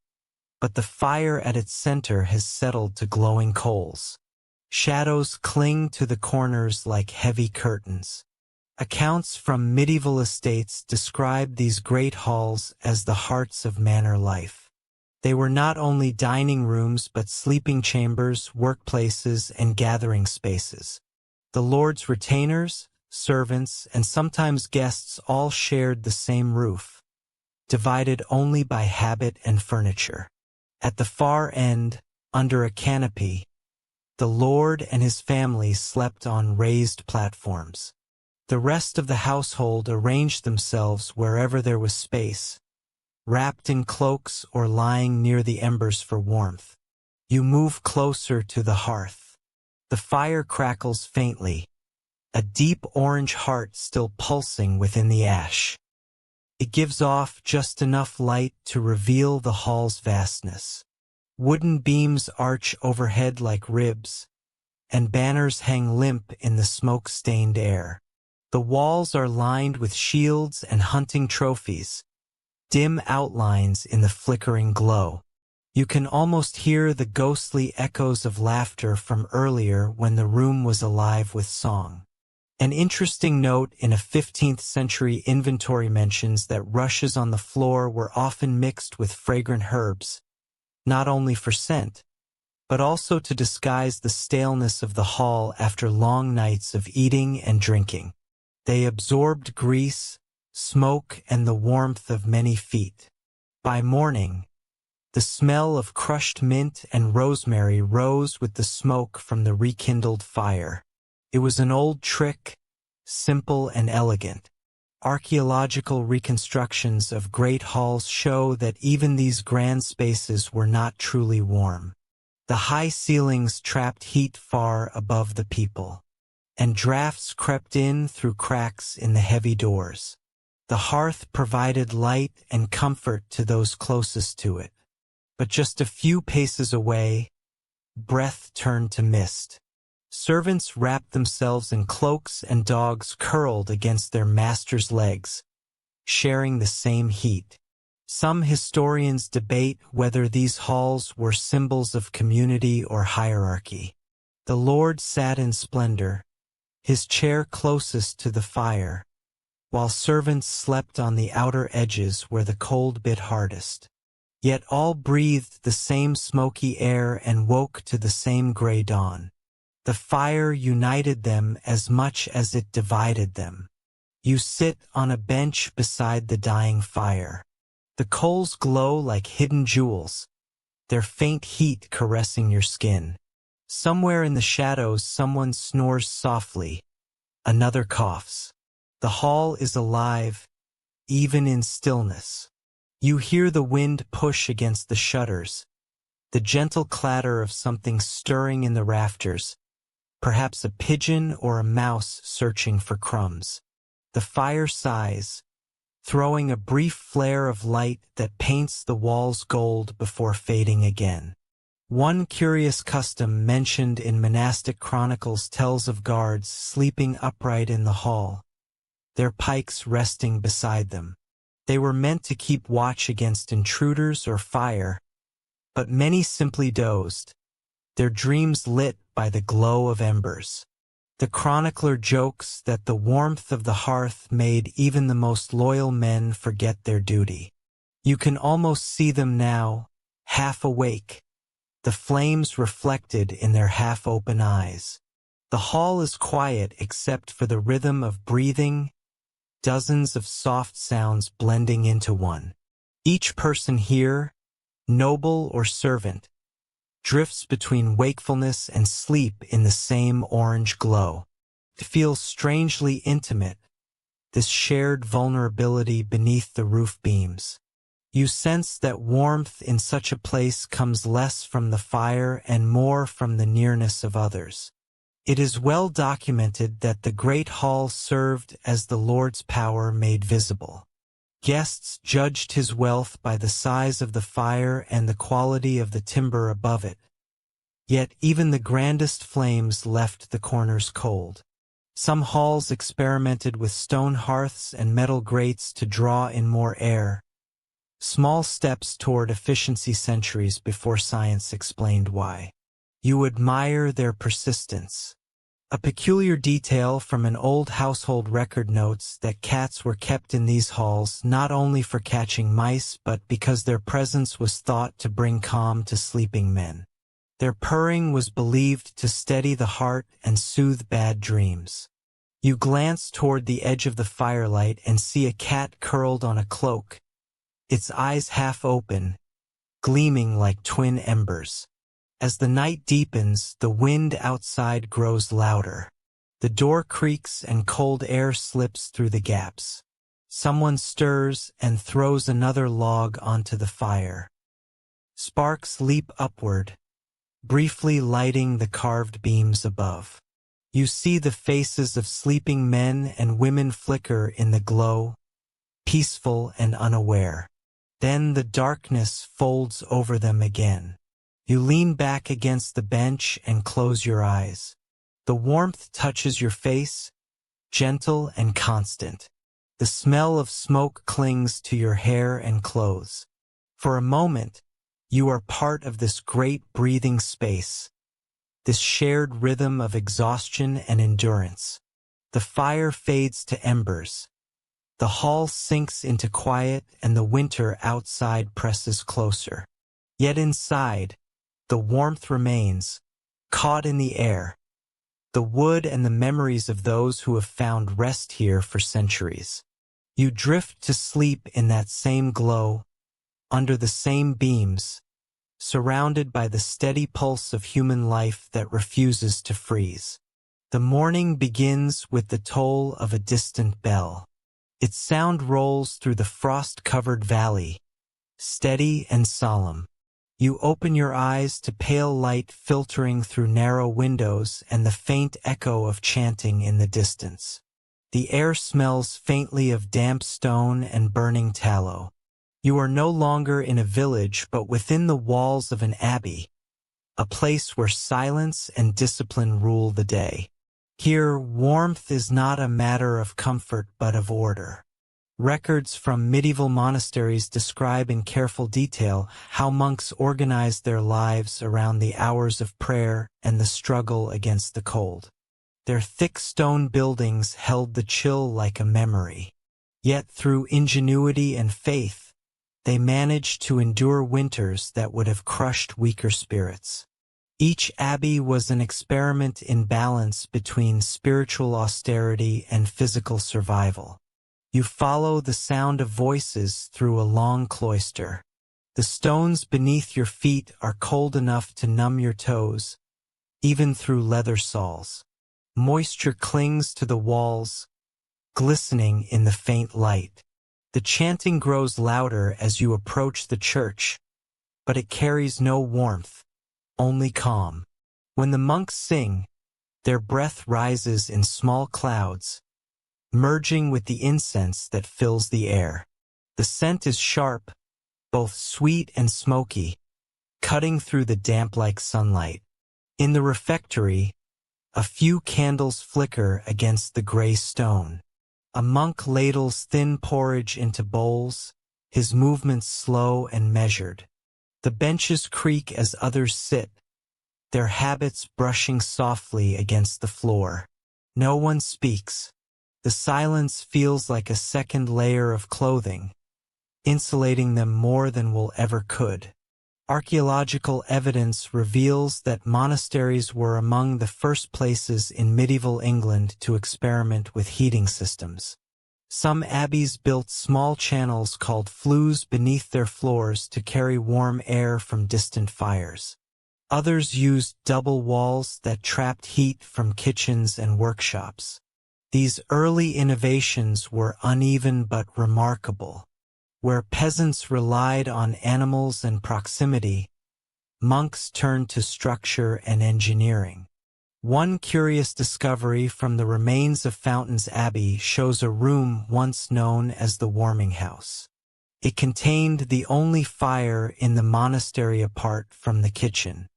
but the fire at its center has settled to glowing coals. Shadows cling to the corners like heavy curtains. Accounts from medieval estates describe these great halls as the hearts of manor life. They were not only dining rooms but sleeping chambers, workplaces, and gathering spaces. The lord's retainers, servants, and sometimes guests all shared the same roof, divided only by habit and furniture. At the far end, under a canopy, the lord and his family slept on raised platforms. The rest of the household arranged themselves wherever there was space, wrapped in cloaks or lying near the embers for warmth. You move closer to the hearth. The fire crackles faintly, a deep orange heart still pulsing within the ash. It gives off just enough light to reveal the hall's vastness. Wooden beams arch overhead like ribs, and banners hang limp in the smoke-stained air. The walls are lined with shields and hunting trophies, dim outlines in the flickering glow. You can almost hear the ghostly echoes of laughter from earlier when the room was alive with song. An interesting note in a 15th century inventory mentions that rushes on the floor were often mixed with fragrant herbs, not only for scent, but also to disguise the staleness of the hall after long nights of eating and drinking. They absorbed grease, smoke, and the warmth of many feet. By morning, the smell of crushed mint and rosemary rose with the smoke from the rekindled fire. It was an old trick, simple and elegant. Archaeological reconstructions of great halls show that even these grand spaces were not truly warm. The high ceilings trapped heat far above the people, and drafts crept in through cracks in the heavy doors. The hearth provided light and comfort to those closest to it. But just a few paces away, breath turned to mist. Servants wrapped themselves in cloaks and dogs curled against their masters' legs, sharing the same heat. Some historians debate whether these halls were symbols of community or hierarchy. The Lord sat in splendor, his chair closest to the fire, while servants slept on the outer edges where the cold bit hardest. Yet all breathed the same smoky air and woke to the same gray dawn. The fire united them as much as it divided them. You sit on a bench beside the dying fire. The coals glow like hidden jewels, their faint heat caressing your skin. Somewhere in the shadows someone snores softly, another coughs. The hall is alive, even in stillness. You hear the wind push against the shutters, the gentle clatter of something stirring in the rafters, perhaps a pigeon or a mouse searching for crumbs. The fire sighs, throwing a brief flare of light that paints the walls gold before fading again. One curious custom mentioned in monastic chronicles tells of guards sleeping upright in the hall, their pikes resting beside them. They were meant to keep watch against intruders or fire, but many simply dozed, their dreams lit by the glow of embers. The chronicler jokes that the warmth of the hearth made even the most loyal men forget their duty. You can almost see them now, half awake, the flames reflected in their half-open eyes. The hall is quiet except for the rhythm of breathing, dozens of soft sounds blending into one. Each person here, noble or servant, drifts between wakefulness and sleep in the same orange glow. It feels strangely intimate, this shared vulnerability beneath the roof beams. You sense that warmth in such a place comes less from the fire and more from the nearness of others. It is well documented that the great hall served as the Lord's power made visible. Guests judged his wealth by the size of the fire and the quality of the timber above it. Yet even the grandest flames left the corners cold. Some halls experimented with stone hearths and metal grates to draw in more air. Small steps toward efficiency centuries before science explained why. You admire their persistence. A peculiar detail from an old household record notes that cats were kept in these halls not only for catching mice but because their presence was thought to bring calm to sleeping men. Their purring was believed to steady the heart and soothe bad dreams. You glance toward the edge of the firelight and see a cat curled on a cloak, its eyes half open, gleaming like twin embers. As the night deepens, the wind outside grows louder. The door creaks and cold air slips through the gaps. Someone stirs and throws another log onto the fire. Sparks leap upward, briefly lighting the carved beams above. You see the faces of sleeping men and women flicker in the glow, peaceful and unaware. Then the darkness folds over them again. You lean back against the bench and close your eyes. The warmth touches your face, gentle and constant. The smell of smoke clings to your hair and clothes. For a moment, you are part of this great breathing space, this shared rhythm of exhaustion and endurance. The fire fades to embers. The hall sinks into quiet and the winter outside presses closer. Yet inside, the warmth remains, caught in the air, the wood and the memories of those who have found rest here for centuries. You drift to sleep in that same glow, under the same beams, surrounded by the steady pulse of human life that refuses to freeze. The morning begins with the toll of a distant bell. Its sound rolls through the frost-covered valley, steady and solemn. You open your eyes to pale light filtering through narrow windows and the faint echo of chanting in the distance. The air smells faintly of damp stone and burning tallow. You are no longer in a village but within the walls of an abbey, a place where silence and discipline rule the day. Here, warmth is not a matter of comfort but of order. Records from medieval monasteries describe in careful detail how monks organized their lives around the hours of prayer and the struggle against the cold. Their thick stone buildings held the chill like a memory. Yet through ingenuity and faith, they managed to endure winters that would have crushed weaker spirits. Each abbey was an experiment in balance between spiritual austerity and physical survival. You follow the sound of voices through a long cloister. The stones beneath your feet are cold enough to numb your toes, even through leather soles. Moisture clings to the walls, glistening in the faint light. The chanting grows louder as you approach the church, but it carries no warmth, only calm. When the monks sing, their breath rises in small clouds, merging with the incense that fills the air. The scent is sharp, both sweet and smoky, cutting through the damp-like sunlight. In the refectory, a few candles flicker against the gray stone. A monk ladles thin porridge into bowls, his movements slow and measured. The benches creak as others sit, their habits brushing softly against the floor. No one speaks. The silence feels like a second layer of clothing, insulating them more than will ever could. Archaeological evidence reveals that monasteries were among the first places in medieval England to experiment with heating systems. Some abbeys built small channels called flues beneath their floors to carry warm air from distant fires. Others used double walls that trapped heat from kitchens and workshops. These early innovations were uneven but remarkable. Where peasants relied on animals and proximity, monks turned to structure and engineering. One curious discovery from the remains of Fountains Abbey shows a room once known as the warming house. It contained the only fire in the monastery apart from the kitchen.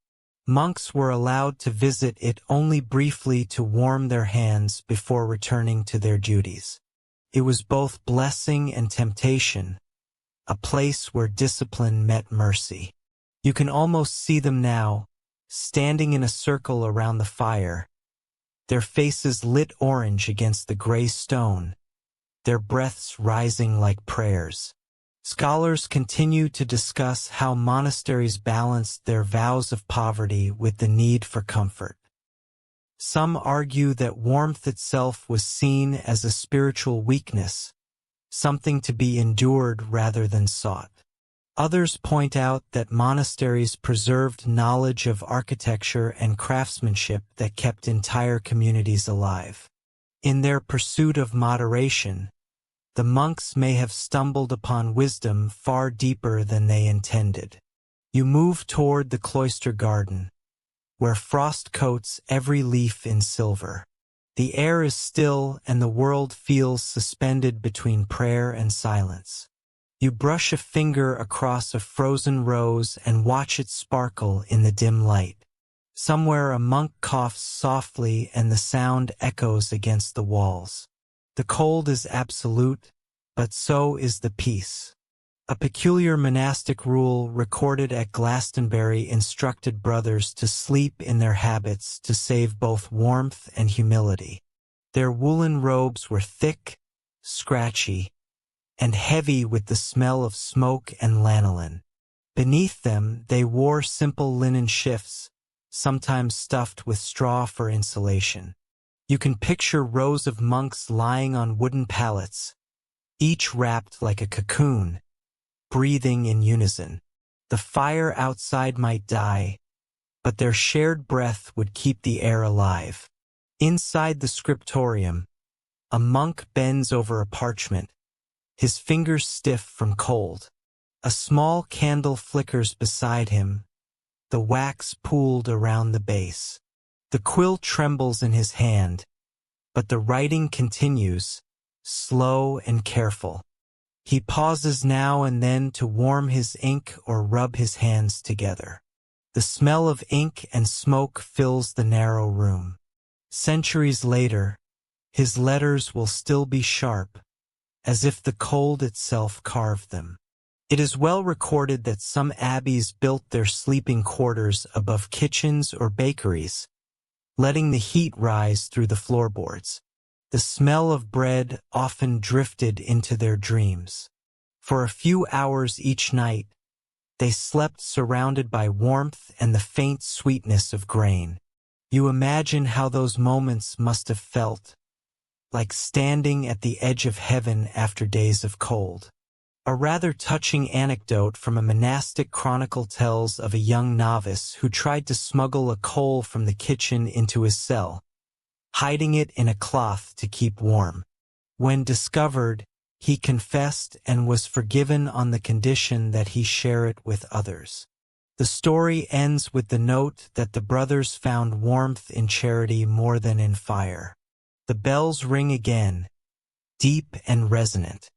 Monks were allowed to visit it only briefly to warm their hands before returning to their duties. It was both blessing and temptation, a place where discipline met mercy. You can almost see them now, standing in a circle around the fire, their faces lit orange against the gray stone, their breaths rising like prayers. Scholars continue to discuss how monasteries balanced their vows of poverty with the need for comfort. Some argue that warmth itself was seen as a spiritual weakness, something to be endured rather than sought. Others point out that monasteries preserved knowledge of architecture and craftsmanship that kept entire communities alive. In their pursuit of moderation, the monks may have stumbled upon wisdom far deeper than they intended. You move toward the cloister garden, where frost coats every leaf in silver. The air is still and the world feels suspended between prayer and silence. You brush a finger across a frozen rose and watch it sparkle in the dim light. Somewhere a monk coughs softly and the sound echoes against the walls. The cold is absolute, but so is the peace. A peculiar monastic rule recorded at Glastonbury instructed brothers to sleep in their habits to save both warmth and humility. Their woolen robes were thick, scratchy, and heavy with the smell of smoke and lanolin. Beneath them, they wore simple linen shifts, sometimes stuffed with straw for insulation. You can picture rows of monks lying on wooden pallets, each wrapped like a cocoon, breathing in unison. The fire outside might die, but their shared breath would keep the air alive. Inside the scriptorium, a monk bends over a parchment, his fingers stiff from cold. A small candle flickers beside him, the wax pooled around the base. The quill trembles in his hand, but the writing continues, slow and careful. He pauses now and then to warm his ink or rub his hands together. The smell of ink and smoke fills the narrow room. Centuries later, his letters will still be sharp, as if the cold itself carved them. It is well recorded that some abbeys built their sleeping quarters above kitchens or bakeries, letting the heat rise through the floorboards. The smell of bread often drifted into their dreams. For a few hours each night, they slept surrounded by warmth and the faint sweetness of grain. You imagine how those moments must have felt, like standing at the edge of heaven after days of cold. A rather touching anecdote from a monastic chronicle tells of a young novice who tried to smuggle a coal from the kitchen into his cell, hiding it in a cloth to keep warm. When discovered, he confessed and was forgiven on the condition that he share it with others. The story ends with the note that the brothers found warmth in charity more than in fire. The bells ring again, deep and resonant.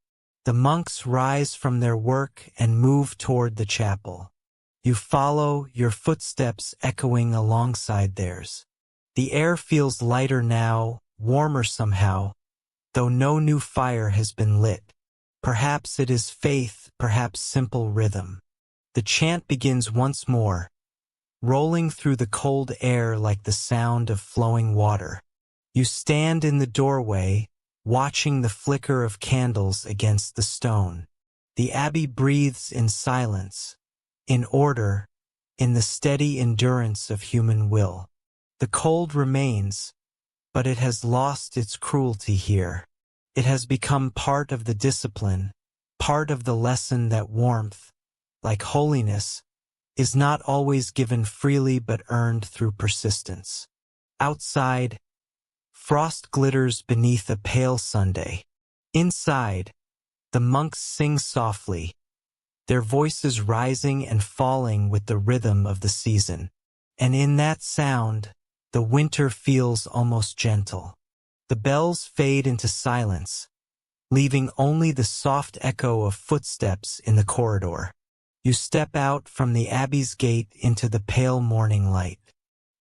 The monks rise from their work and move toward the chapel. You follow, your footsteps echoing alongside theirs. The air feels lighter now, warmer somehow, though no new fire has been lit. Perhaps it is faith, perhaps simple rhythm. The chant begins once more, rolling through the cold air like the sound of flowing water. You stand in the doorway, watching the flicker of candles against the stone. The abbey breathes in silence, in order, in the steady endurance of human will. The cold remains, but it has lost its cruelty here. It has become part of the discipline, part of the lesson that warmth, like holiness, is not always given freely but earned through persistence. Outside, frost glitters beneath a pale Sunday. Inside, the monks sing softly, their voices rising and falling with the rhythm of the season. And in that sound, the winter feels almost gentle. The bells fade into silence, leaving only the soft echo of footsteps in the corridor. You step out from the abbey's gate into the pale morning light.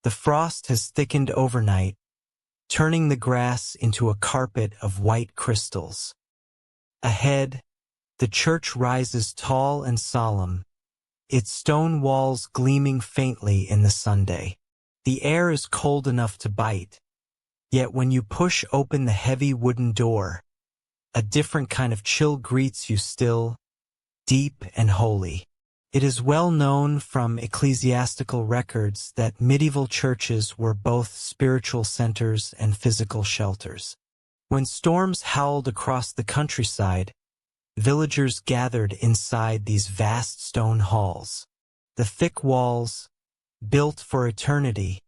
The frost has thickened overnight, turning the grass into a carpet of white crystals. Ahead, the church rises tall and solemn, its stone walls gleaming faintly in the sunday. The air is cold enough to bite, yet when you push open the heavy wooden door, a different kind of chill greets you, still, deep and holy. It is well known from ecclesiastical records that medieval churches were both spiritual centers and physical shelters. When storms howled across the countryside, villagers gathered inside these vast stone halls. The thick walls, built for eternity,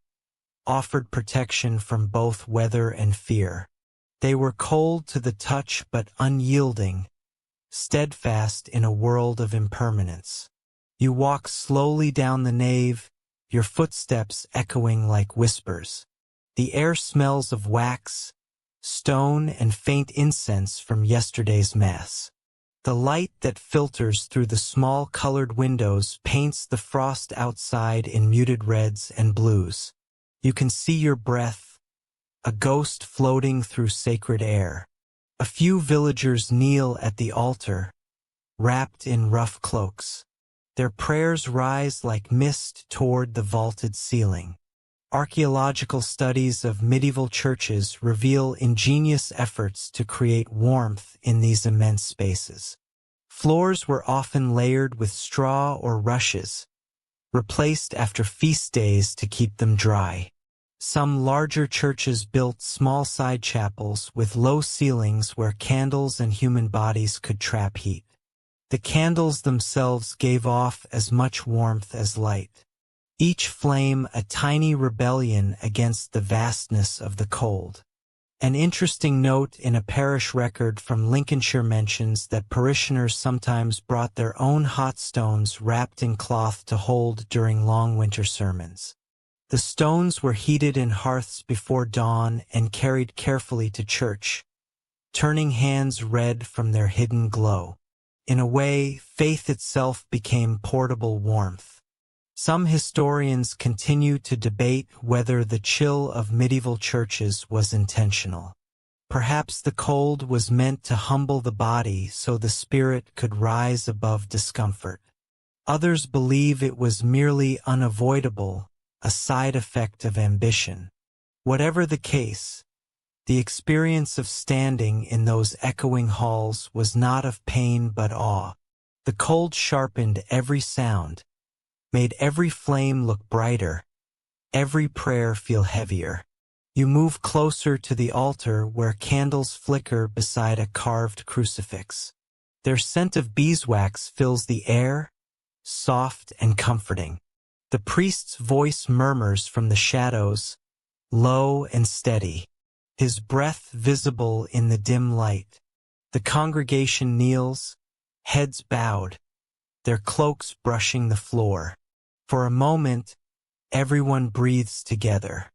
offered protection from both weather and fear. They were cold to the touch but unyielding, steadfast in a world of impermanence. You walk slowly down the nave, your footsteps echoing like whispers. The air smells of wax, stone, and faint incense from yesterday's mass. The light that filters through the small colored windows paints the frost outside in muted reds and blues. You can see your breath, a ghost floating through sacred air. A few villagers kneel at the altar, wrapped in rough cloaks. Their prayers rise like mist toward the vaulted ceiling. Archaeological studies of medieval churches reveal ingenious efforts to create warmth in these immense spaces. Floors were often layered with straw or rushes, replaced after feast days to keep them dry. Some larger churches built small side chapels with low ceilings where candles and human bodies could trap heat. The candles themselves gave off as much warmth as light, each flame a tiny rebellion against the vastness of the cold. An interesting note in a parish record from Lincolnshire mentions that parishioners sometimes brought their own hot stones wrapped in cloth to hold during long winter sermons. The stones were heated in hearths before dawn and carried carefully to church, turning hands red from their hidden glow. In a way, faith itself became portable warmth. Some historians continue to debate whether the chill of medieval churches was intentional. Perhaps the cold was meant to humble the body so the spirit could rise above discomfort. Others believe it was merely unavoidable, a side effect of ambition. Whatever the case, the experience of standing in those echoing halls was not of pain but awe. The cold sharpened every sound, made every flame look brighter, every prayer feel heavier. You move closer to the altar where candles flicker beside a carved crucifix. Their scent of beeswax fills the air, soft and comforting. The priest's voice murmurs from the shadows, low and steady, his breath visible in the dim light. The congregation kneels, heads bowed, their cloaks brushing the floor. For a moment, everyone breathes together.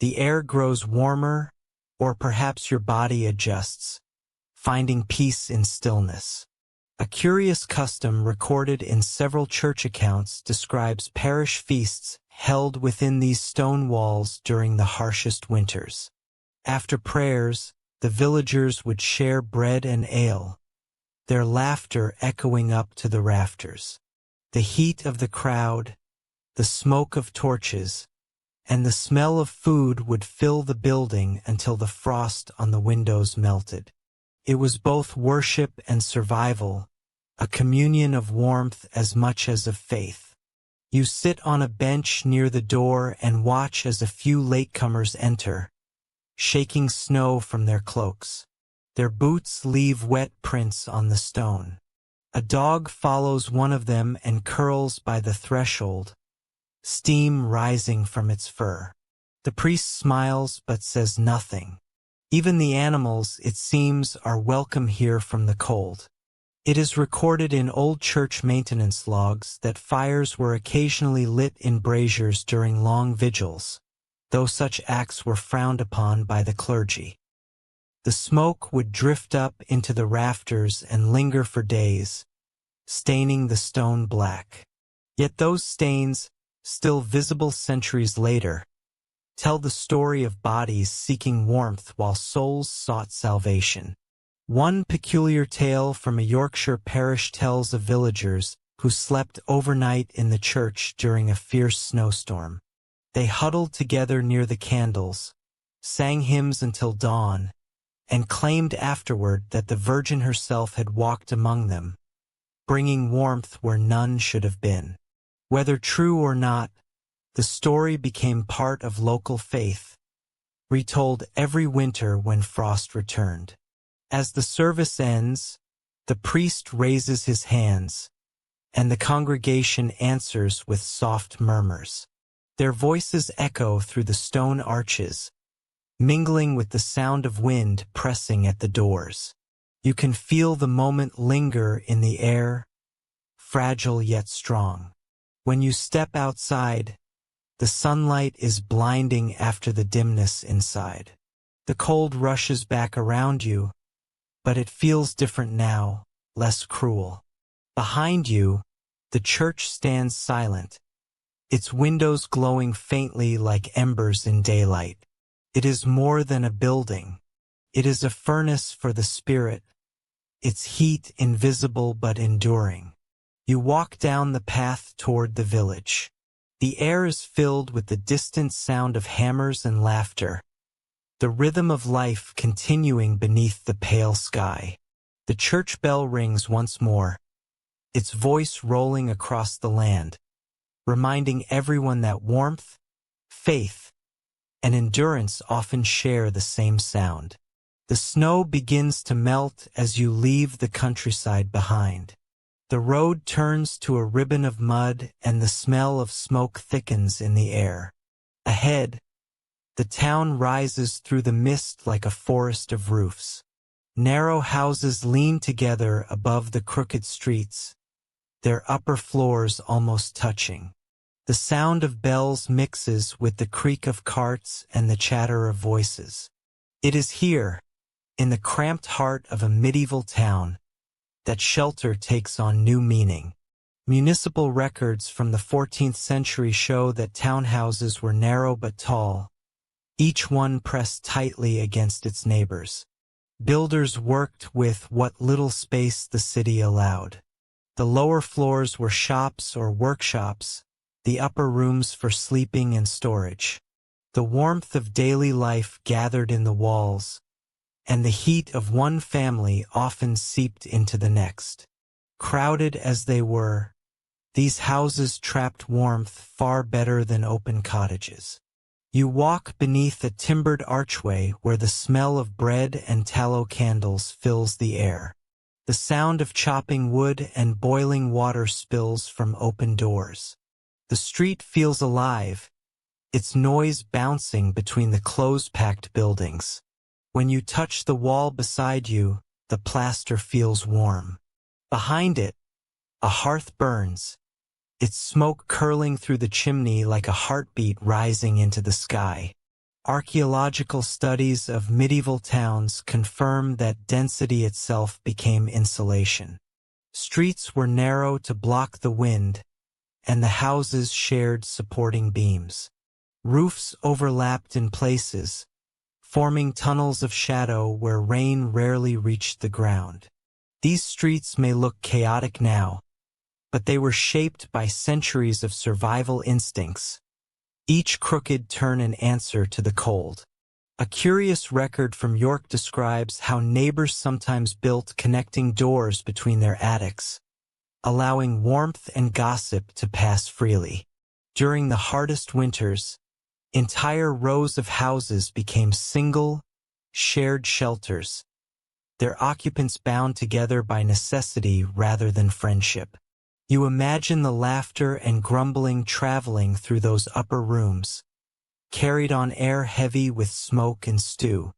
The air grows warmer, or perhaps your body adjusts, finding peace in stillness. A curious custom recorded in several church accounts describes parish feasts held within these stone walls during the harshest winters. After prayers, the villagers would share bread and ale, their laughter echoing up to the rafters. The heat of the crowd, the smoke of torches, and the smell of food would fill the building until the frost on the windows melted. It was both worship and survival, a communion of warmth as much as of faith. You sit on a bench near the door and watch as a few latecomers enter, shaking snow from their cloaks. Their boots leave wet prints on the stone. A dog follows one of them and curls by the threshold, steam rising from its fur. The priest smiles but says nothing. Even the animals, it seems, are welcome here from the cold. It is recorded in old church maintenance logs that fires were occasionally lit in braziers during long vigils, though such acts were frowned upon by the clergy. The smoke would drift up into the rafters and linger for days, staining the stone black. Yet those stains, still visible centuries later, tell the story of bodies seeking warmth while souls sought salvation. One peculiar tale from a Yorkshire parish tells of villagers who slept overnight in the church during a fierce snowstorm. They huddled together near the candles, sang hymns until dawn, and claimed afterward that the Virgin herself had walked among them, bringing warmth where none should have been. Whether true or not, the story became part of local faith, retold every winter when frost returned. As the service ends, the priest raises his hands, and the congregation answers with soft murmurs. Their voices echo through the stone arches, mingling with the sound of wind pressing at the doors. You can feel the moment linger in the air, fragile yet strong. When you step outside, the sunlight is blinding after the dimness inside. The cold rushes back around you, but it feels different now, less cruel. Behind you, the church stands silent, its windows glowing faintly like embers in daylight. It is more than a building. It is a furnace for the spirit, its heat invisible but enduring. You walk down the path toward the village. The air is filled with the distant sound of hammers and laughter, the rhythm of life continuing beneath the pale sky. The church bell rings once more, its voice rolling across the land, reminding everyone that warmth, faith, and endurance often share the same sound. The snow begins to melt as you leave the countryside behind. The road turns to a ribbon of mud and the smell of smoke thickens in the air. Ahead, the town rises through the mist like a forest of roofs. Narrow houses lean together above the crooked streets, their upper floors almost touching. The sound of bells mixes with the creak of carts and the chatter of voices. It is here, in the cramped heart of a medieval town, that shelter takes on new meaning. Municipal records from the 14th century show that townhouses were narrow but tall, each one pressed tightly against its neighbors. Builders worked with what little space the city allowed. The lower floors were shops or workshops, the upper rooms for sleeping and storage. The warmth of daily life gathered in the walls, and the heat of one family often seeped into the next. Crowded as they were, these houses trapped warmth far better than open cottages. You walk beneath a timbered archway where the smell of bread and tallow candles fills the air. The sound of chopping wood and boiling water spills from open doors. The street feels alive, its noise bouncing between the close-packed buildings. When you touch the wall beside you, the plaster feels warm. Behind it, a hearth burns, its smoke curling through the chimney like a heartbeat rising into the sky. Archaeological studies of medieval towns confirm that density itself became insulation. Streets were narrow to block the wind, and the houses shared supporting beams. Roofs overlapped in places, forming tunnels of shadow where rain rarely reached the ground. These streets may look chaotic now, but they were shaped by centuries of survival instincts, each crooked turn an answer to the cold. A curious record from York describes how neighbors sometimes built connecting doors between their attics, allowing warmth and gossip to pass freely. During the hardest winters, entire rows of houses became single, shared shelters, their occupants bound together by necessity rather than friendship. You imagine the laughter and grumbling traveling through those upper rooms, carried on air heavy with smoke and stew.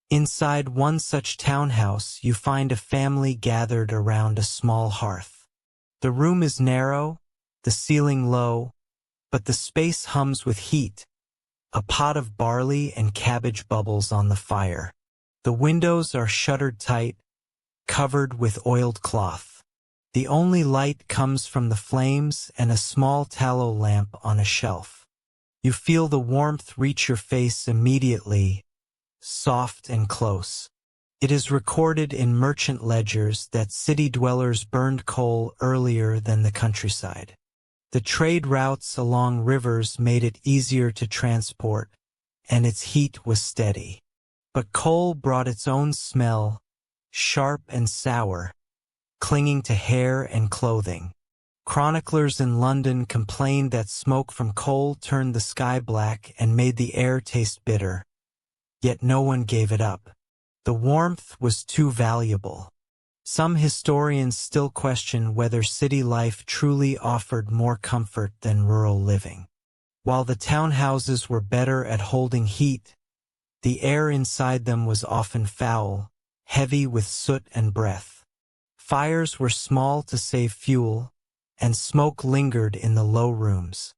Inside one such townhouse, you find a family gathered around a small hearth. The room is narrow, the ceiling low, but the space hums with heat. A pot of barley and cabbage bubbles on the fire. The windows are shuttered tight, covered with oiled cloth. The only light comes from the flames and a small tallow lamp on a shelf. You feel the warmth reach your face immediately, soft and close. It is recorded in merchant ledgers that city dwellers burned coal earlier than the countryside. The trade routes along rivers made it easier to transport, and its heat was steady. But coal brought its own smell, sharp and sour, clinging to hair and clothing. Chroniclers in London complained that smoke from coal turned the sky black and made the air taste bitter. Yet no one gave it up. The warmth was too valuable. Some historians still question whether city life truly offered more comfort than rural living. While the townhouses were better at holding heat, the air inside them was often foul, heavy with soot and breath. Fires were small to save fuel, and smoke lingered in the low rooms.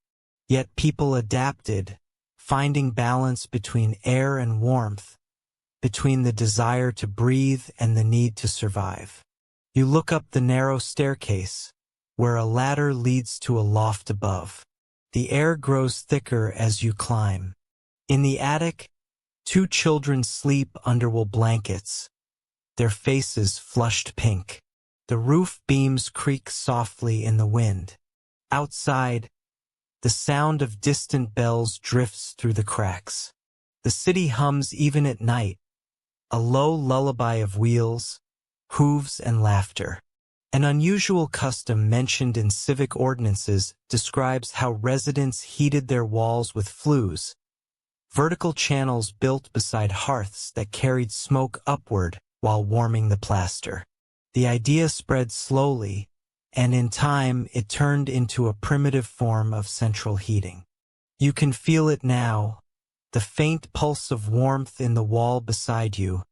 Yet people adapted, finding balance between air and warmth, between the desire to breathe and the need to survive. You look up the narrow staircase, where a ladder leads to a loft above. The air grows thicker as you climb. In the attic, two children sleep under wool blankets, their faces flushed pink. The roof beams creak softly in the wind. Outside, The sound of distant bells drifts through the cracks. The city hums even at night, a low lullaby of wheels, hooves, and laughter. An unusual custom mentioned in civic ordinances describes how residents heated their walls with flues, vertical channels built beside hearths that carried smoke upward while warming the plaster. The idea spread slowly, and in time it turned into a primitive form of central heating. You can feel it now, the faint pulse of warmth in the wall beside you,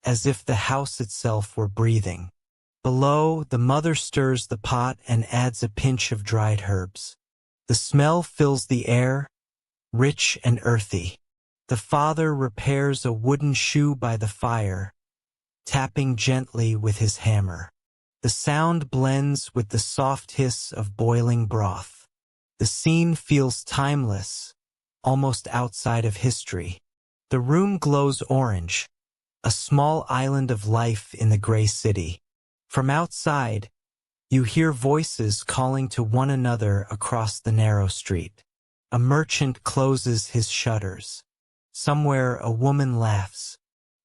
as if the house itself were breathing. Below, the mother stirs the pot and adds a pinch of dried herbs. The smell fills the air, rich and earthy. The father repairs a wooden shoe by the fire, tapping gently with his hammer. The sound blends with the soft hiss of boiling broth. The scene feels timeless, almost outside of history. The room glows orange, a small island of life in the gray city. From outside, you hear voices calling to one another across the narrow street. A merchant closes his shutters. Somewhere a woman laughs.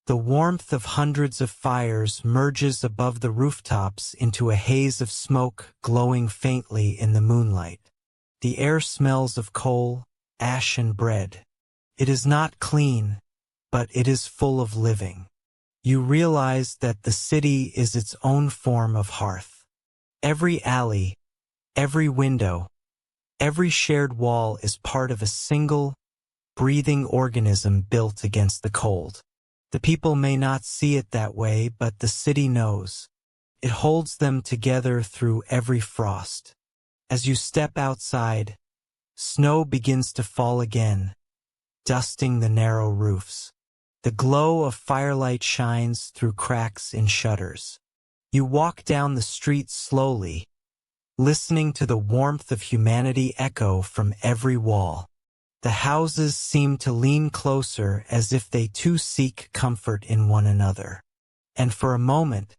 The warmth of hundreds of fires merges above the rooftops into a haze of smoke glowing faintly in the moonlight. The air smells of coal, ash, and bread. It is not clean, but it is full of living. You realize that the city is its own form of hearth. Every alley, every window, every shared wall is part of a single, breathing organism built against the cold. The people may not see it that way, but the city knows. It holds them together through every frost. As you step outside, snow begins to fall again, dusting the narrow roofs. The glow of firelight shines through cracks in shutters. You walk down the street slowly, listening to the warmth of humanity echo from every wall. The houses seem to lean closer as if they too seek comfort in one another. And for a moment,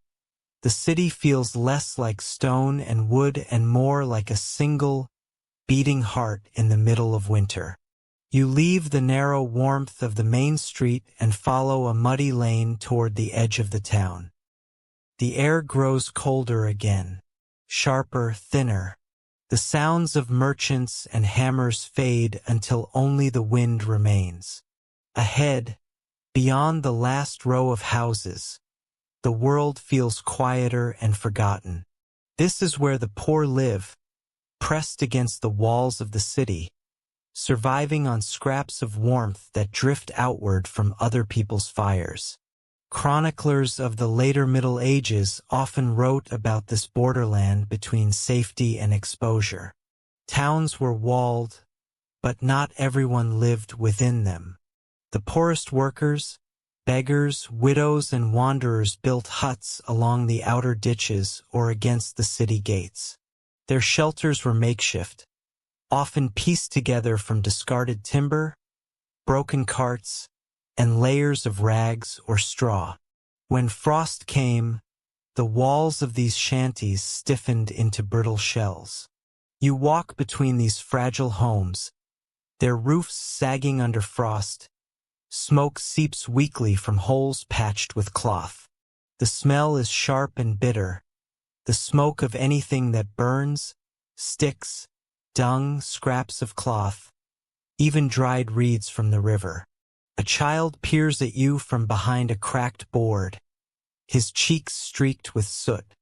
the city feels less like stone and wood and more like a single, beating heart in the middle of winter. You leave the narrow warmth of the main street and follow a muddy lane toward the edge of the town. The air grows colder again, sharper, thinner. The sounds of merchants and hammers fade until only the wind remains. Ahead, beyond the last row of houses, the world feels quieter and forgotten. This is where the poor live, pressed against the walls of the city, surviving on scraps of warmth that drift outward from other people's fires. Chroniclers of the later Middle Ages often wrote about this borderland between safety and exposure. Towns were walled, but not everyone lived within them. The poorest workers, beggars, widows, and wanderers built huts along the outer ditches or against the city gates. Their shelters were makeshift, often pieced together from discarded timber, broken carts, and layers of rags or straw. When frost came, the walls of these shanties stiffened into brittle shells. You walk between these fragile homes, their roofs sagging under frost. Smoke seeps weakly from holes patched with cloth. The smell is sharp and bitter, the smoke of anything that burns, sticks, dung, scraps of cloth, even dried reeds from the river. A child peers at you from behind a cracked board, his cheeks streaked with soot.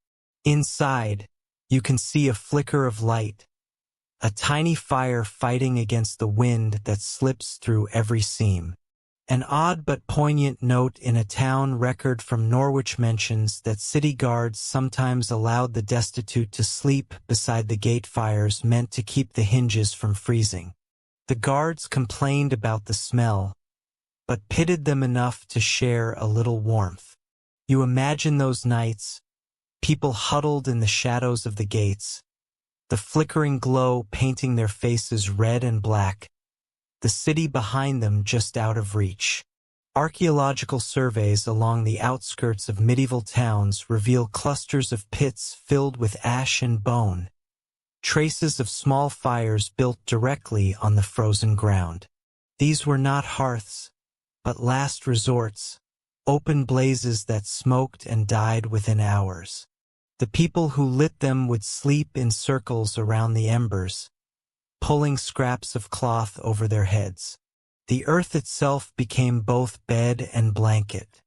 Inside, you can see a flicker of light, a tiny fire fighting against the wind that slips through every seam. An odd but poignant note in a town record from Norwich mentions that city guards sometimes allowed the destitute to sleep beside the gate fires meant to keep the hinges from freezing. The guards complained about the smell, but pitied them enough to share a little warmth. You imagine those nights, people huddled in the shadows of the gates, the flickering glow painting their faces red and black, the city behind them just out of reach. Archaeological surveys along the outskirts of medieval towns reveal clusters of pits filled with ash and bone, traces of small fires built directly on the frozen ground. These were not hearths, but last resorts, open blazes that smoked and died within hours. The people who lit them would sleep in circles around the embers, pulling scraps of cloth over their heads. The earth itself became both bed and blanket.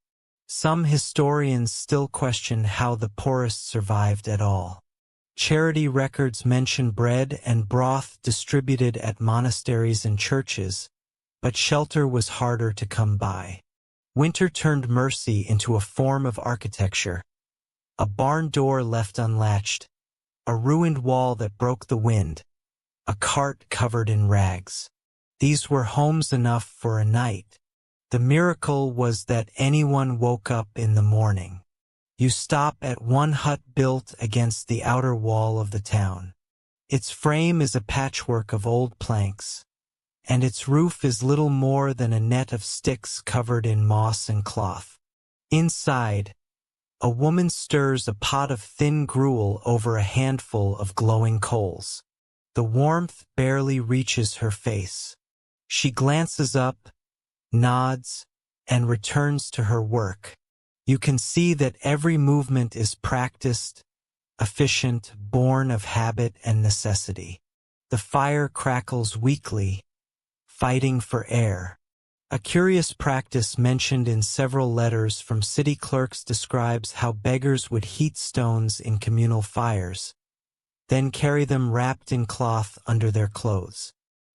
Some historians still question how the poorest survived at all. Charity records mention bread and broth distributed at monasteries and churches, but shelter was harder to come by. Winter turned mercy into a form of architecture. A barn door left unlatched, a ruined wall that broke the wind, a cart covered in rags. These were homes enough for a night. The miracle was that anyone woke up in the morning. You stop at one hut built against the outer wall of the town. Its frame is a patchwork of old planks, and its roof is little more than a net of sticks covered in moss and cloth. Inside, a woman stirs a pot of thin gruel over a handful of glowing coals. The warmth barely reaches her face. She glances up, nods, and returns to her work. You can see that every movement is practiced, efficient, born of habit and necessity. The fire crackles weakly, fighting for air. A curious practice mentioned in several letters from city clerks describes how beggars would heat stones in communal fires, then carry them wrapped in cloth under their clothes.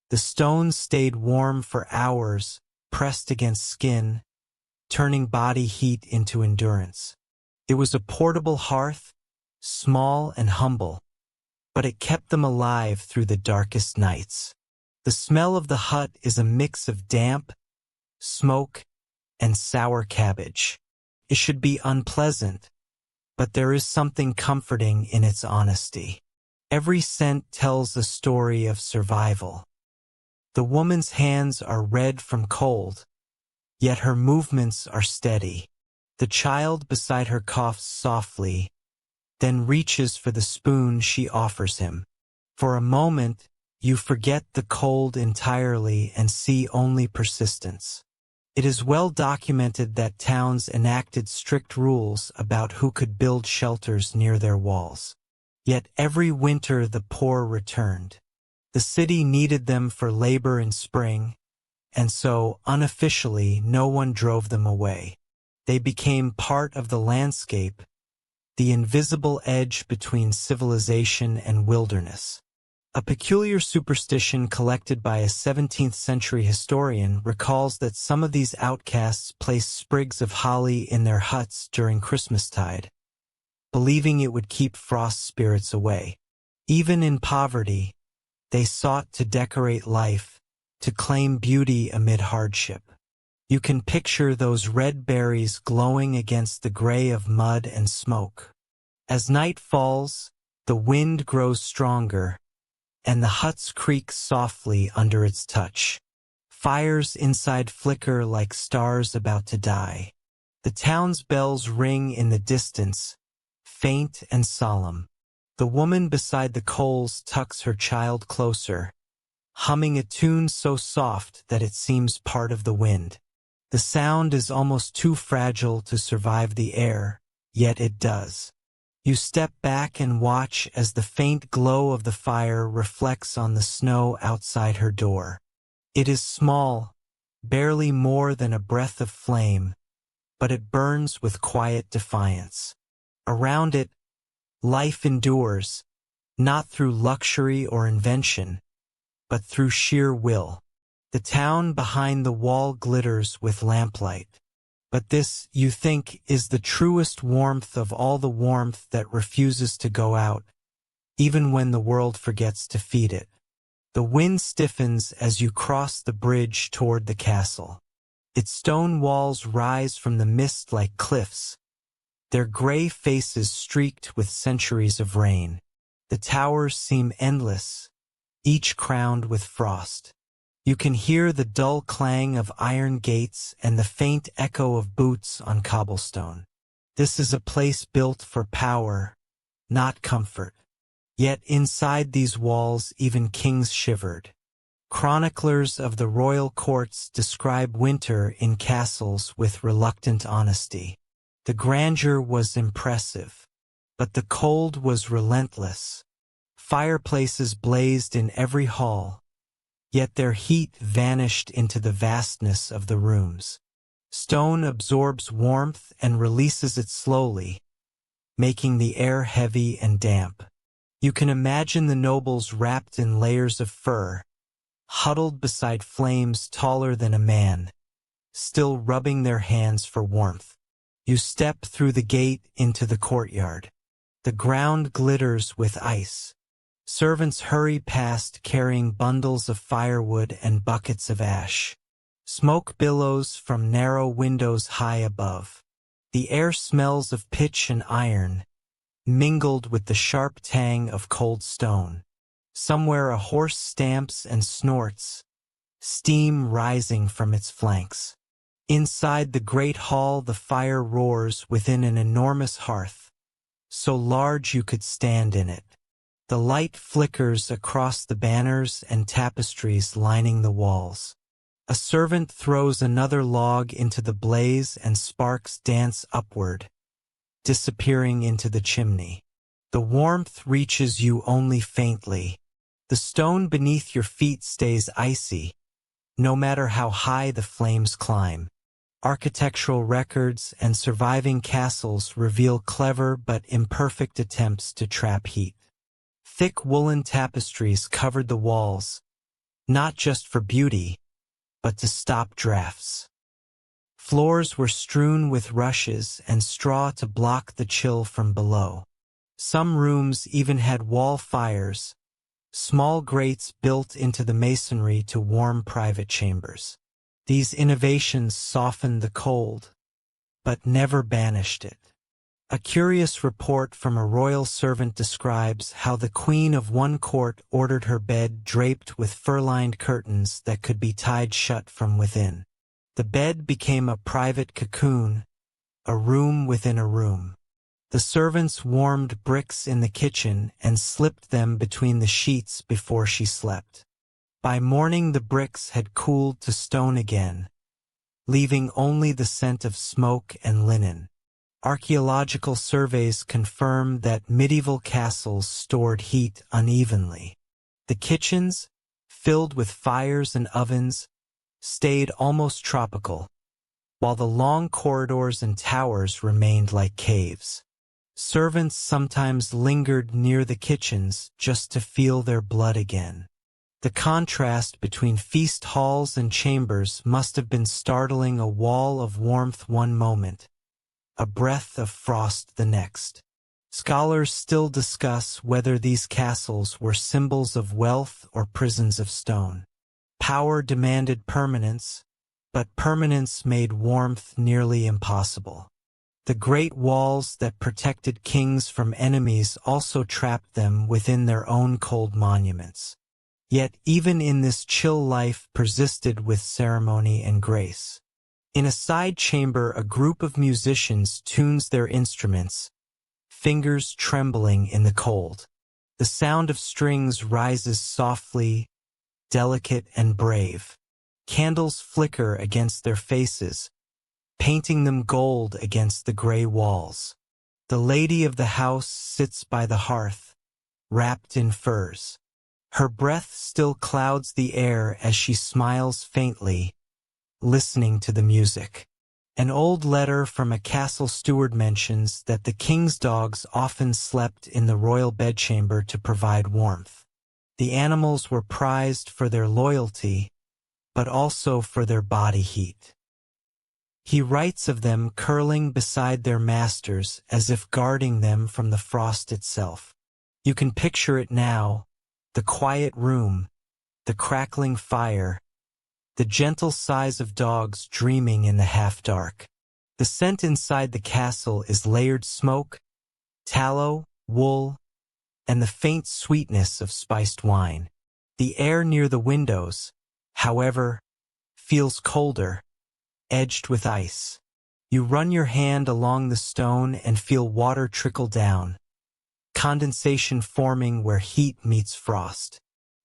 The stones stayed warm for hours, pressed against skin, turning body heat into endurance. It was a portable hearth, small and humble, but it kept them alive through the darkest nights. The smell of the hut is a mix of damp, smoke, and sour cabbage. It should be unpleasant, but there is something comforting in its honesty. Every scent tells a story of survival. The woman's hands are red from cold, yet her movements are steady. The child beside her coughs softly, then reaches for the spoon she offers him. For a moment, you forget the cold entirely and see only persistence. It is well documented that towns enacted strict rules about who could build shelters near their walls. Yet every winter the poor returned. The city needed them for labor in spring, and so, unofficially, no one drove them away. They became part of the landscape, the invisible edge between civilization and wilderness. A peculiar superstition collected by a 17th-century historian recalls that some of these outcasts placed sprigs of holly in their huts during Christmastide, believing it would keep frost spirits away. Even in poverty, they sought to decorate life, to claim beauty amid hardship. You can picture those red berries glowing against the gray of mud and smoke. As night falls, the wind grows stronger, and the huts creak softly under its touch. Fires inside flicker like stars about to die. The town's bells ring in the distance, faint and solemn. The woman beside the coals tucks her child closer, humming a tune so soft that it seems part of the wind. The sound is almost too fragile to survive the air, yet it does. You step back and watch as the faint glow of the fire reflects on the snow outside her door. It is small, barely more than a breath of flame, but it burns with quiet defiance. Around it, life endures, not through luxury or invention, but through sheer will. The town behind the wall glitters with lamplight. But this, you think, is the truest warmth of all the warmth that refuses to go out, even when the world forgets to feed it. The wind stiffens as you cross the bridge toward the castle. Its stone walls rise from the mist like cliffs, their gray faces streaked with centuries of rain. The towers seem endless, each crowned with frost. You can hear the dull clang of iron gates and the faint echo of boots on cobblestone. This is a place built for power, not comfort. Yet inside these walls even kings shivered. Chroniclers of the royal courts describe winter in castles with reluctant honesty. The grandeur was impressive, but the cold was relentless. Fireplaces blazed in every hall, yet their heat vanished into the vastness of the rooms. Stone absorbs warmth and releases it slowly, making the air heavy and damp. You can imagine the nobles wrapped in layers of fur, huddled beside flames taller than a man, still rubbing their hands for warmth. You step through the gate into the courtyard. The ground glitters with ice. Servants hurry past carrying bundles of firewood and buckets of ash. Smoke billows from narrow windows high above. The air smells of pitch and iron, mingled with the sharp tang of cold stone. Somewhere a horse stamps and snorts, steam rising from its flanks. Inside the great hall the fire roars within an enormous hearth, so large you could stand in it. The light flickers across the banners and tapestries lining the walls. A servant throws another log into the blaze and sparks dance upward, disappearing into the chimney. The warmth reaches you only faintly. The stone beneath your feet stays icy, no matter how high the flames climb. Architectural records and surviving castles reveal clever but imperfect attempts to trap heat. Thick woolen tapestries covered the walls, not just for beauty, but to stop drafts. Floors were strewn with rushes and straw to block the chill from below. Some rooms even had wall fires, small grates built into the masonry to warm private chambers. These innovations softened the cold, but never banished it. A curious report from a royal servant describes how the queen of one court ordered her bed draped with fur-lined curtains that could be tied shut from within. The bed became a private cocoon, a room within a room. The servants warmed bricks in the kitchen and slipped them between the sheets before she slept. By morning the bricks had cooled to stone again, leaving only the scent of smoke and linen. Archaeological surveys confirm that medieval castles stored heat unevenly. The kitchens, filled with fires and ovens, stayed almost tropical, while the long corridors and towers remained like caves. Servants sometimes lingered near the kitchens just to feel their blood again. The contrast between feast halls and chambers must have been startling, a wall of warmth one moment, a breath of frost the next. Scholars still discuss whether these castles were symbols of wealth or prisons of stone. Power demanded permanence, but permanence made warmth nearly impossible. The great walls that protected kings from enemies also trapped them within their own cold monuments. Yet even in this chill life persisted with ceremony and grace. In a side chamber a group of musicians tunes their instruments, fingers trembling in the cold. The sound of strings rises softly, delicate and brave. Candles flicker against their faces, painting them gold against the gray walls. The lady of the house sits by the hearth, wrapped in furs. Her breath still clouds the air as she smiles faintly, listening to the music. An old letter from a castle steward mentions that the king's dogs often slept in the royal bedchamber to provide warmth. The animals were prized for their loyalty, but also for their body heat. He writes of them curling beside their masters as if guarding them from the frost itself. You can picture it now, the quiet room, the crackling fire, the gentle sighs of dogs dreaming in the half-dark. The scent inside the castle is layered smoke, tallow, wool, and the faint sweetness of spiced wine. The air near the windows, however, feels colder, edged with ice. You run your hand along the stone and feel water trickle down, condensation forming where heat meets frost.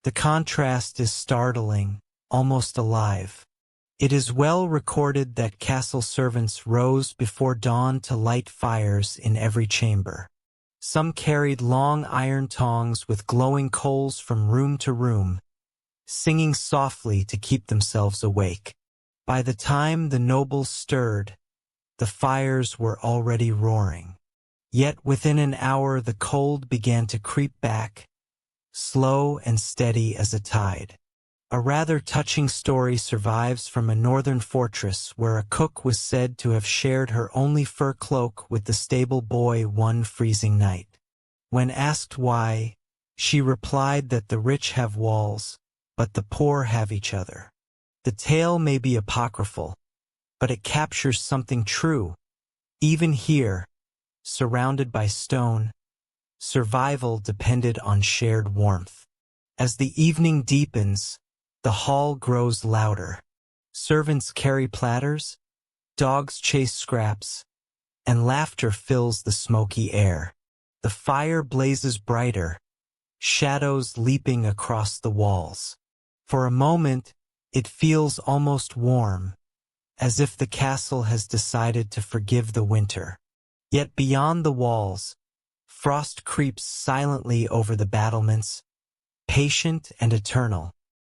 The contrast is startling, almost alive. It is well recorded that castle servants rose before dawn to light fires in every chamber. Some carried long iron tongs with glowing coals from room to room, singing softly to keep themselves awake. By the time the nobles stirred, the fires were already roaring. Yet within an hour the cold began to creep back, slow and steady as a tide. A rather touching story survives from a northern fortress where a cook was said to have shared her only fur cloak with the stable boy one freezing night. When asked why, she replied that the rich have walls, but the poor have each other. The tale may be apocryphal, but it captures something true. Even here, surrounded by stone, survival depended on shared warmth. As the evening deepens, the hall grows louder. Servants carry platters, dogs chase scraps, and laughter fills the smoky air. The fire blazes brighter, shadows leaping across the walls. For a moment, it feels almost warm, as if the castle has decided to forgive the winter. Yet beyond the walls, frost creeps silently over the battlements, patient and eternal.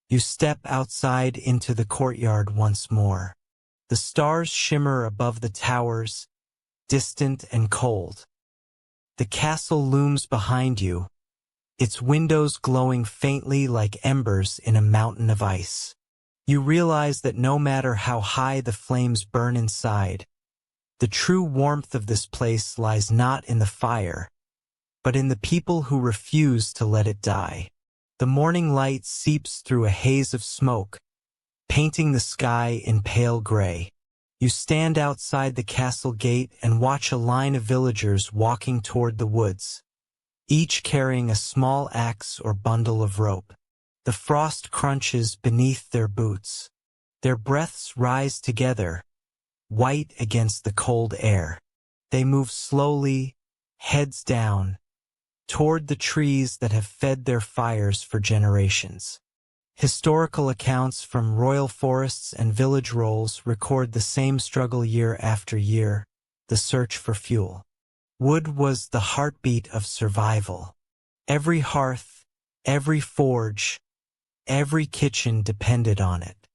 You step outside into the courtyard once more. The stars shimmer above the towers, distant and cold. The castle looms behind you, its windows glowing faintly like embers in a mountain of ice. You realize that no matter how high the flames burn inside, the true warmth of this place lies not in the fire, but in the people who refuse to let it die. The morning light seeps through a haze of smoke, painting the sky in pale gray. You stand outside the castle gate and watch a line of villagers walking toward the woods, each carrying a small axe or bundle of rope. The frost crunches beneath their boots. Their breaths rise together, white against the cold air. They move slowly, heads down, toward the trees that have fed their fires for generations. Historical accounts from royal forests and village rolls record the same struggle year after year, the search for fuel. Wood was the heartbeat of survival. Every hearth, every forge, every kitchen depended on it.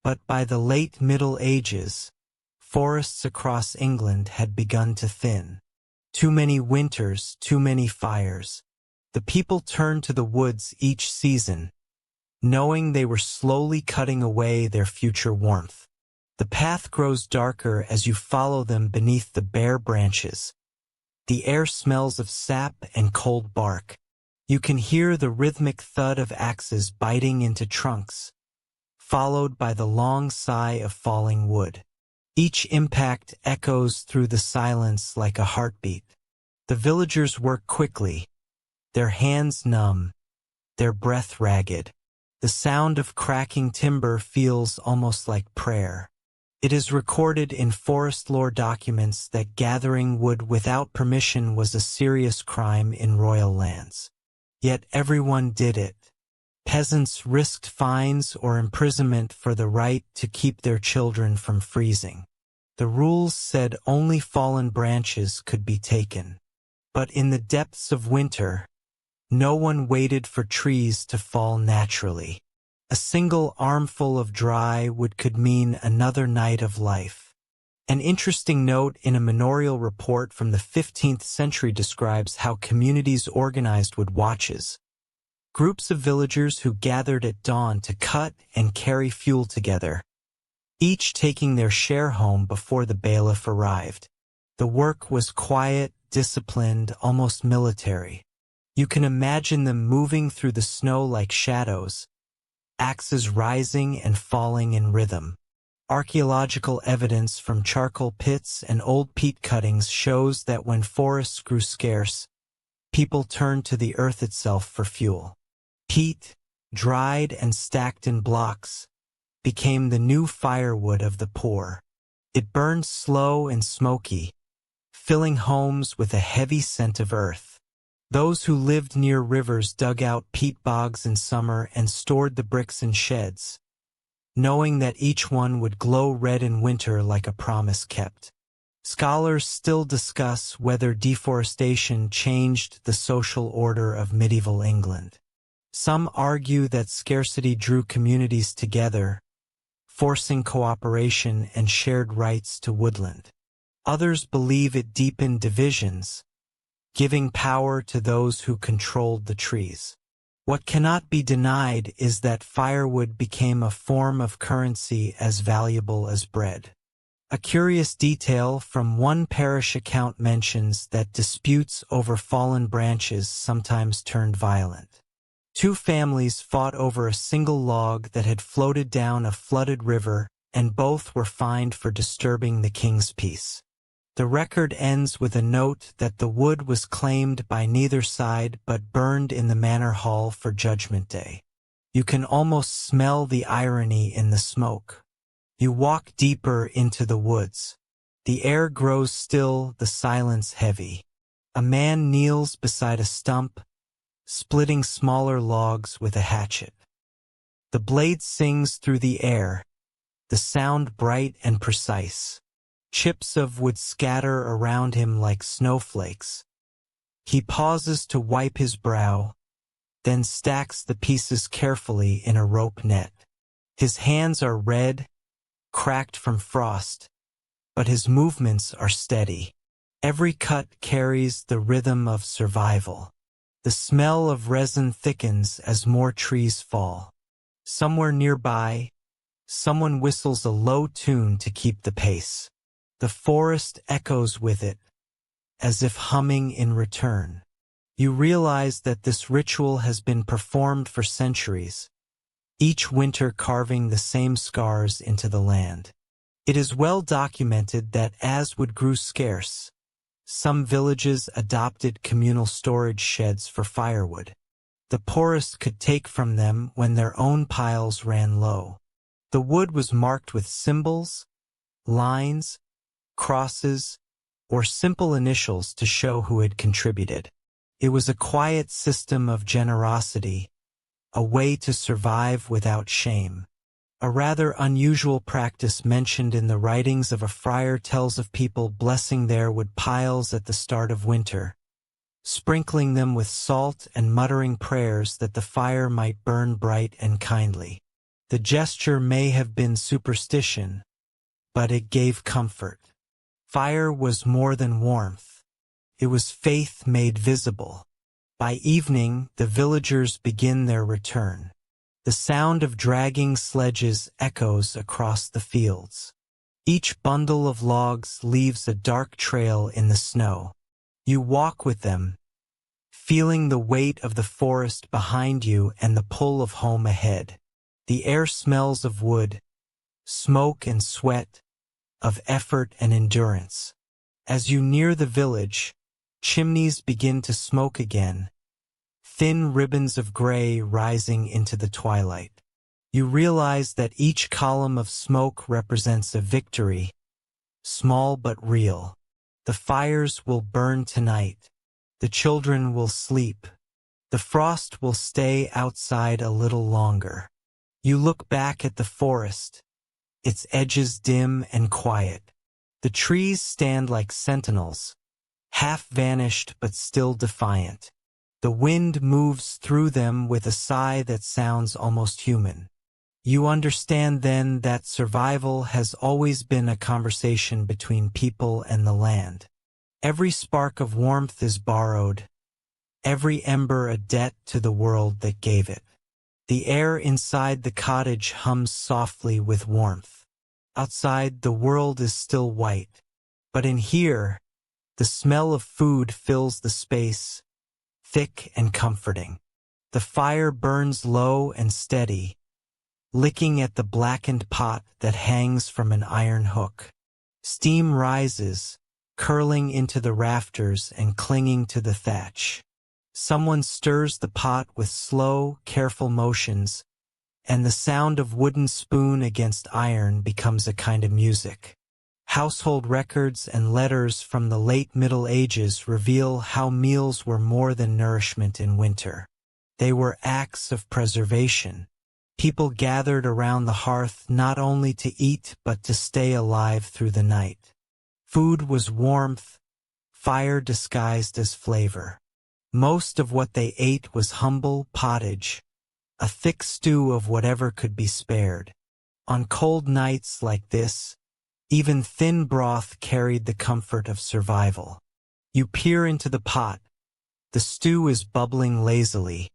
But by the late Middle Ages, forests across England had begun to thin. Too many winters, too many fires. The people turned to the woods each season, knowing they were slowly cutting away their future warmth. The path grows darker as you follow them beneath the bare branches. The air smells of sap and cold bark. You can hear the rhythmic thud of axes biting into trunks, followed by the long sigh of falling wood. Each impact echoes through the silence like a heartbeat. The villagers work quickly, their hands numb, their breath ragged. The sound of cracking timber feels almost like prayer. It is recorded in forest lore documents that gathering wood without permission was a serious crime in royal lands. Yet everyone did it. Peasants risked fines or imprisonment for the right to keep their children from freezing. The rules said only fallen branches could be taken. But in the depths of winter, no one waited for trees to fall naturally. A single armful of dry wood could mean another night of life. An interesting note in a manorial report from the 15th century describes how communities organized wood watches. Groups of villagers who gathered at dawn to cut and carry fuel together, each taking their share home before the bailiff arrived. The work was quiet, disciplined, almost military. You can imagine them moving through the snow like shadows, axes rising and falling in rhythm. Archaeological evidence from charcoal pits and old peat cuttings shows that when forests grew scarce, people turned to the earth itself for fuel. Peat, dried and stacked in blocks, became the new firewood of the poor. It burned slow and smoky, filling homes with a heavy scent of earth. Those who lived near rivers dug out peat bogs in summer and stored the bricks in sheds, knowing that each one would glow red in winter like a promise kept. Scholars still discuss whether deforestation changed the social order of medieval England. Some argue that scarcity drew communities together, forcing cooperation and shared rights to woodland. Others believe it deepened divisions, giving power to those who controlled the trees. What cannot be denied is that firewood became a form of currency as valuable as bread. A curious detail from one parish account mentions that disputes over fallen branches sometimes turned violent. Two families fought over a single log that had floated down a flooded river, and both were fined for disturbing the king's peace. The record ends with a note that the wood was claimed by neither side but burned in the manor hall for Judgment Day. You can almost smell the irony in the smoke. You walk deeper into the woods. The air grows still, the silence heavy. A man kneels beside a stump, splitting smaller logs with a hatchet. The blade sings through the air, the sound bright and precise. Chips of wood scatter around him like snowflakes. He pauses to wipe his brow, then stacks the pieces carefully in a rope net. His hands are red, cracked from frost, but his movements are steady. Every cut carries the rhythm of survival. The smell of resin thickens as more trees fall. Somewhere nearby, someone whistles a low tune to keep the pace. The forest echoes with it, as if humming in return. You realize that this ritual has been performed for centuries, each winter carving the same scars into the land. It is well documented that as wood grew scarce, some villages adopted communal storage sheds for firewood. The poorest could take from them when their own piles ran low. The wood was marked with symbols, lines, crosses, or simple initials to show who had contributed. It was a quiet system of generosity, a way to survive without shame. A rather unusual practice mentioned in the writings of a friar tells of people blessing their wood piles at the start of winter, sprinkling them with salt and muttering prayers that the fire might burn bright and kindly. The gesture may have been superstition, but it gave comfort. Fire was more than warmth. It was faith made visible. By evening, the villagers begin their return. The sound of dragging sledges echoes across the fields. Each bundle of logs leaves a dark trail in the snow. You walk with them, feeling the weight of the forest behind you and the pull of home ahead. The air smells of wood, smoke and sweat, of effort and endurance. As you near the village, chimneys begin to smoke again, thin ribbons of gray rising into the twilight. You realize that each column of smoke represents a victory, small but real. The fires will burn tonight. The children will sleep. The frost will stay outside a little longer. You look back at the forest, its edges dim and quiet. The trees stand like sentinels, half vanished but still defiant. The wind moves through them with a sigh that sounds almost human. You understand then that survival has always been a conversation between people and the land. Every spark of warmth is borrowed, every ember a debt to the world that gave it. The air inside the cottage hums softly with warmth. Outside, the world is still white, but in here, the smell of food fills the space, thick and comforting. The fire burns low and steady, licking at the blackened pot that hangs from an iron hook. Steam rises, curling into the rafters and clinging to the thatch. Someone stirs the pot with slow, careful motions, and the sound of wooden spoon against iron becomes a kind of music. Household records and letters from the late Middle Ages reveal how meals were more than nourishment in winter. They were acts of preservation. People gathered around the hearth not only to eat but to stay alive through the night. Food was warmth, fire disguised as flavor. Most of what they ate was humble pottage, a thick stew of whatever could be spared. On cold nights like this, even thin broth carried the comfort of survival. You peer into the pot. The stew is bubbling lazily,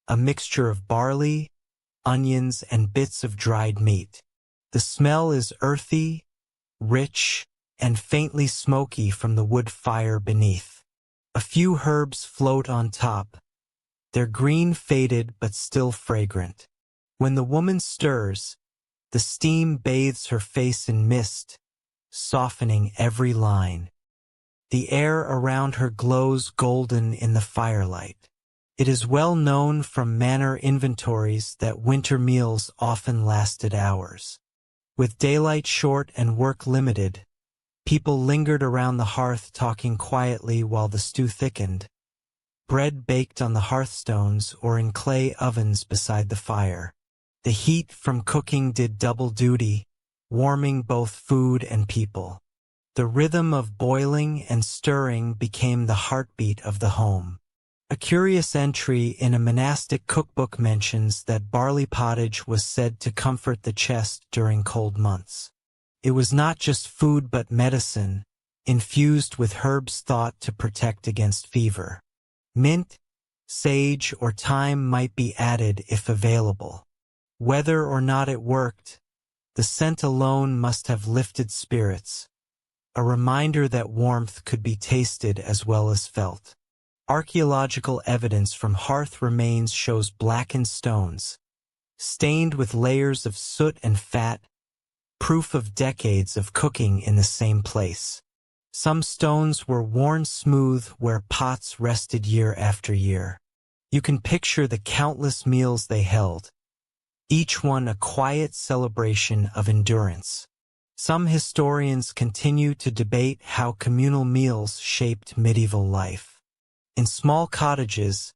a mixture of barley, onions, and bits of dried meat. The smell is earthy, rich, and faintly smoky from the wood fire beneath. A few herbs float on top, their green faded but still fragrant. When the woman stirs, the steam bathes her face in mist, softening every line. The air around her glows golden in the firelight. It is well known from manor inventories that winter meals often lasted hours. With daylight short and work limited, people lingered around the hearth talking quietly while the stew thickened. Bread baked on the hearthstones or in clay ovens beside the fire. The heat from cooking did double duty, warming both food and people. The rhythm of boiling and stirring became the heartbeat of the home. A curious entry in a monastic cookbook mentions that barley pottage was said to comfort the chest during cold months. It was not just food but medicine, infused with herbs thought to protect against fever. Mint, sage, or thyme might be added if available. Whether or not it worked, the scent alone must have lifted spirits, a reminder that warmth could be tasted as well as felt. Archaeological evidence from hearth remains shows blackened stones, stained with layers of soot and fat, proof of decades of cooking in the same place. Some stones were worn smooth where pots rested year after year. You can picture the countless meals they held, each one a quiet celebration of endurance. Some historians continue to debate how communal meals shaped medieval life. In small cottages,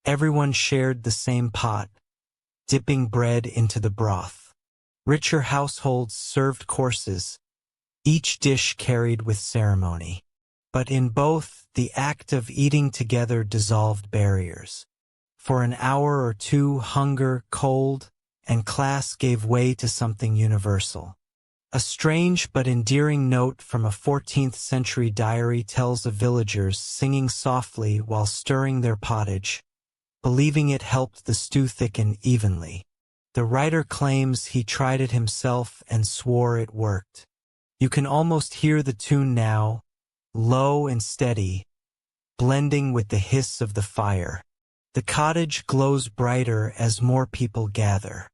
everyone shared the same pot, dipping bread into the broth. Richer households served courses, each dish carried with ceremony. But in both, the act of eating together dissolved barriers. For an hour or two, hunger, cold, and class gave way to something universal. A strange but endearing note from a 14th-century diary tells of villagers singing softly while stirring their pottage, believing it helped the stew thicken evenly. The writer claims he tried it himself and swore it worked. You can almost hear the tune now, low and steady, blending with the hiss of the fire. The cottage glows brighter as more people gather.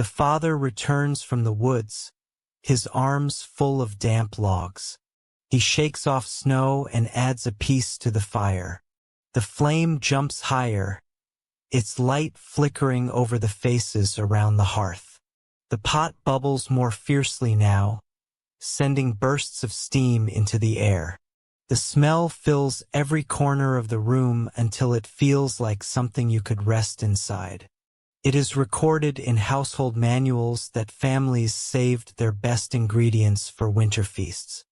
The father returns from the woods, his arms full of damp logs. He shakes off snow and adds a piece to the fire. The flame jumps higher, its light flickering over the faces around the hearth. The pot bubbles more fiercely now, sending bursts of steam into the air. The smell fills every corner of the room until it feels like something you could rest inside. It is recorded in household manuals that families saved their best ingredients for winter feasts.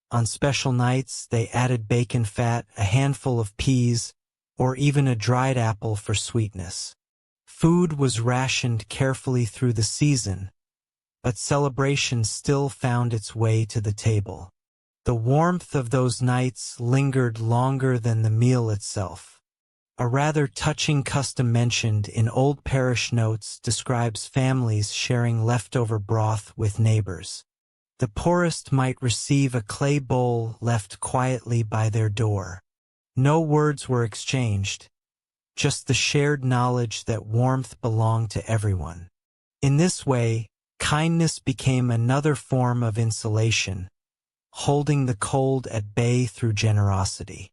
On special nights, they added bacon fat, a handful of peas, or even a dried apple for sweetness. Food was rationed carefully through the season, but celebration still found its way to the table. The warmth of those nights lingered longer than the meal itself. A rather touching custom mentioned in old parish notes describes families sharing leftover broth with neighbors. The poorest might receive a clay bowl left quietly by their door. No words were exchanged, just the shared knowledge that warmth belonged to everyone. In this way, kindness became another form of insulation, holding the cold at bay through generosity.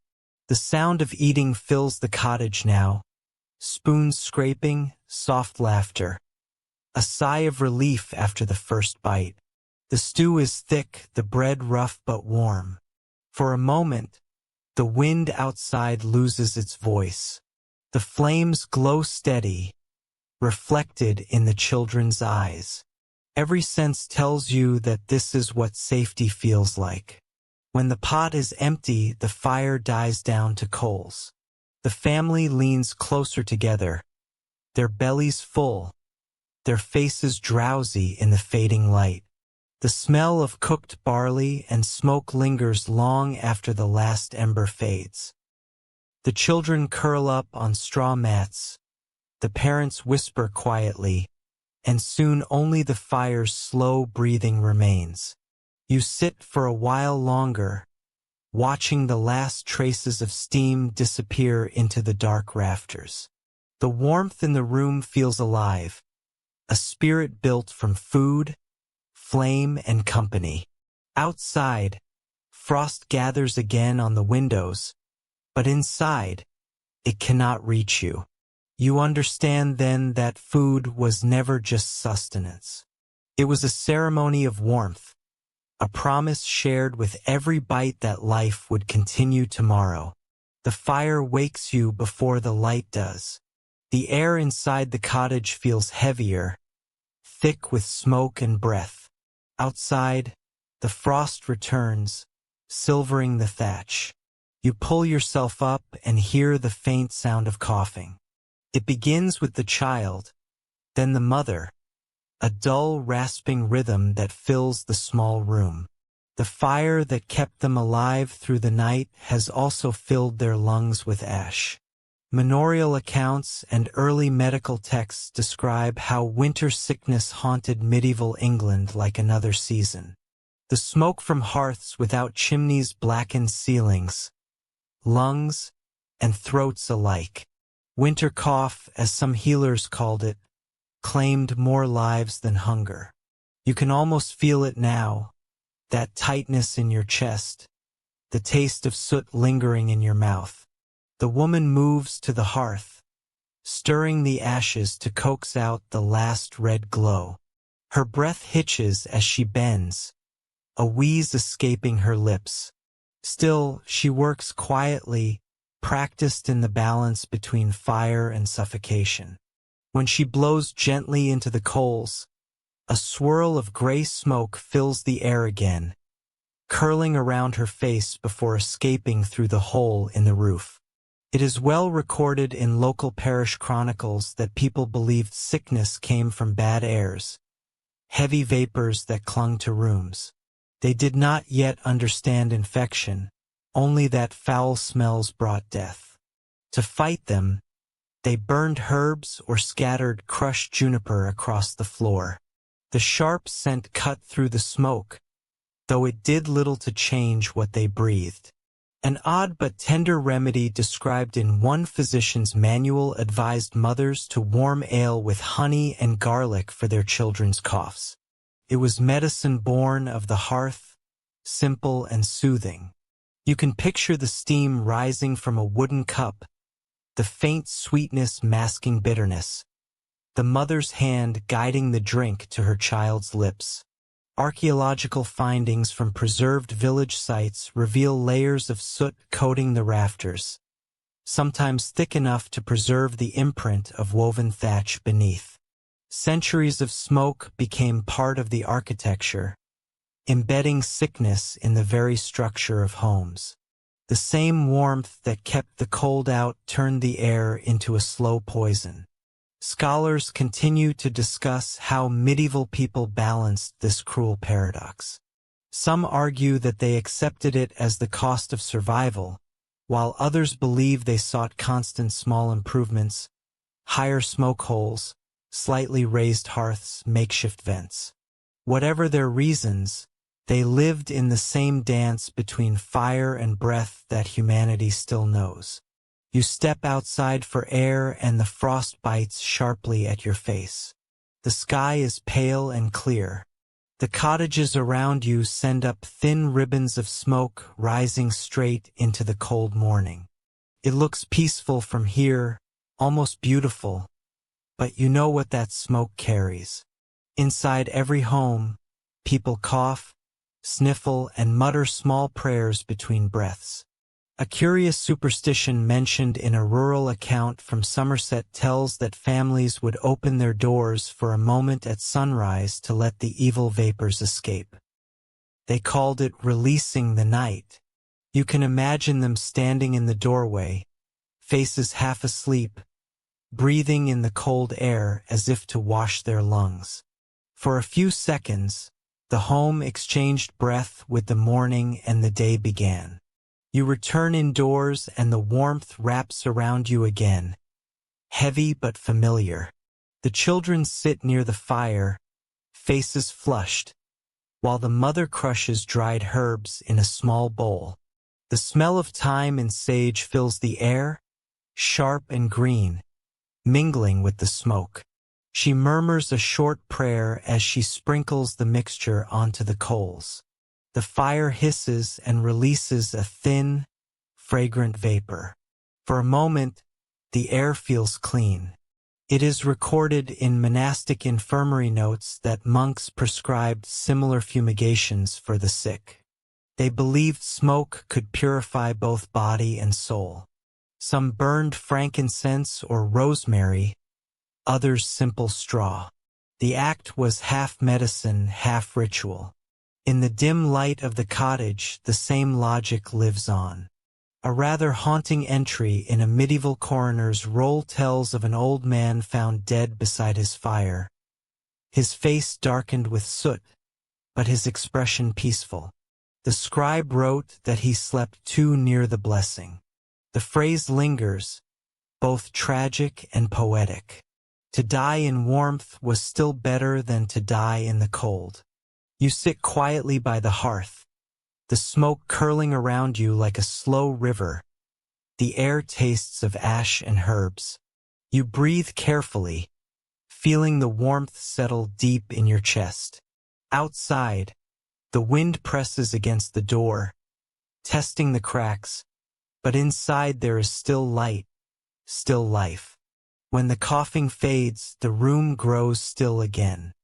The sound of eating fills the cottage now, spoons scraping, soft laughter, a sigh of relief after the first bite. The stew is thick, the bread rough but warm. For a moment, the wind outside loses its voice. The flames glow steady, reflected in the children's eyes. Every sense tells you that this is what safety feels like. When the pot is empty, the fire dies down to coals. The family leans closer together, their bellies full, their faces drowsy in the fading light. The smell of cooked barley and smoke lingers long after the last ember fades. The children curl up on straw mats. The parents whisper quietly, and soon only the fire's slow breathing remains. You sit for a while longer, watching the last traces of steam disappear into the dark rafters. The warmth in the room feels alive, a spirit built from food, flame, and company. Outside, frost gathers again on the windows, but inside, it cannot reach you. You understand then that food was never just sustenance. It was a ceremony of warmth, a promise shared with every bite that life would continue tomorrow. The fire wakes you before the light does. The air inside the cottage feels heavier, thick with smoke and breath. Outside, the frost returns, silvering the thatch. You pull yourself up and hear the faint sound of coughing. It begins with the child, then the mother, a dull, rasping rhythm that fills the small room. The fire that kept them alive through the night has also filled their lungs with ash. Manorial accounts and early medical texts describe how winter sickness haunted medieval England like another season. The smoke from hearths without chimneys blackened ceilings, lungs, and throats alike. Winter cough, as some healers called it, claimed more lives than hunger. You can almost feel it now, that tightness in your chest, the taste of soot lingering in your mouth. The woman moves to the hearth, stirring the ashes to coax out the last red glow. Her breath hitches as she bends, a wheeze escaping her lips. Still, she works quietly, practiced in the balance between fire and suffocation. When she blows gently into the coals, a swirl of gray smoke fills the air again, curling around her face before escaping through the hole in the roof. It is well recorded in local parish chronicles that people believed sickness came from bad airs, heavy vapors that clung to rooms. They did not yet understand infection, only that foul smells brought death. To fight them, they burned herbs or scattered crushed juniper across the floor. The sharp scent cut through the smoke, though it did little to change what they breathed. An odd but tender remedy described in one physician's manual advised mothers to warm ale with honey and garlic for their children's coughs. It was medicine born of the hearth, simple and soothing. You can picture the steam rising from a wooden cup, the faint sweetness masking bitterness, the mother's hand guiding the drink to her child's lips. Archaeological findings from preserved village sites reveal layers of soot coating the rafters, sometimes thick enough to preserve the imprint of woven thatch beneath. Centuries of smoke became part of the architecture, embedding sickness in the very structure of homes. The same warmth that kept the cold out turned the air into a slow poison. Scholars continue to discuss how medieval people balanced this cruel paradox. Some argue that they accepted it as the cost of survival, while others believe they sought constant small improvements, higher smoke holes, slightly raised hearths, makeshift vents. Whatever their reasons, they lived in the same dance between fire and breath that humanity still knows. You step outside for air and the frost bites sharply at your face. The sky is pale and clear. The cottages around you send up thin ribbons of smoke rising straight into the cold morning. It looks peaceful from here, almost beautiful, but you know what that smoke carries. Inside every home, People cough, sniffle, and mutter small prayers between breaths. A curious superstition mentioned in a rural account from Somerset tells that families would open their doors for a moment at sunrise to let the evil vapors escape. They called it releasing the night. You can imagine them standing in the doorway, faces half asleep, breathing in the cold air as if to wash their lungs. For a few seconds, the home exchanged breath with the morning and the day began. You return indoors and the warmth wraps around you again, heavy but familiar. The children sit near the fire, faces flushed, while the mother crushes dried herbs in a small bowl. The smell of thyme and sage fills the air, sharp and green, mingling with the smoke. She murmurs a short prayer as she sprinkles the mixture onto the coals. The fire hisses and releases a thin, fragrant vapor. For a moment, the air feels clean. It is recorded in monastic infirmary notes that monks prescribed similar fumigations for the sick. They believed smoke could purify both body and soul. Some burned frankincense or rosemary, others simple straw. The act was half medicine, half ritual. In the dim light of the cottage, the same logic lives on. A rather haunting entry in a medieval coroner's roll tells of an old man found dead beside his fire. His face darkened with soot, but his expression peaceful. The scribe wrote that he slept too near the blessing. The phrase lingers, both tragic and poetic. To die in warmth was still better than to die in the cold. You sit quietly by the hearth, the smoke curling around you like a slow river. The air tastes of ash and herbs. You breathe carefully, feeling the warmth settle deep in your chest. Outside, the wind presses against the door, testing the cracks, but inside there is still light, still life. When the coughing fades, the room grows still again.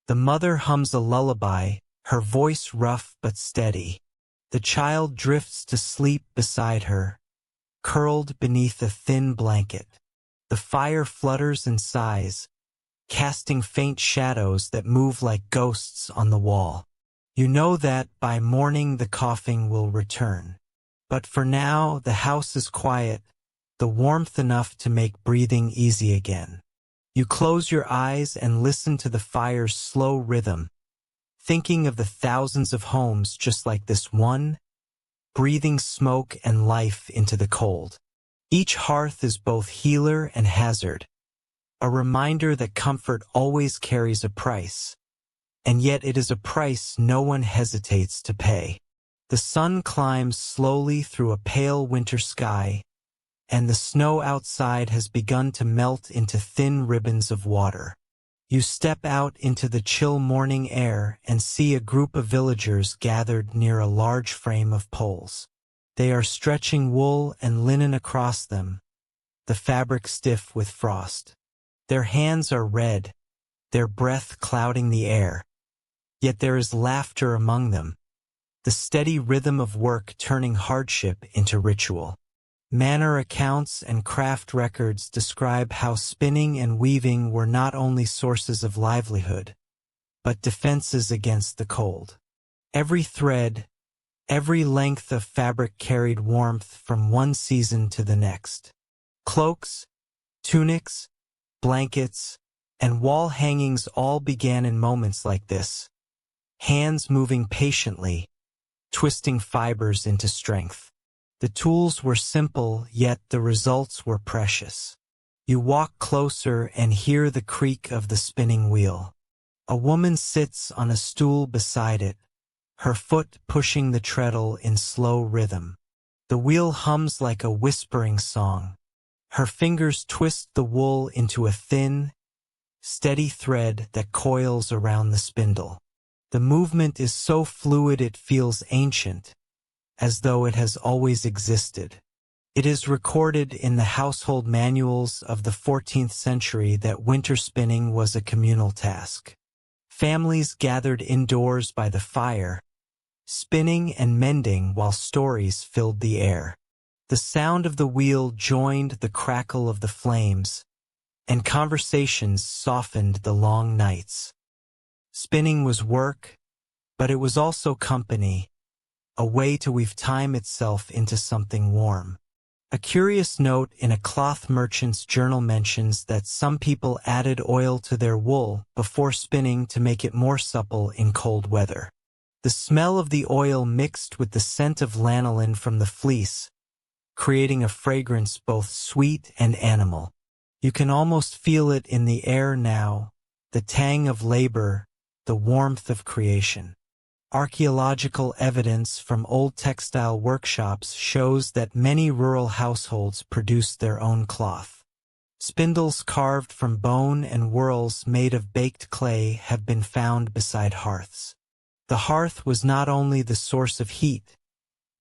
The mother hums a lullaby, her voice rough but steady. The child drifts to sleep beside her, curled beneath a thin blanket. The fire flutters and sighs, casting faint shadows that move like ghosts on the wall. You know that by morning the coughing will return. But for now, the house is quiet, the warmth enough to make breathing easy again. You close your eyes and listen to the fire's slow rhythm, thinking of the thousands of homes just like this one, breathing smoke and life into the cold. Each hearth is both healer and hazard, a reminder that comfort always carries a price, and yet it is a price no one hesitates to pay. The sun climbs slowly through a pale winter sky, and the snow outside has begun to melt into thin ribbons of water. You step out into the chill morning air and see a group of villagers gathered near a large frame of poles. They are stretching wool and linen across them, the fabric stiff with frost. Their hands are red, their breath clouding the air. Yet there is laughter among them, the steady rhythm of work turning hardship into ritual. Manor accounts and craft records describe how spinning and weaving were not only sources of livelihood, but defenses against the cold. Every thread, every length of fabric carried warmth from one season to the next. Cloaks, tunics, blankets, and wall hangings all began in moments like this, hands moving patiently, twisting fibers into strength. The tools were simple, yet the results were precious. You walk closer and hear the creak of the spinning wheel. A woman sits on a stool beside it, her foot pushing the treadle in slow rhythm. The wheel hums like a whispering song. Her fingers twist the wool into a thin, steady thread that coils around the spindle. The movement is so fluid it feels ancient, as though it has always existed. It is recorded in the household manuals of the 14th century that winter spinning was a communal task. families gathered indoors by the fire, spinning and mending while stories filled the air. The sound of the wheel joined the crackle of the flames, and conversations softened the long nights. Spinning was work, but it was also company, a way to weave time itself into something warm. A curious note in a cloth merchant's journal mentions that some people added oil to their wool before spinning to make it more supple in cold weather. The smell of the oil mixed with the scent of lanolin from the fleece, creating a fragrance both sweet and animal. You can almost feel it in the air now, the tang of labor, the warmth of creation. Archaeological evidence from old textile workshops shows that many rural households produced their own cloth. Spindles carved from bone and whorls made of baked clay have been found beside hearths. The hearth was not only the source of heat,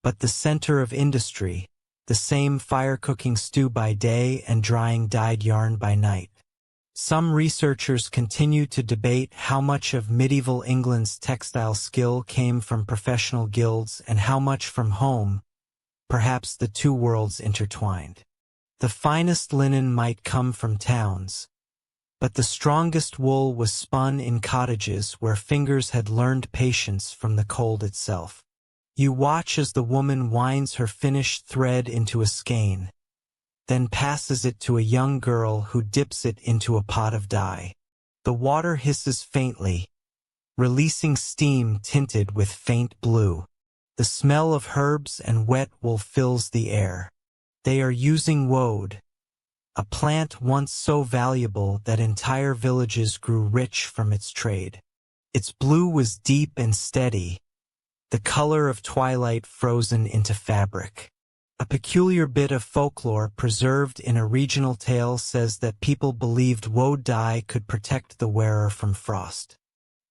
but the center of industry, the same fire cooking stew by day and drying dyed yarn by night. Some researchers continue to debate how much of medieval England's textile skill came from professional guilds and how much from home, perhaps the two worlds intertwined. The finest linen might come from towns, but the strongest wool was spun in cottages where fingers had learned patience from the cold itself. You watch as the woman winds her finished thread into a skein, then passes it to a young girl who dips it into a pot of dye. The water hisses faintly, releasing steam tinted with faint blue. The smell of herbs and wet wool fills the air. They are using woad, a plant once so valuable that entire villages grew rich from its trade. Its blue was deep and steady, the color of twilight frozen into fabric. A peculiar bit of folklore preserved in a regional tale says that people believed woad dye could protect the wearer from frost.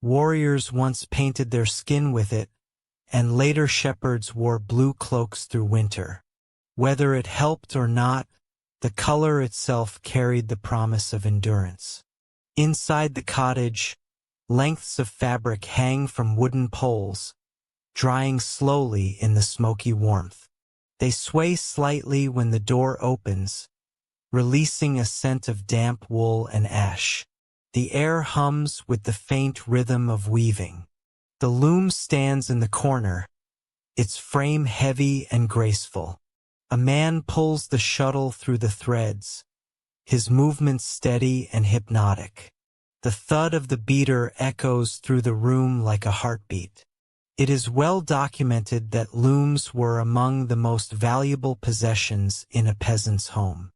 Warriors once painted their skin with it, and later shepherds wore blue cloaks through winter. Whether it helped or not, the color itself carried the promise of endurance. Inside the cottage, lengths of fabric hang from wooden poles, drying slowly in the smoky warmth. They sway slightly when the door opens, releasing a scent of damp wool and ash. The air hums with the faint rhythm of weaving. The loom stands in the corner, its frame heavy and graceful. A man pulls the shuttle through the threads, his movements steady and hypnotic. The thud of the beater echoes through the room like a heartbeat. It is well documented that looms were among the most valuable possessions in a peasant's home.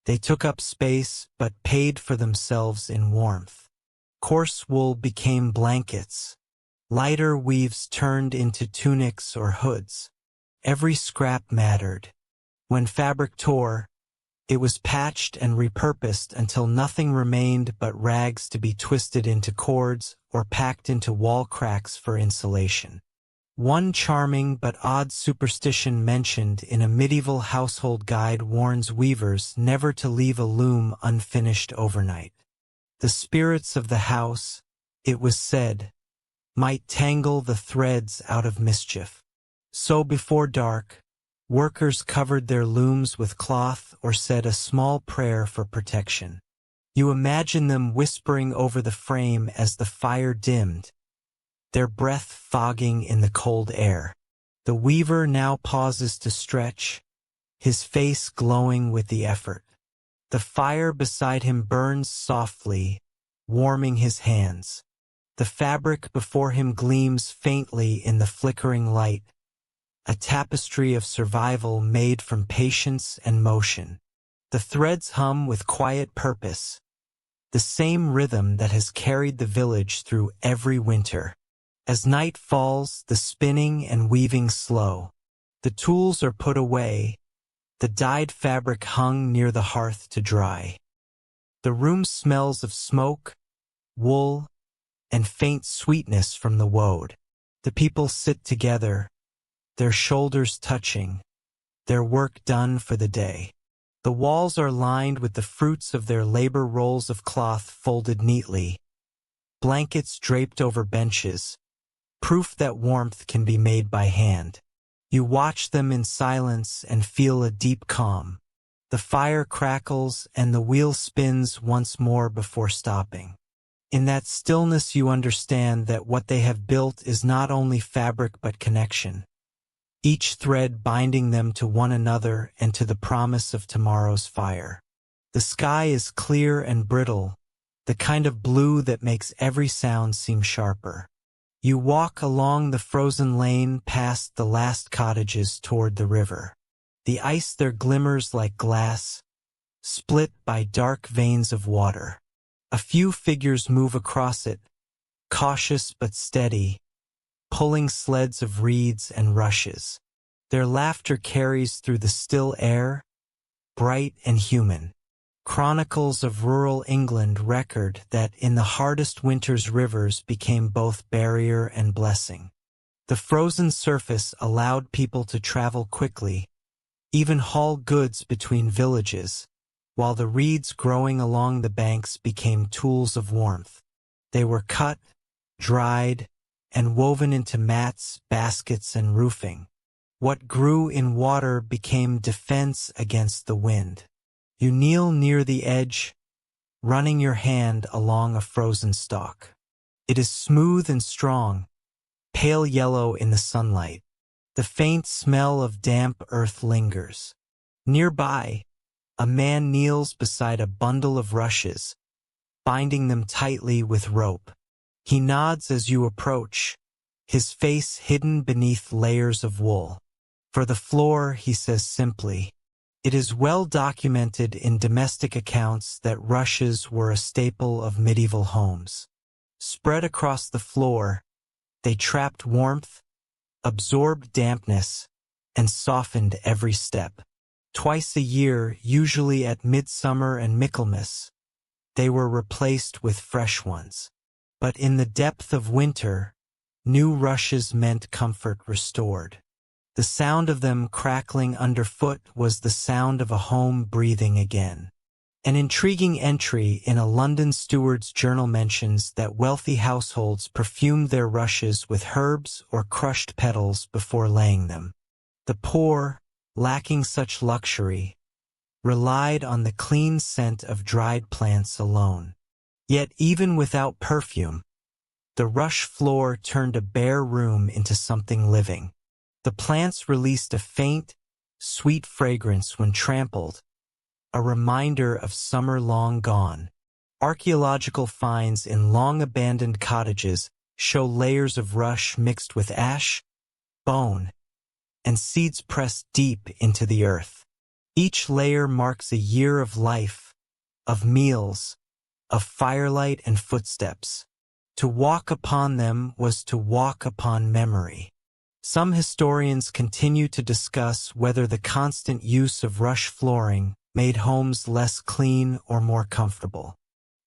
They took up space but paid for themselves in warmth. Coarse wool became blankets. Lighter weaves turned into tunics or hoods. Every scrap mattered. When fabric tore, it was patched and repurposed until nothing remained but rags to be twisted into cords or packed into wall cracks for insulation. One charming but odd superstition mentioned in a medieval household guide warns weavers never to leave a loom unfinished overnight. The spirits of the house, it was said, might tangle the threads out of mischief. So before dark, workers covered their looms with cloth or said a small prayer for protection. You imagine them whispering over the frame as the fire dimmed, their breath fogging in the cold air. The weaver now pauses to stretch, his face glowing with the effort. The fire beside him burns softly, warming his hands. The fabric before him gleams faintly in the flickering light, a tapestry of survival made from patience and motion. The threads hum with quiet purpose, the same rhythm that has carried the village through every winter. As night falls, the spinning and weaving slow. The tools are put away, the dyed fabric hung near the hearth to dry. The room smells of smoke, wool, and faint sweetness from the woad. The people sit together, their shoulders touching, their work done for the day. The walls are lined with the fruits of their labor, rolls of cloth folded neatly, blankets draped over benches, proof that warmth can be made by hand. You watch them in silence and feel a deep calm. The fire crackles and the wheel spins once more before stopping. In that stillness you understand that what they have built is not only fabric but connection, each thread binding them to one another and to the promise of tomorrow's fire. The sky is clear and brittle, the kind of blue that makes every sound seem sharper. You walk along the frozen lane past the last cottages toward the river. The ice there glimmers like glass, split by dark veins of water. A few figures move across it, cautious but steady, pulling sleds of reeds and rushes. Their laughter carries through the still air, bright and human. Chronicles of rural England record that in the hardest winters rivers became both barrier and blessing. The frozen surface allowed people to travel quickly, even haul goods between villages, while the reeds growing along the banks became tools of warmth. They were cut, dried, and woven into mats, baskets, and roofing. What grew in water became defense against the wind. You kneel near the edge, running your hand along a frozen stalk. It is smooth and strong, pale yellow in the sunlight. The faint smell of damp earth lingers. Nearby, a man kneels beside a bundle of rushes, binding them tightly with rope. He nods as you approach, his face hidden beneath layers of wool. For the floor, he says simply, "It is well documented in domestic accounts that rushes were a staple of medieval homes. Spread across the floor, they trapped warmth, absorbed dampness, and softened every step. Twice a year, usually at midsummer and Michaelmas, they were replaced with fresh ones. But in the depth of winter, new rushes meant comfort restored. The sound of them crackling underfoot was the sound of a home breathing again." An intriguing entry in a London steward's journal mentions that wealthy households perfumed their rushes with herbs or crushed petals before laying them. The poor, lacking such luxury, relied on the clean scent of dried plants alone. Yet even without perfume, the rush floor turned a bare room into something living. The plants released a faint, sweet fragrance when trampled, a reminder of summer long gone. Archaeological finds in long-abandoned cottages show layers of rush mixed with ash, bone, and seeds pressed deep into the earth. Each layer marks a year of life, of meals, of firelight and footsteps. To walk upon them was to walk upon memory. Some historians continue to discuss whether the constant use of rush flooring made homes less clean or more comfortable.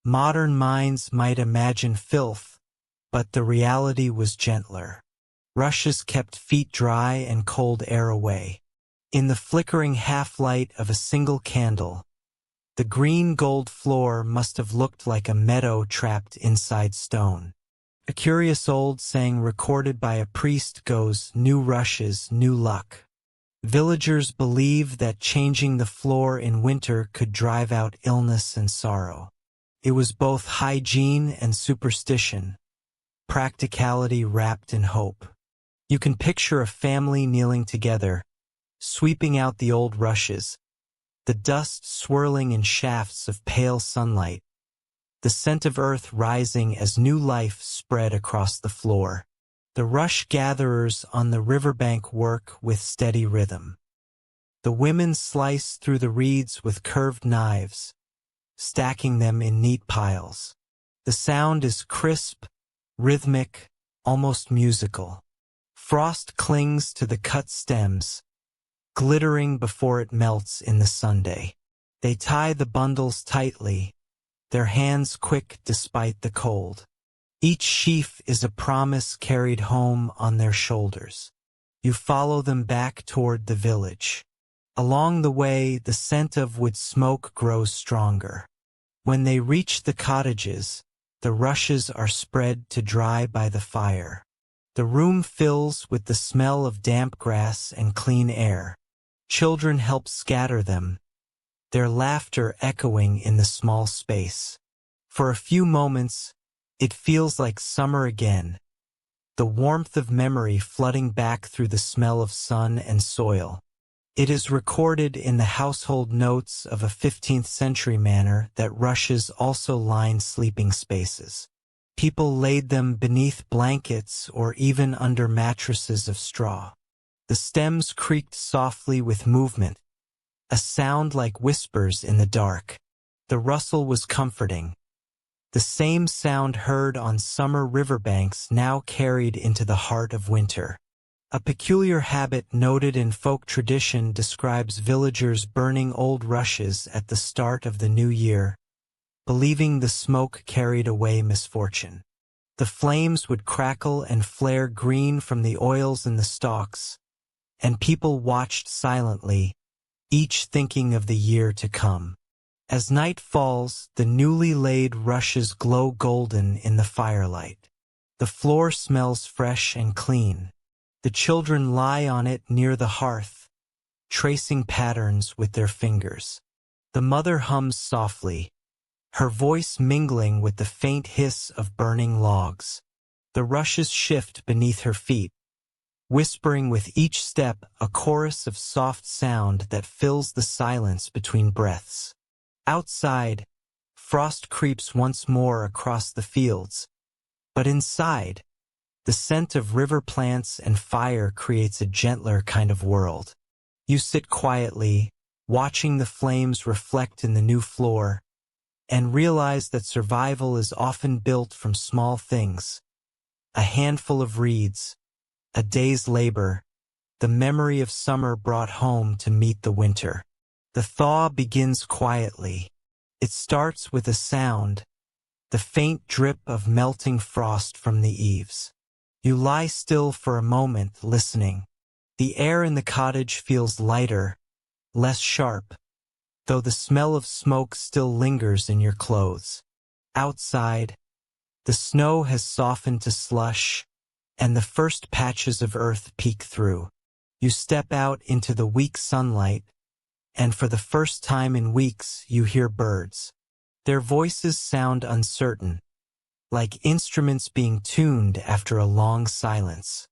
Modern minds might imagine filth, but the reality was gentler. Rushes kept feet dry and cold air away. In the flickering half-light of a single candle, the green gold floor must have looked like a meadow trapped inside stone. A curious old saying recorded by a priest goes, "New rushes, new luck." Villagers believed that changing the floor in winter could drive out illness and sorrow. It was both hygiene and superstition, practicality wrapped in hope. You can picture a family kneeling together, sweeping out the old rushes, the dust swirling in shafts of pale sunlight, the scent of earth rising as new life spread across the floor. The rush gatherers on the riverbank work with steady rhythm. The women slice through the reeds with curved knives, stacking them in neat piles. The sound is crisp, rhythmic, almost musical. Frost clings to the cut stems, glittering before it melts in the sunday. They tie the bundles tightly, their hands quick despite the cold. Each sheaf is a promise carried home on their shoulders. You follow them back toward the village. Along the way, the scent of wood smoke grows stronger. When they reach the cottages, The rushes are spread to dry by the fire. The room fills with the smell of damp grass and clean air. Children help scatter them, their laughter echoing in the small space. For a few moments, it feels like summer again, the warmth of memory flooding back through the smell of sun and soil. It is recorded in the household notes of a 15th century manor that rushes also lined sleeping spaces. People laid them beneath blankets or even under mattresses of straw. The stems creaked softly with movement, a sound like whispers in the dark. The rustle was comforting. The same sound heard on summer riverbanks now carried into the heart of winter. A peculiar habit noted in folk tradition describes villagers burning old rushes at the start of the new year, believing the smoke carried away misfortune. The flames would crackle and flare green from the oils in the stalks, and people watched silently, each thinking of the year to come. As night falls, the newly laid rushes glow golden in the firelight. The floor smells fresh and clean. The children lie on it near the hearth, tracing patterns with their fingers. The mother hums softly, her voice mingling with the faint hiss of burning logs. The rushes shift beneath her feet, whispering with each step a chorus of soft sound that fills the silence between breaths. Outside, frost creeps once more across the fields, but inside, the scent of river plants and fire creates a gentler kind of world. You sit quietly, watching the flames reflect in the new floor, and realize that survival is often built from small things. A handful of reeds, a day's labor, the memory of summer brought home to meet the winter. The thaw begins quietly. It starts with a sound, the faint drip of melting frost from the eaves. You lie still for a moment, listening. The air in the cottage feels lighter, less sharp, though the smell of smoke still lingers in your clothes. Outside, the snow has softened to slush, and the first patches of earth peek through. You step out into the weak sunlight, and for the first time in weeks you hear birds. Their voices sound uncertain, like instruments being tuned after a long silence.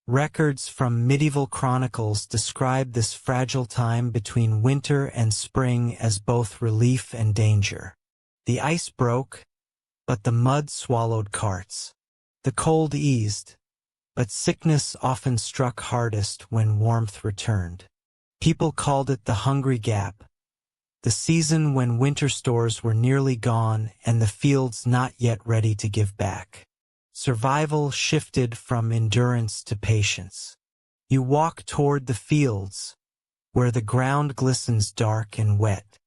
Records from medieval chronicles describe this fragile time between winter and spring as both relief and danger. The ice broke, but the mud swallowed carts. The cold eased, but sickness often struck hardest when warmth returned. People called it the Hungry Gap, the season when winter stores were nearly gone and the fields not yet ready to give back. Survival shifted from endurance to patience. You walk toward the fields, where the ground glistens dark and wet.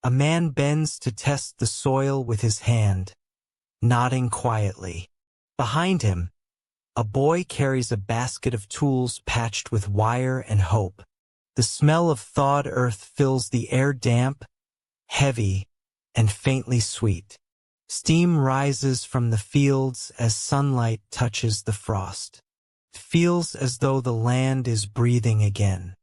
A man bends to test the soil with his hand, nodding quietly. Behind him, a boy carries a basket of tools patched with wire and hope. The smell of thawed earth fills the air, damp, heavy, and faintly sweet. Steam rises from the fields as sunlight touches the frost. It feels as though the land is breathing again.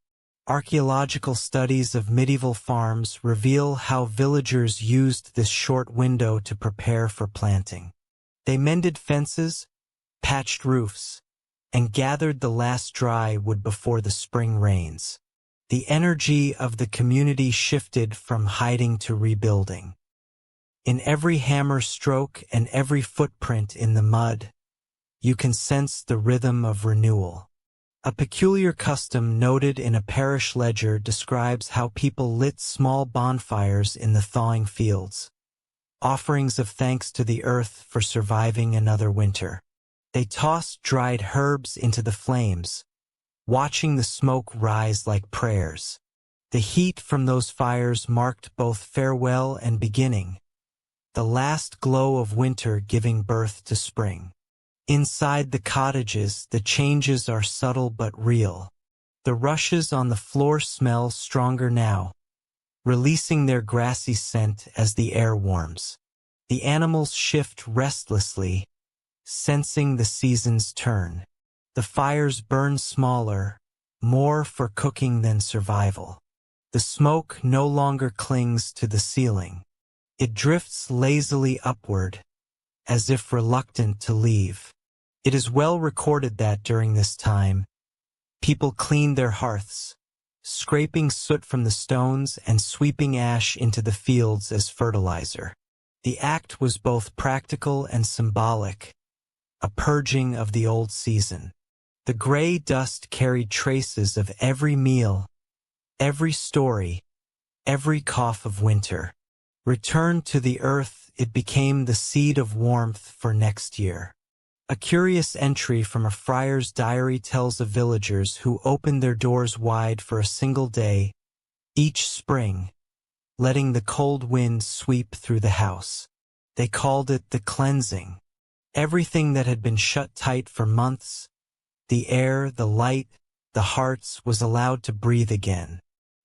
Archaeological studies of medieval farms reveal how villagers used this short window to prepare for planting. They mended fences, patched roofs, and gathered the last dry wood before the spring rains. The energy of the community shifted from hiding to rebuilding. In every hammer stroke and every footprint in the mud, you can sense the rhythm of renewal. A peculiar custom noted in a parish ledger describes how people lit small bonfires in the thawing fields, offerings of thanks to the earth for surviving another winter. They tossed dried herbs into the flames, watching the smoke rise like prayers. The heat from those fires marked both farewell and beginning, the last glow of winter giving birth to spring. Inside the cottages, the changes are subtle but real. The rushes on the floor smell stronger now, releasing their grassy scent as the air warms. The animals shift restlessly, sensing the season's turn. The fires burn smaller, more for cooking than survival. The smoke no longer clings to the ceiling. It drifts lazily upward, as if reluctant to leave. It is well recorded that during this time, people cleaned their hearths, scraping soot from the stones and sweeping ash into the fields as fertilizer. The act was both practical and symbolic, a purging of the old season. The gray dust carried traces of every meal, every story, every cough of winter. Returned to the earth, it became the seed of warmth for next year. A curious entry from a friar's diary tells of villagers who opened their doors wide for a single day, each spring, letting the cold wind sweep through the house. They called it the cleansing. Everything that had been shut tight for months, the air, the light, the hearts, was allowed to breathe again.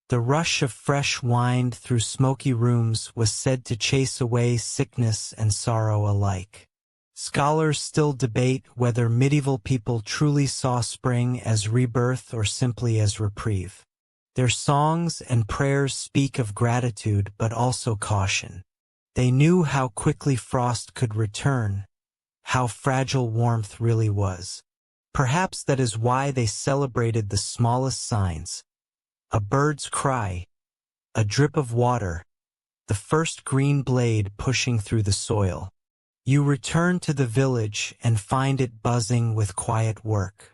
The rush of fresh wind through smoky rooms was said to chase away sickness and sorrow alike. Scholars still debate whether medieval people truly saw spring as rebirth or simply as reprieve. Their songs and prayers speak of gratitude but also caution. They knew how quickly frost could return, how fragile warmth really was. Perhaps that is why they celebrated the smallest signs. A bird's cry, a drip of water, the first green blade pushing through the soil. You return to the village and find it buzzing with quiet work.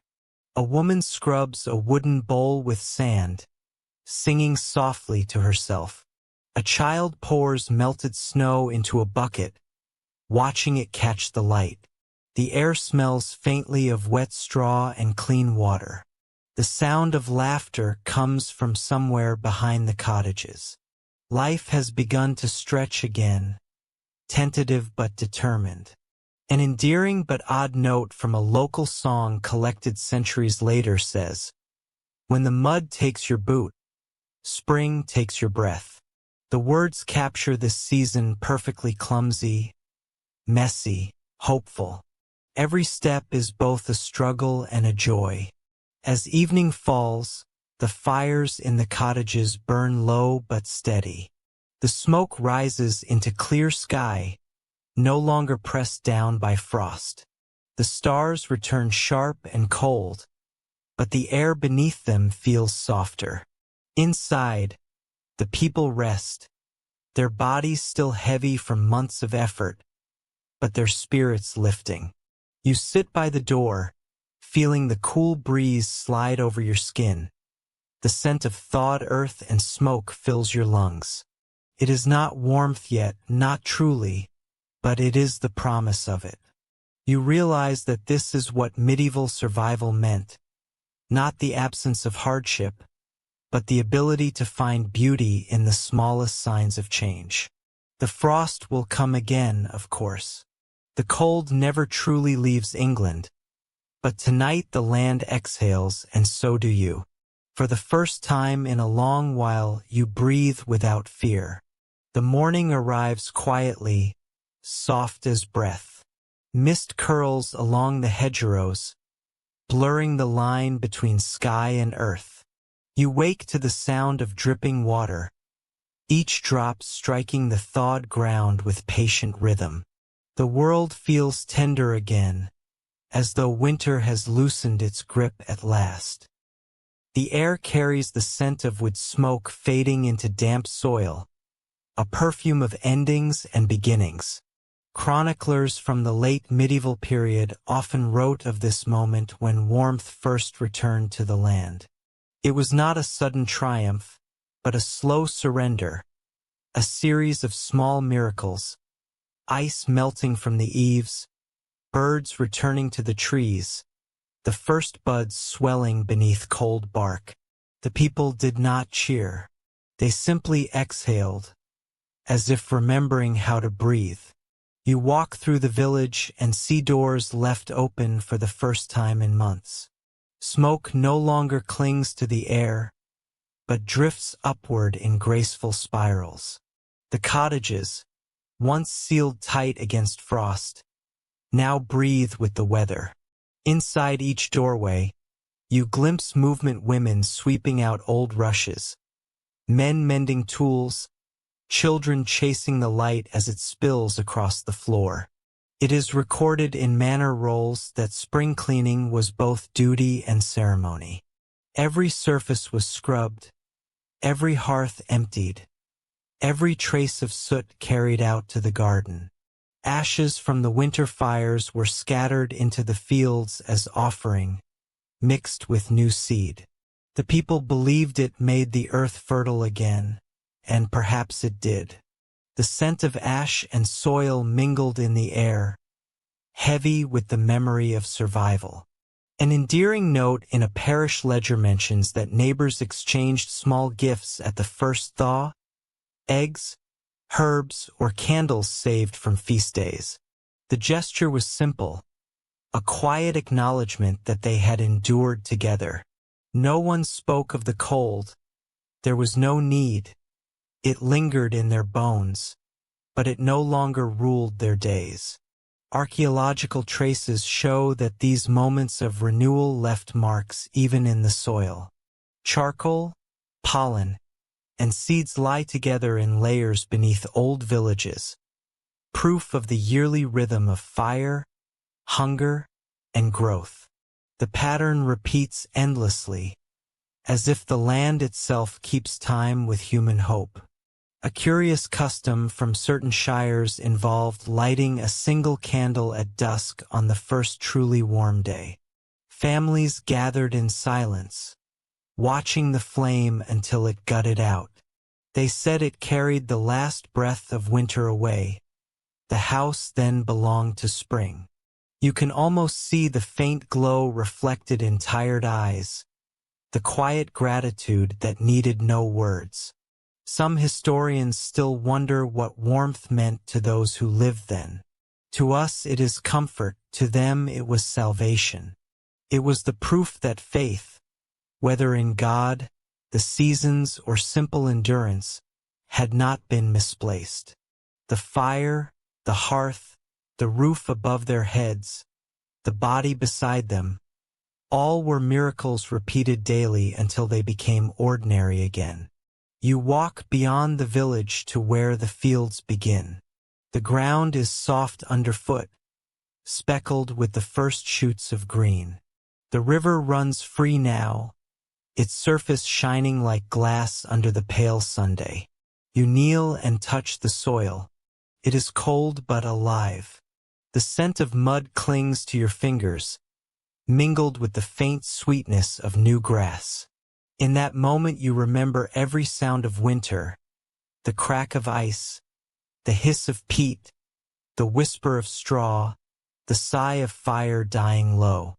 A woman scrubs a wooden bowl with sand, singing softly to herself. A child pours melted snow into a bucket, watching it catch the light. The air smells faintly of wet straw and clean water. The sound of laughter comes from somewhere behind the cottages. Life has begun to stretch again, tentative but determined. An endearing but odd note from a local song collected centuries later says, "When the mud takes your boot, spring takes your breath." The words capture this season perfectly: clumsy, messy, hopeful. Every step is both a struggle and a joy. As evening falls, the fires in the cottages burn low but steady. The smoke rises into clear sky, no longer pressed down by frost. The stars return sharp and cold, but the air beneath them feels softer. Inside, the people rest, their bodies still heavy from months of effort, but their spirits lifting. You sit by the door, feeling the cool breeze slide over your skin. The scent of thawed earth and smoke fills your lungs. It is not warmth yet, not truly, but it is the promise of it. You realize that this is what medieval survival meant, not the absence of hardship, but the ability to find beauty in the smallest signs of change. The frost will come again, of course. The cold never truly leaves England, but tonight the land exhales, and so do you. For the first time in a long while, you breathe without fear. The morning arrives quietly, soft as breath. Mist curls along the hedgerows, blurring the line between sky and earth. You wake to the sound of dripping water, each drop striking the thawed ground with patient rhythm. The world feels tender again, as though winter has loosened its grip at last. The air carries the scent of wood smoke fading into damp soil, a perfume of endings and beginnings. Chroniclers from the late medieval period often wrote of this moment when warmth first returned to the land. It was not a sudden triumph, but a slow surrender, a series of small miracles, ice melting from the eaves, birds returning to the trees, the first buds swelling beneath cold bark. The people did not cheer. They simply exhaled, as if remembering how to breathe. You walk through the village and see doors left open for the first time in months. Smoke no longer clings to the air, but drifts upward in graceful spirals. The cottages, once sealed tight against frost, now breathe with the weather. Inside each doorway, you glimpse movement, women sweeping out old rushes, men mending tools, children chasing the light as it spills across the floor. It is recorded in manor rolls that spring cleaning was both duty and ceremony. Every surface was scrubbed, every hearth emptied, every trace of soot carried out to the garden. Ashes from the winter fires were scattered into the fields as offering, mixed with new seed. The people believed it made the earth fertile again, and perhaps it did. The scent of ash and soil mingled in the air, heavy with the memory of survival. An endearing note in a parish ledger mentions that neighbors exchanged small gifts at the first thaw: eggs, herbs, or candles saved from feast days. The gesture was simple, a quiet acknowledgement that they had endured together. No one spoke of the cold. There was no need. It lingered in their bones, but it no longer ruled their days. Archaeological traces show that these moments of renewal left marks even in the soil. Charcoal, pollen, and seeds lie together in layers beneath old villages, proof of the yearly rhythm of fire, hunger, and growth. The pattern repeats endlessly, as if the land itself keeps time with human hope. A curious custom from certain shires involved lighting a single candle at dusk on the first truly warm day. Families gathered in silence, watching the flame until it gutted out. They said it carried the last breath of winter away. The house then belonged to spring. You can almost see the faint glow reflected in tired eyes, the quiet gratitude that needed no words. Some historians still wonder what warmth meant to those who lived then. To us it is comfort, to them it was salvation. It was the proof that faith, whether in God, the seasons, or simple endurance, had not been misplaced. The fire, the hearth, the roof above their heads, the body beside them, all were miracles repeated daily until they became ordinary again. You walk beyond the village to where the fields begin. The ground is soft underfoot, speckled with the first shoots of green. The river runs free now, its surface shining like glass under the pale Sunday. You kneel and touch the soil. It is cold but alive. The scent of mud clings to your fingers, mingled with the faint sweetness of new grass. In that moment you remember every sound of winter, the crack of ice, the hiss of peat, the whisper of straw, the sigh of fire dying low.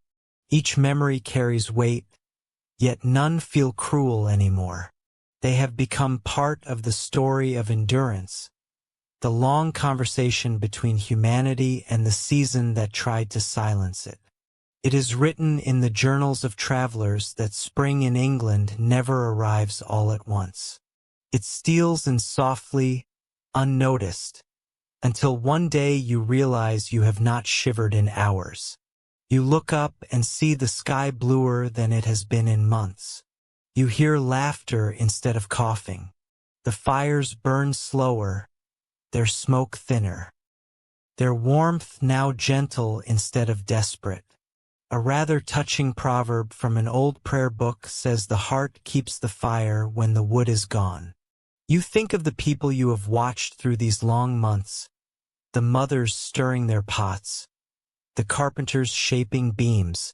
Each memory carries weight, yet none feel cruel anymore. They have become part of the story of endurance, the long conversation between humanity and the season that tried to silence it. It is written in the journals of travelers that spring in England never arrives all at once. It steals in softly, unnoticed, until one day you realize you have not shivered in hours. You look up and see the sky bluer than it has been in months. You hear laughter instead of coughing. The fires burn slower, their smoke thinner, their warmth now gentle instead of desperate. A rather touching proverb from an old prayer book says the heart keeps the fire when the wood is gone. You think of the people you have watched through these long months, the mothers stirring their pots, the carpenters shaping beams,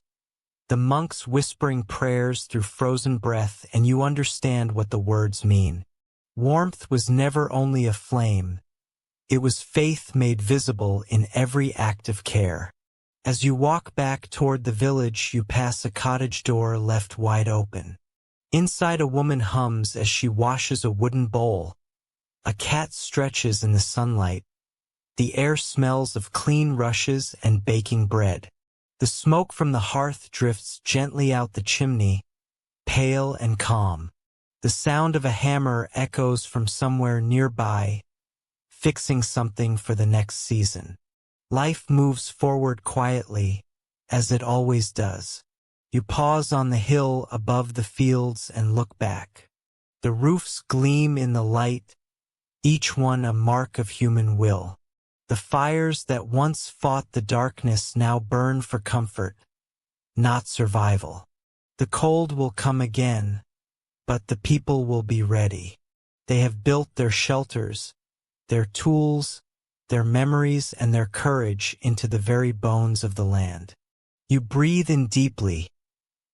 the monks whispering prayers through frozen breath, and you understand what the words mean. Warmth was never only a flame, it was faith made visible in every act of care. As you walk back toward the village, you pass a cottage door left wide open. Inside, a woman hums as she washes a wooden bowl. A cat stretches in the sunlight. The air smells of clean rushes and baking bread. The smoke from the hearth drifts gently out the chimney, pale and calm. The sound of a hammer echoes from somewhere nearby, fixing something for the next season. Life moves forward quietly, as it always does. You pause on the hill above the fields and look back. The roofs gleam in the light, each one a mark of human will. The fires that once fought the darkness now burn for comfort, not survival. The cold will come again, but the people will be ready. They have built their shelters, their tools, their memories and their courage into the very bones of the land. You breathe in deeply.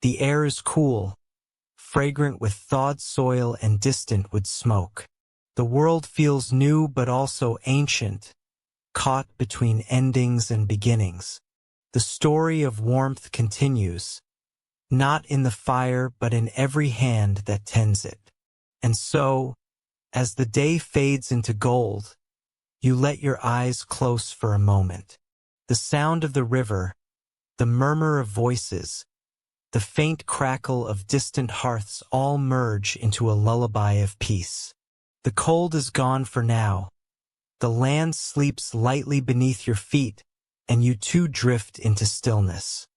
The air is cool, fragrant with thawed soil and distant wood smoke. The world feels new but also ancient, caught between endings and beginnings. The story of warmth continues, not in the fire but in every hand that tends it. And so, as the day fades into gold, you let your eyes close for a moment. The sound of the river, the murmur of voices, the faint crackle of distant hearths all merge into a lullaby of peace. The cold is gone for now. The land sleeps lightly beneath your feet, and you too drift into stillness,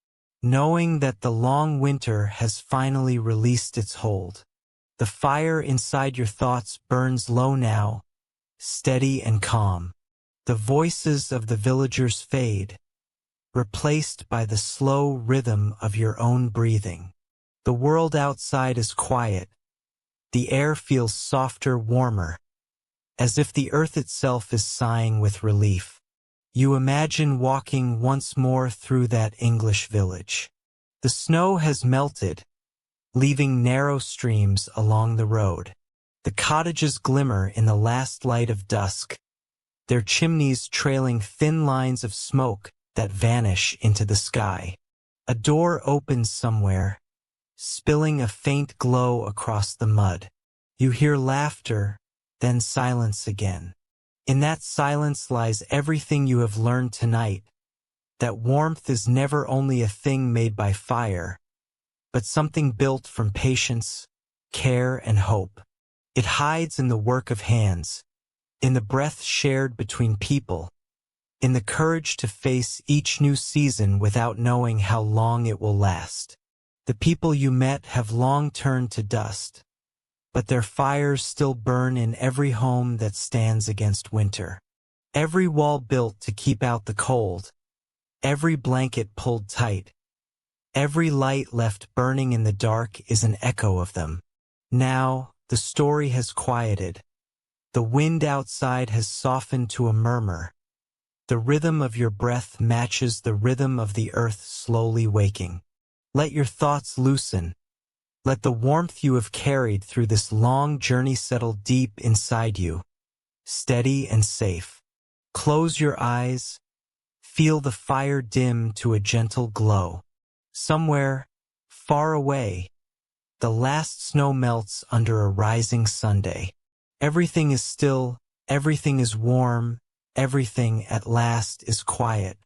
knowing that the long winter has finally released its hold. The fire inside your thoughts burns low now, steady and calm. The voices of the villagers fade, replaced by the slow rhythm of your own breathing. The world outside is quiet. The air feels softer, warmer, as if the earth itself is sighing with relief. You imagine walking once more through that English village. The snow has melted, leaving narrow streams along the road. The cottages glimmer in the last light of dusk, their chimneys trailing thin lines of smoke that vanish into the sky. A door opens somewhere, spilling a faint glow across the mud. You hear laughter, then silence again. In that silence lies everything you have learned tonight, that warmth is never only a thing made by fire, but something built from patience, care, and hope. It hides in the work of hands, in the breath shared between people, in the courage to face each new season without knowing how long it will last. The people you met have long turned to dust, but their fires still burn in every home that stands against winter. Every wall built to keep out the cold, every blanket pulled tight, every light left burning in the dark is an echo of them. Now, the story has quieted. The wind outside has softened to a murmur. The rhythm of your breath matches the rhythm of the earth slowly waking. Let your thoughts loosen. Let the warmth you have carried through this long journey settle deep inside you, steady and safe. Close your eyes. Feel the fire dim to a gentle glow. Somewhere, far away, the last snow melts under a rising Sunday. Everything is still, everything is warm, everything at last is quiet.